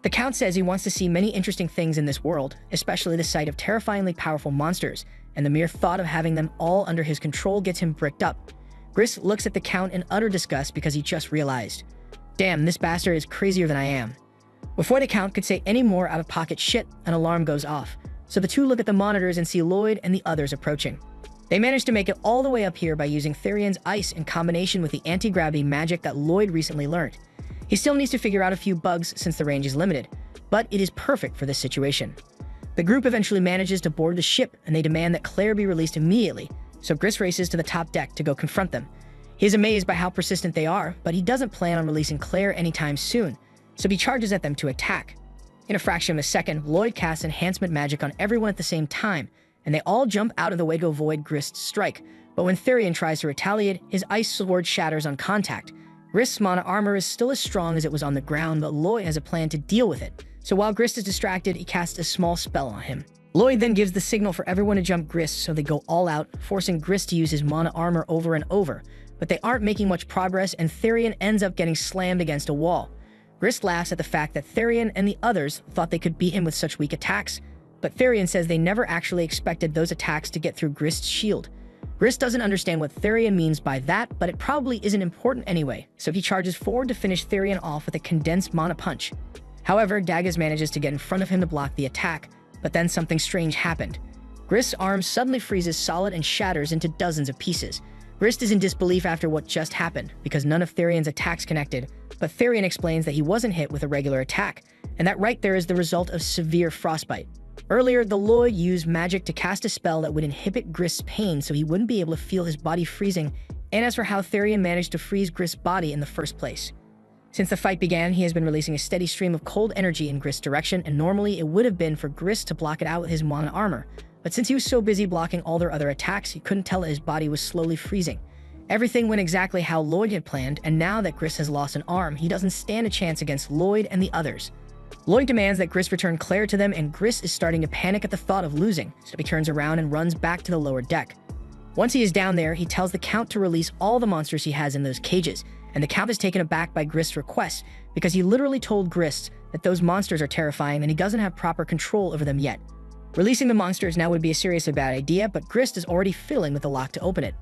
The Count says he wants to see many interesting things in this world, especially the sight of terrifyingly powerful monsters, and the mere thought of having them all under his control gets him bricked up. Grist looks at the Count in utter disgust because he just realized, damn, this bastard is crazier than I am. Before the Count could say any more out-of-pocket shit, an alarm goes off, so the two look at the monitors and see Lloyd and the others approaching. They manage to make it all the way up here by using Therion's ice in combination with the anti-gravity magic that Lloyd recently learned. He still needs to figure out a few bugs since the range is limited, but it is perfect for this situation. The group eventually manages to board the ship, and they demand that Claire be released immediately, so Grist races to the top deck to go confront them. He is amazed by how persistent they are, but he doesn't plan on releasing Claire anytime soon, so he charges at them to attack. In a fraction of a second, Lloyd casts enhancement magic on everyone at the same time, and they all jump out of the way to avoid Grist's strike, but when Therion tries to retaliate, his ice sword shatters on contact. Grist's mana armor is still as strong as it was on the ground, but Lloyd has a plan to deal with it. So while Grist is distracted, he casts a small spell on him. Lloyd then gives the signal for everyone to jump Grist, so they go all out, forcing Grist to use his mana armor over and over. But they aren't making much progress, and Therion ends up getting slammed against a wall. Grist laughs at the fact that Therion and the others thought they could beat him with such weak attacks, but Therion says they never actually expected those attacks to get through Grist's shield. Grist doesn't understand what Therion means by that, but it probably isn't important anyway, so he charges forward to finish Therion off with a condensed mana punch. However, Daggers manages to get in front of him to block the attack, but then something strange happened. Grist's arm suddenly freezes solid and shatters into dozens of pieces. Grist is in disbelief after what just happened, because none of Therion's attacks connected, but Therion explains that he wasn't hit with a regular attack, and that right there is the result of severe frostbite. Earlier, the Lloyd used magic to cast a spell that would inhibit Grist's pain so he wouldn't be able to feel his body freezing, and as for how Therion managed to freeze Grist's body in the first place. Since the fight began, he has been releasing a steady stream of cold energy in Grist's direction, and normally it would have been for Grist to block it out with his mana armor, but since he was so busy blocking all their other attacks, he couldn't tell that his body was slowly freezing. Everything went exactly how Lloyd had planned, and now that Grist has lost an arm, he doesn't stand a chance against Lloyd and the others. Lloyd demands that Grist return Claire to them, and Grist is starting to panic at the thought of losing, so he turns around and runs back to the lower deck. Once he is down there, he tells the Count to release all the monsters he has in those cages, and the Count is taken aback by Grist's request, because he literally told Grist that those monsters are terrifying and he doesn't have proper control over them yet. Releasing the monsters now would be a seriously bad idea, but Grist is already fiddling with the lock to open it.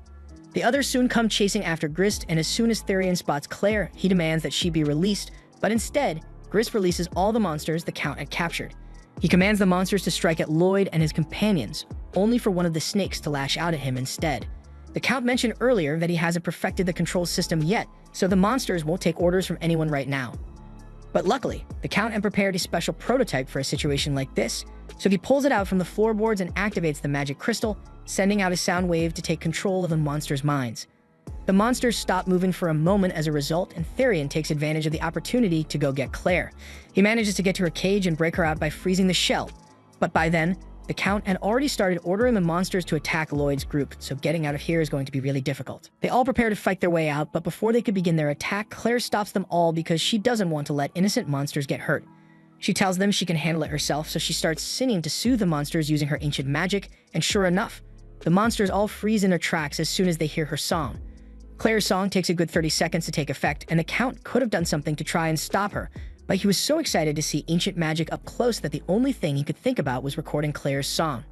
The others soon come chasing after Grist, and as soon as Therion spots Claire, he demands that she be released, but instead, Grist releases all the monsters the Count had captured. He commands the monsters to strike at Lloyd and his companions, only for one of the snakes to lash out at him instead. The Count mentioned earlier that he hasn't perfected the control system yet, so the monsters won't take orders from anyone right now. But luckily, the Count had prepared a special prototype for a situation like this, so he pulls it out from the floorboards and activates the magic crystal, sending out a sound wave to take control of the monsters' minds. The monsters stop moving for a moment as a result, and Therion takes advantage of the opportunity to go get Claire. He manages to get to her cage and break her out by freezing the shell, but by then, the Count had already started ordering the monsters to attack Lloyd's group, so getting out of here is going to be really difficult. They all prepare to fight their way out, but before they could begin their attack, Claire stops them all because she doesn't want to let innocent monsters get hurt. She tells them she can handle it herself, so she starts singing to soothe the monsters using her ancient magic, and sure enough, the monsters all freeze in their tracks as soon as they hear her song. Claire's song takes a good 30 seconds to take effect, and the Count could have done something to try and stop her, but he was so excited to see ancient magic up close that the only thing he could think about was recording Claire's song.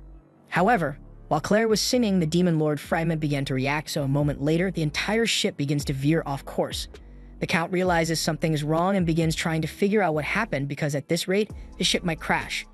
However, while Claire was singing, the Demon Lord fragment began to react, so a moment later, the entire ship begins to veer off course. The Count realizes something is wrong and begins trying to figure out what happened because at this rate, the ship might crash.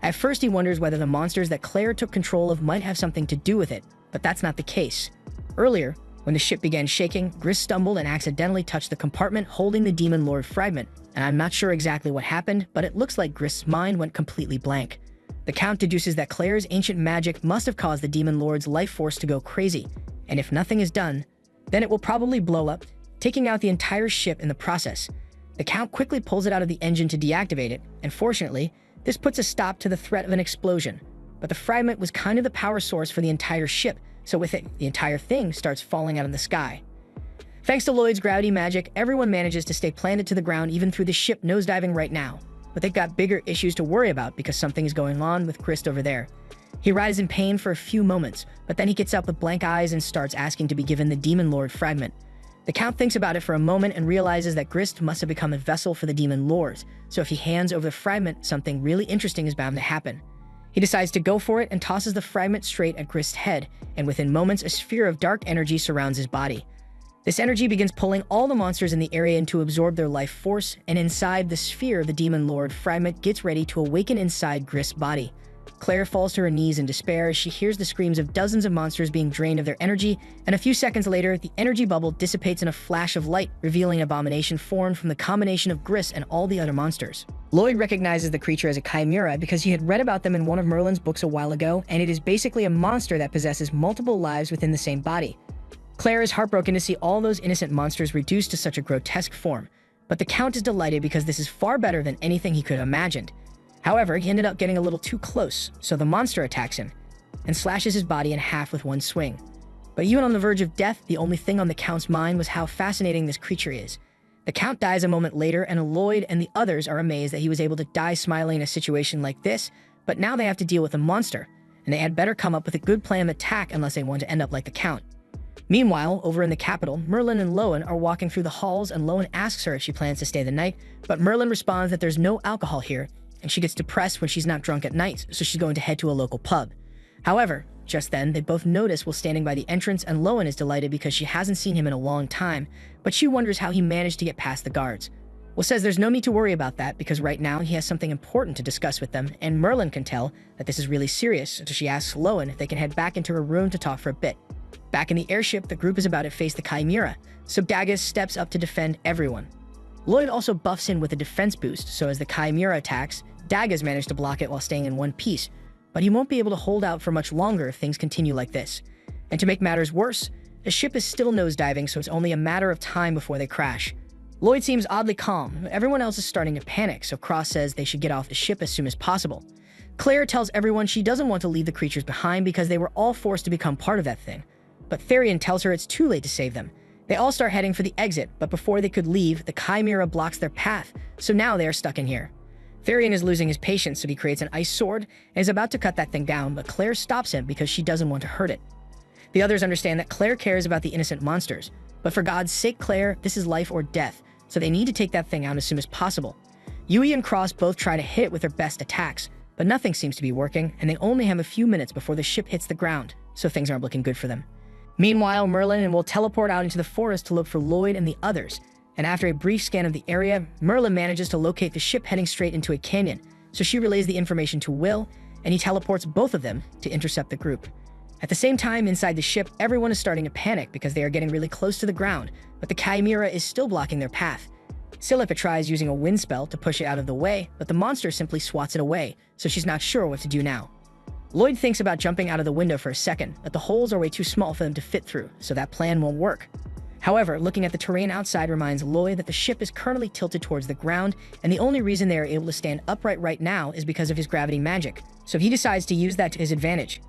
At first, he wonders whether the monsters that Claire took control of might have something to do with it, but that's not the case. Earlier, when the ship began shaking, Grist stumbled and accidentally touched the compartment holding the Demon Lord fragment, and I'm not sure exactly what happened, but it looks like Grist's mind went completely blank. The Count deduces that Claire's ancient magic must have caused the Demon Lord's life force to go crazy, and if nothing is done, then it will probably blow up, taking out the entire ship in the process. The Count quickly pulls it out of the engine to deactivate it, and fortunately, this puts a stop to the threat of an explosion. but the fragment was kind of the power source for the entire ship, so with it, the entire thing starts falling out of the sky. Thanks to Lloyd's gravity magic, everyone manages to stay planted to the ground even through the ship nosediving right now. But they've got bigger issues to worry about because something is going on with Grist over there. He writhes in pain for a few moments, but then he gets up with blank eyes and starts asking to be given the Demon Lord fragment. The Count thinks about it for a moment and realizes that Grist must have become a vessel for the Demon Lords, so if he hands over the fragment, something really interesting is bound to happen. He decides to go for it and tosses the fragment straight at Grist's head, and within moments, a sphere of dark energy surrounds his body. This energy begins pulling all the monsters in the area in to absorb their life force, and inside the sphere, the Demon Lord fragment gets ready to awaken inside Grist's body. Claire falls to her knees in despair as she hears the screams of dozens of monsters being drained of their energy, and a few seconds later, the energy bubble dissipates in a flash of light, revealing an abomination formed from the combination of Grist and all the other monsters. Lloyd recognizes the creature as a chimera because he had read about them in one of Merlin's books a while ago, and it is basically a monster that possesses multiple lives within the same body. Claire is heartbroken to see all those innocent monsters reduced to such a grotesque form, but the Count is delighted because this is far better than anything he could have imagined. However, he ended up getting a little too close, so the monster attacks him and slashes his body in half with one swing. But even on the verge of death, the only thing on the Count's mind was how fascinating this creature is. The Count dies a moment later, and Lloyd and the others are amazed that he was able to die smiling in a situation like this, but now they have to deal with a monster, and they had better come up with a good plan of attack unless they want to end up like the Count. Meanwhile, over in the capital, Merlin and Lowen are walking through the halls, and Lowen asks her if she plans to stay the night, but Merlin responds that there's no alcohol here, and she gets depressed when she's not drunk at night, so she's going to head to a local pub. However, just then, they both notice Will standing by the entrance, and Lowen is delighted because she hasn't seen him in a long time, but she wonders how he managed to get past the guards. Will says there's no need to worry about that because right now he has something important to discuss with them, and Merlin can tell that this is really serious, so she asks Lowen if they can head back into her room to talk for a bit. Back in the airship, the group is about to face the Chimera, so Daggis steps up to defend everyone. Lloyd also buffs in with a defense boost, so as the Chimera attacks, Daggis managed to block it while staying in one piece, but he won't be able to hold out for much longer if things continue like this. And to make matters worse, the ship is still nosediving, so it's only a matter of time before they crash. Lloyd seems oddly calm. Everyone else is starting to panic, so Cross says they should get off the ship as soon as possible. Claire tells everyone she doesn't want to leave the creatures behind because they were all forced to become part of that thing. But Therian tells her it's too late to save them. They all start heading for the exit, but before they could leave, the Chimera blocks their path, so now they are stuck in here. Therian is losing his patience, so he creates an ice sword and is about to cut that thing down, but Claire stops him because she doesn't want to hurt it. The others understand that Claire cares about the innocent monsters, but for God's sake, Claire, this is life or death, so they need to take that thing out as soon as possible. Yui and Cross both try to hit it with their best attacks, but nothing seems to be working, and they only have a few minutes before the ship hits the ground, so things aren't looking good for them. Meanwhile, Merlin and Will teleport out into the forest to look for Lloyd and the others, and after a brief scan of the area, Merlin manages to locate the ship heading straight into a canyon, so she relays the information to Will, and he teleports both of them to intercept the group. At the same time, inside the ship, everyone is starting to panic because they are getting really close to the ground, but the Chimera is still blocking their path. Silica tries using a wind spell to push it out of the way, but the monster simply swats it away, so she's not sure what to do now. Lloyd thinks about jumping out of the window for a second, but the holes are way too small for them to fit through, so that plan won't work. However, looking at the terrain outside reminds Lloyd that the ship is currently tilted towards the ground, and the only reason they are able to stand upright right now is because of his gravity magic, so he decides to use that to his advantage.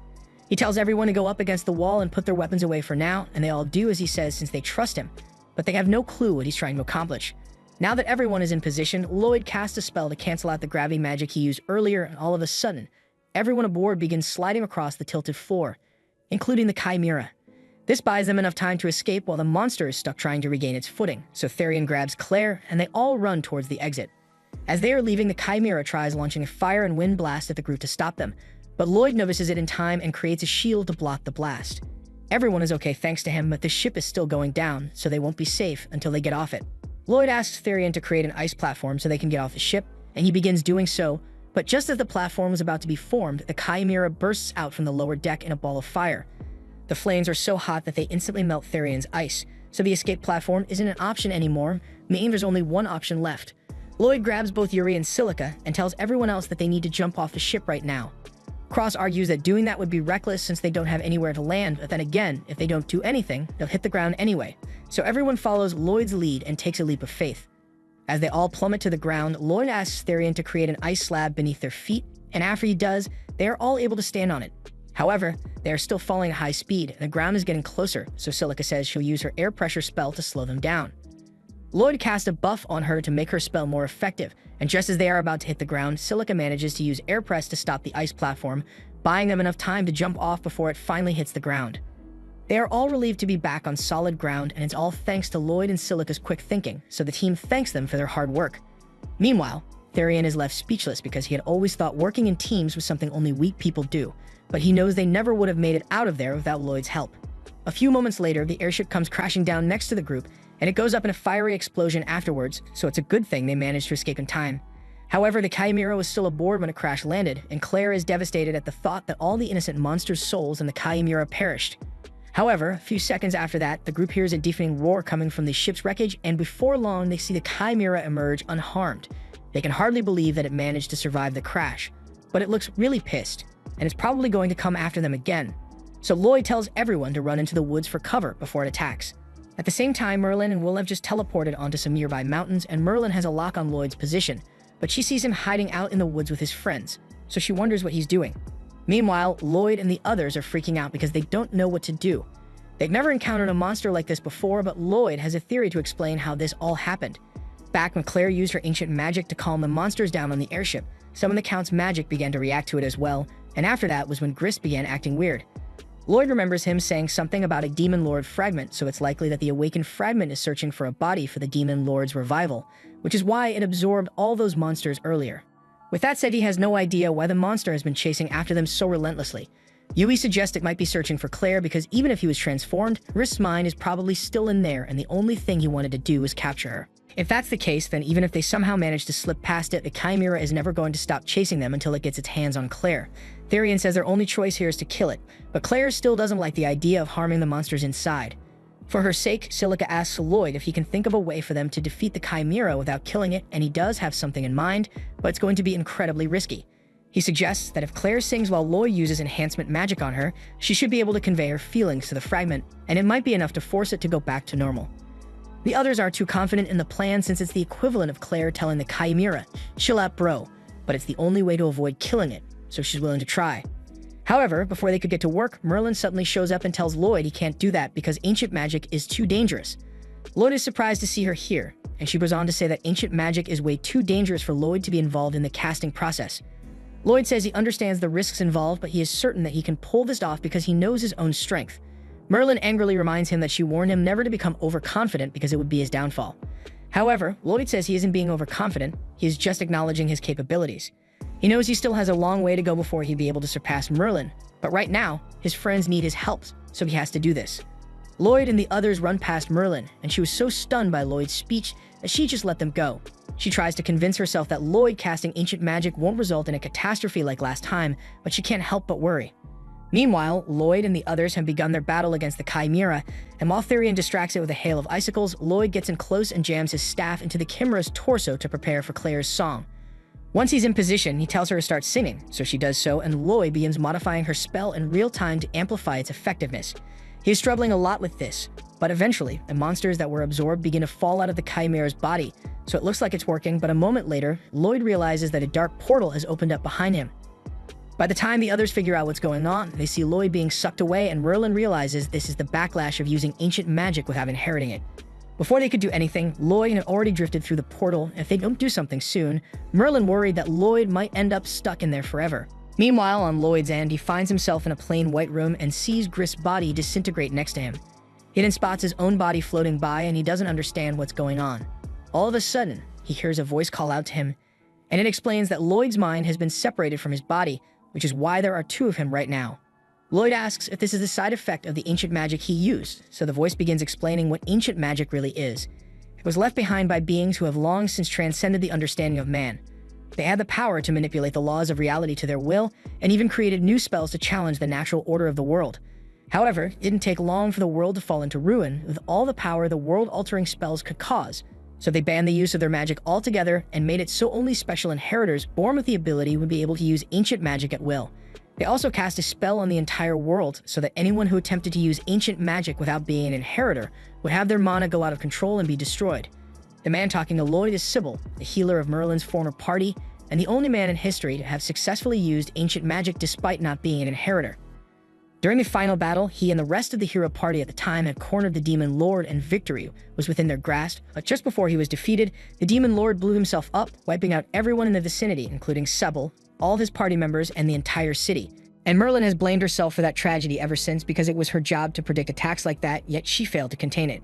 He tells everyone to go up against the wall and put their weapons away for now, and they all do as he says since they trust him, but they have no clue what he's trying to accomplish. Now that everyone is in position, Lloyd casts a spell to cancel out the gravity magic he used earlier, and all of a sudden, everyone aboard begins sliding across the tilted floor, including the Chimera. This buys them enough time to escape while the monster is stuck trying to regain its footing, so Therian grabs Claire, and they all run towards the exit. As they are leaving, the Chimera tries launching a fire and wind blast at the group to stop them, but Lloyd notices it in time and creates a shield to block the blast. Everyone is okay thanks to him, but the ship is still going down, so they won't be safe until they get off it. Lloyd asks Therian to create an ice platform so they can get off the ship, and he begins doing so, but just as the platform was about to be formed, the Chimera bursts out from the lower deck in a ball of fire. The flames are so hot that they instantly melt Therian's ice, so the escape platform isn't an option anymore, meaning there's only one option left. Lloyd grabs both Yuri and Silica and tells everyone else that they need to jump off the ship right now. Cross argues that doing that would be reckless since they don't have anywhere to land, but then again, if they don't do anything, they'll hit the ground anyway. So everyone follows Lloyd's lead and takes a leap of faith. As they all plummet to the ground, Lloyd asks Therian to create an ice slab beneath their feet, and after he does, they are all able to stand on it. However, they are still falling at high speed, and the ground is getting closer, so Silica says she'll use her air pressure spell to slow them down. Lloyd casts a buff on her to make her spell more effective, and just as they are about to hit the ground, Silica manages to use air press to stop the ice platform, buying them enough time to jump off before it finally hits the ground. They are all relieved to be back on solid ground, and it's all thanks to Lloyd and Silica's quick thinking, so the team thanks them for their hard work. Meanwhile, Therian is left speechless because he had always thought working in teams was something only weak people do, but he knows they never would have made it out of there without Lloyd's help. A few moments later, the airship comes crashing down next to the group, and it goes up in a fiery explosion afterwards, so it's a good thing they managed to escape in time. However, the Chimera was still aboard when the crash landed, and Claire is devastated at the thought that all the innocent monsters' souls in the Chimera perished. However, a few seconds after that, the group hears a deafening roar coming from the ship's wreckage, and before long, they see the Chimera emerge unharmed. They can hardly believe that it managed to survive the crash, but it looks really pissed, and it's probably going to come after them again. So Lloyd tells everyone to run into the woods for cover before it attacks. At the same time, Merlin and Will have just teleported onto some nearby mountains, and Merlin has a lock on Lloyd's position, but she sees him hiding out in the woods with his friends, so she wonders what he's doing. Meanwhile, Lloyd and the others are freaking out because they don't know what to do. They've never encountered a monster like this before, but Lloyd has a theory to explain how this all happened. Back when Claire used her ancient magic to calm the monsters down on the airship, some of the Count's magic began to react to it as well, and after that was when Grist began acting weird. Lloyd remembers him saying something about a Demon Lord fragment, so it's likely that the awakened fragment is searching for a body for the Demon Lord's revival, which is why it absorbed all those monsters earlier. With that said, he has no idea why the monster has been chasing after them so relentlessly. Yui suggests it might be searching for Claire because even if he was transformed, Grist's mind is probably still in there, and the only thing he wanted to do was capture her. If that's the case, then even if they somehow manage to slip past it, the Chimera is never going to stop chasing them until it gets its hands on Claire. Therian says their only choice here is to kill it, but Claire still doesn't like the idea of harming the monsters inside. For her sake, Silica asks Lloyd if he can think of a way for them to defeat the Chimera without killing it, and he does have something in mind, but it's going to be incredibly risky. He suggests that if Claire sings while Lloyd uses enhancement magic on her, she should be able to convey her feelings to the fragment, and it might be enough to force it to go back to normal. The others are too confident in the plan since it's the equivalent of Claire telling the Chimera, "Chill out, bro," but it's the only way to avoid killing it, so she's willing to try. However, before they could get to work, Merlin suddenly shows up and tells Lloyd he can't do that because ancient magic is too dangerous. Lloyd is surprised to see her here, and she goes on to say that ancient magic is way too dangerous for Lloyd to be involved in the casting process. Lloyd says he understands the risks involved, but he is certain that he can pull this off because he knows his own strength. Merlin angrily reminds him that she warned him never to become overconfident because it would be his downfall. However, Lloyd says he isn't being overconfident, he is just acknowledging his capabilities. He knows he still has a long way to go before he'd be able to surpass Merlin, but right now, his friends need his help, so he has to do this. Lloyd and the others run past Merlin, and she was so stunned by Lloyd's speech that she just let them go. She tries to convince herself that Lloyd casting ancient magic won't result in a catastrophe like last time, but she can't help but worry. Meanwhile, Lloyd and the others have begun their battle against the Chimera, and while Therian distracts it with a hail of icicles, Lloyd gets in close and jams his staff into the Chimera's torso to prepare for Claire's song. Once he's in position, he tells her to start singing, so she does so, and Lloyd begins modifying her spell in real time to amplify its effectiveness. He is struggling a lot with this, but eventually, the monsters that were absorbed begin to fall out of the Chimera's body, so it looks like it's working, but a moment later, Lloyd realizes that a dark portal has opened up behind him. By the time the others figure out what's going on, they see Lloyd being sucked away, and Merlin realizes this is the backlash of using ancient magic without inheriting it. Before they could do anything, Lloyd had already drifted through the portal, and if they don't do something soon, Merlin worried that Lloyd might end up stuck in there forever. Meanwhile, on Lloyd's end, he finds himself in a plain white room and sees Grist's body disintegrate next to him. He then spots his own body floating by, and he doesn't understand what's going on. All of a sudden, he hears a voice call out to him, and it explains that Lloyd's mind has been separated from his body, which is why there are two of him right now. Lloyd asks if this is a side effect of the ancient magic he used, so the voice begins explaining what ancient magic really is. It was left behind by beings who have long since transcended the understanding of man. They had the power to manipulate the laws of reality to their will, and even created new spells to challenge the natural order of the world. However, it didn't take long for the world to fall into ruin with all the power the world-altering spells could cause, so they banned the use of their magic altogether and made it so only special inheritors born with the ability would be able to use ancient magic at will. They also cast a spell on the entire world so that anyone who attempted to use ancient magic without being an inheritor would have their mana go out of control and be destroyed. The man talking to Lloyd is Sybil, the healer of Merlin's former party, and the only man in history to have successfully used ancient magic despite not being an inheritor. During the final battle, he and the rest of the hero party at the time had cornered the Demon Lord, and victory was within their grasp, but just before he was defeated, the Demon Lord blew himself up, wiping out everyone in the vicinity, including Sybil, all of his party members, and the entire city. And Merlin has blamed herself for that tragedy ever since because it was her job to predict attacks like that, yet she failed to contain it.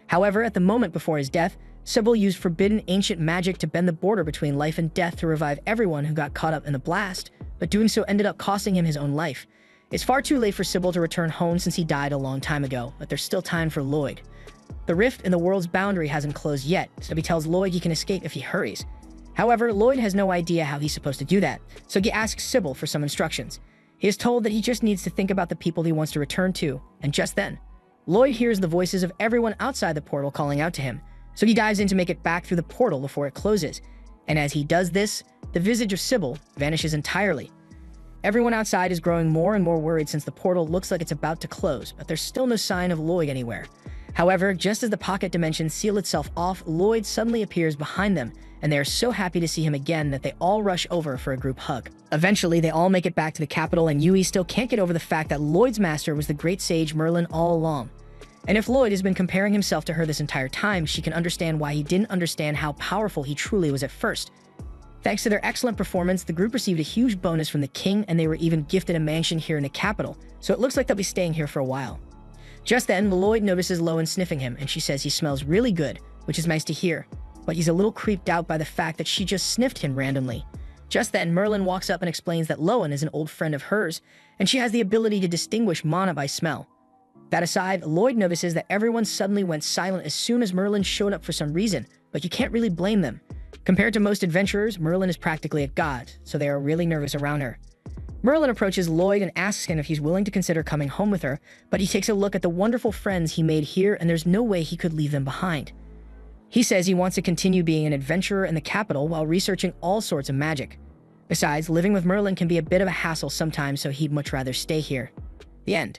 However, at the moment before his death, Sybil used forbidden ancient magic to bend the border between life and death to revive everyone who got caught up in the blast, but doing so ended up costing him his own life. It's far too late for Sybil to return home since he died a long time ago, but there's still time for Lloyd. The rift in the world's boundary hasn't closed yet, so he tells Lloyd he can escape if he hurries. However, Lloyd has no idea how he's supposed to do that, so he asks Sybil for some instructions. He is told that he just needs to think about the people he wants to return to, and just then, Lloyd hears the voices of everyone outside the portal calling out to him, so he dives in to make it back through the portal before it closes. And as he does this, the visage of Sybil vanishes entirely. Everyone outside is growing more and more worried since the portal looks like it's about to close, but there's still no sign of Lloyd anywhere. However, just as the pocket dimensions seal itself off, Lloyd suddenly appears behind them, and they are so happy to see him again that they all rush over for a group hug. Eventually, they all make it back to the capital, and Yui still can't get over the fact that Lloyd's master was the great sage Merlin all along. And if Lloyd has been comparing himself to her this entire time, she can understand why he didn't understand how powerful he truly was at first. Thanks to their excellent performance, the group received a huge bonus from the king, and they were even gifted a mansion here in the capital, so it looks like they'll be staying here for a while. Just then, Lloyd notices Lowen sniffing him, and she says he smells really good, which is nice to hear, but he's a little creeped out by the fact that she just sniffed him randomly. Just then, Merlin walks up and explains that Lowen is an old friend of hers, and she has the ability to distinguish mana by smell. That aside, Lloyd notices that everyone suddenly went silent as soon as Merlin showed up for some reason, but you can't really blame them. Compared to most adventurers, Merlin is practically a god, so they are really nervous around her. Merlin approaches Lloyd and asks him if he's willing to consider coming home with her, but he takes a look at the wonderful friends he made here, and there's no way he could leave them behind. He says he wants to continue being an adventurer in the capital while researching all sorts of magic. Besides, living with Merlin can be a bit of a hassle sometimes, so he'd much rather stay here. The end.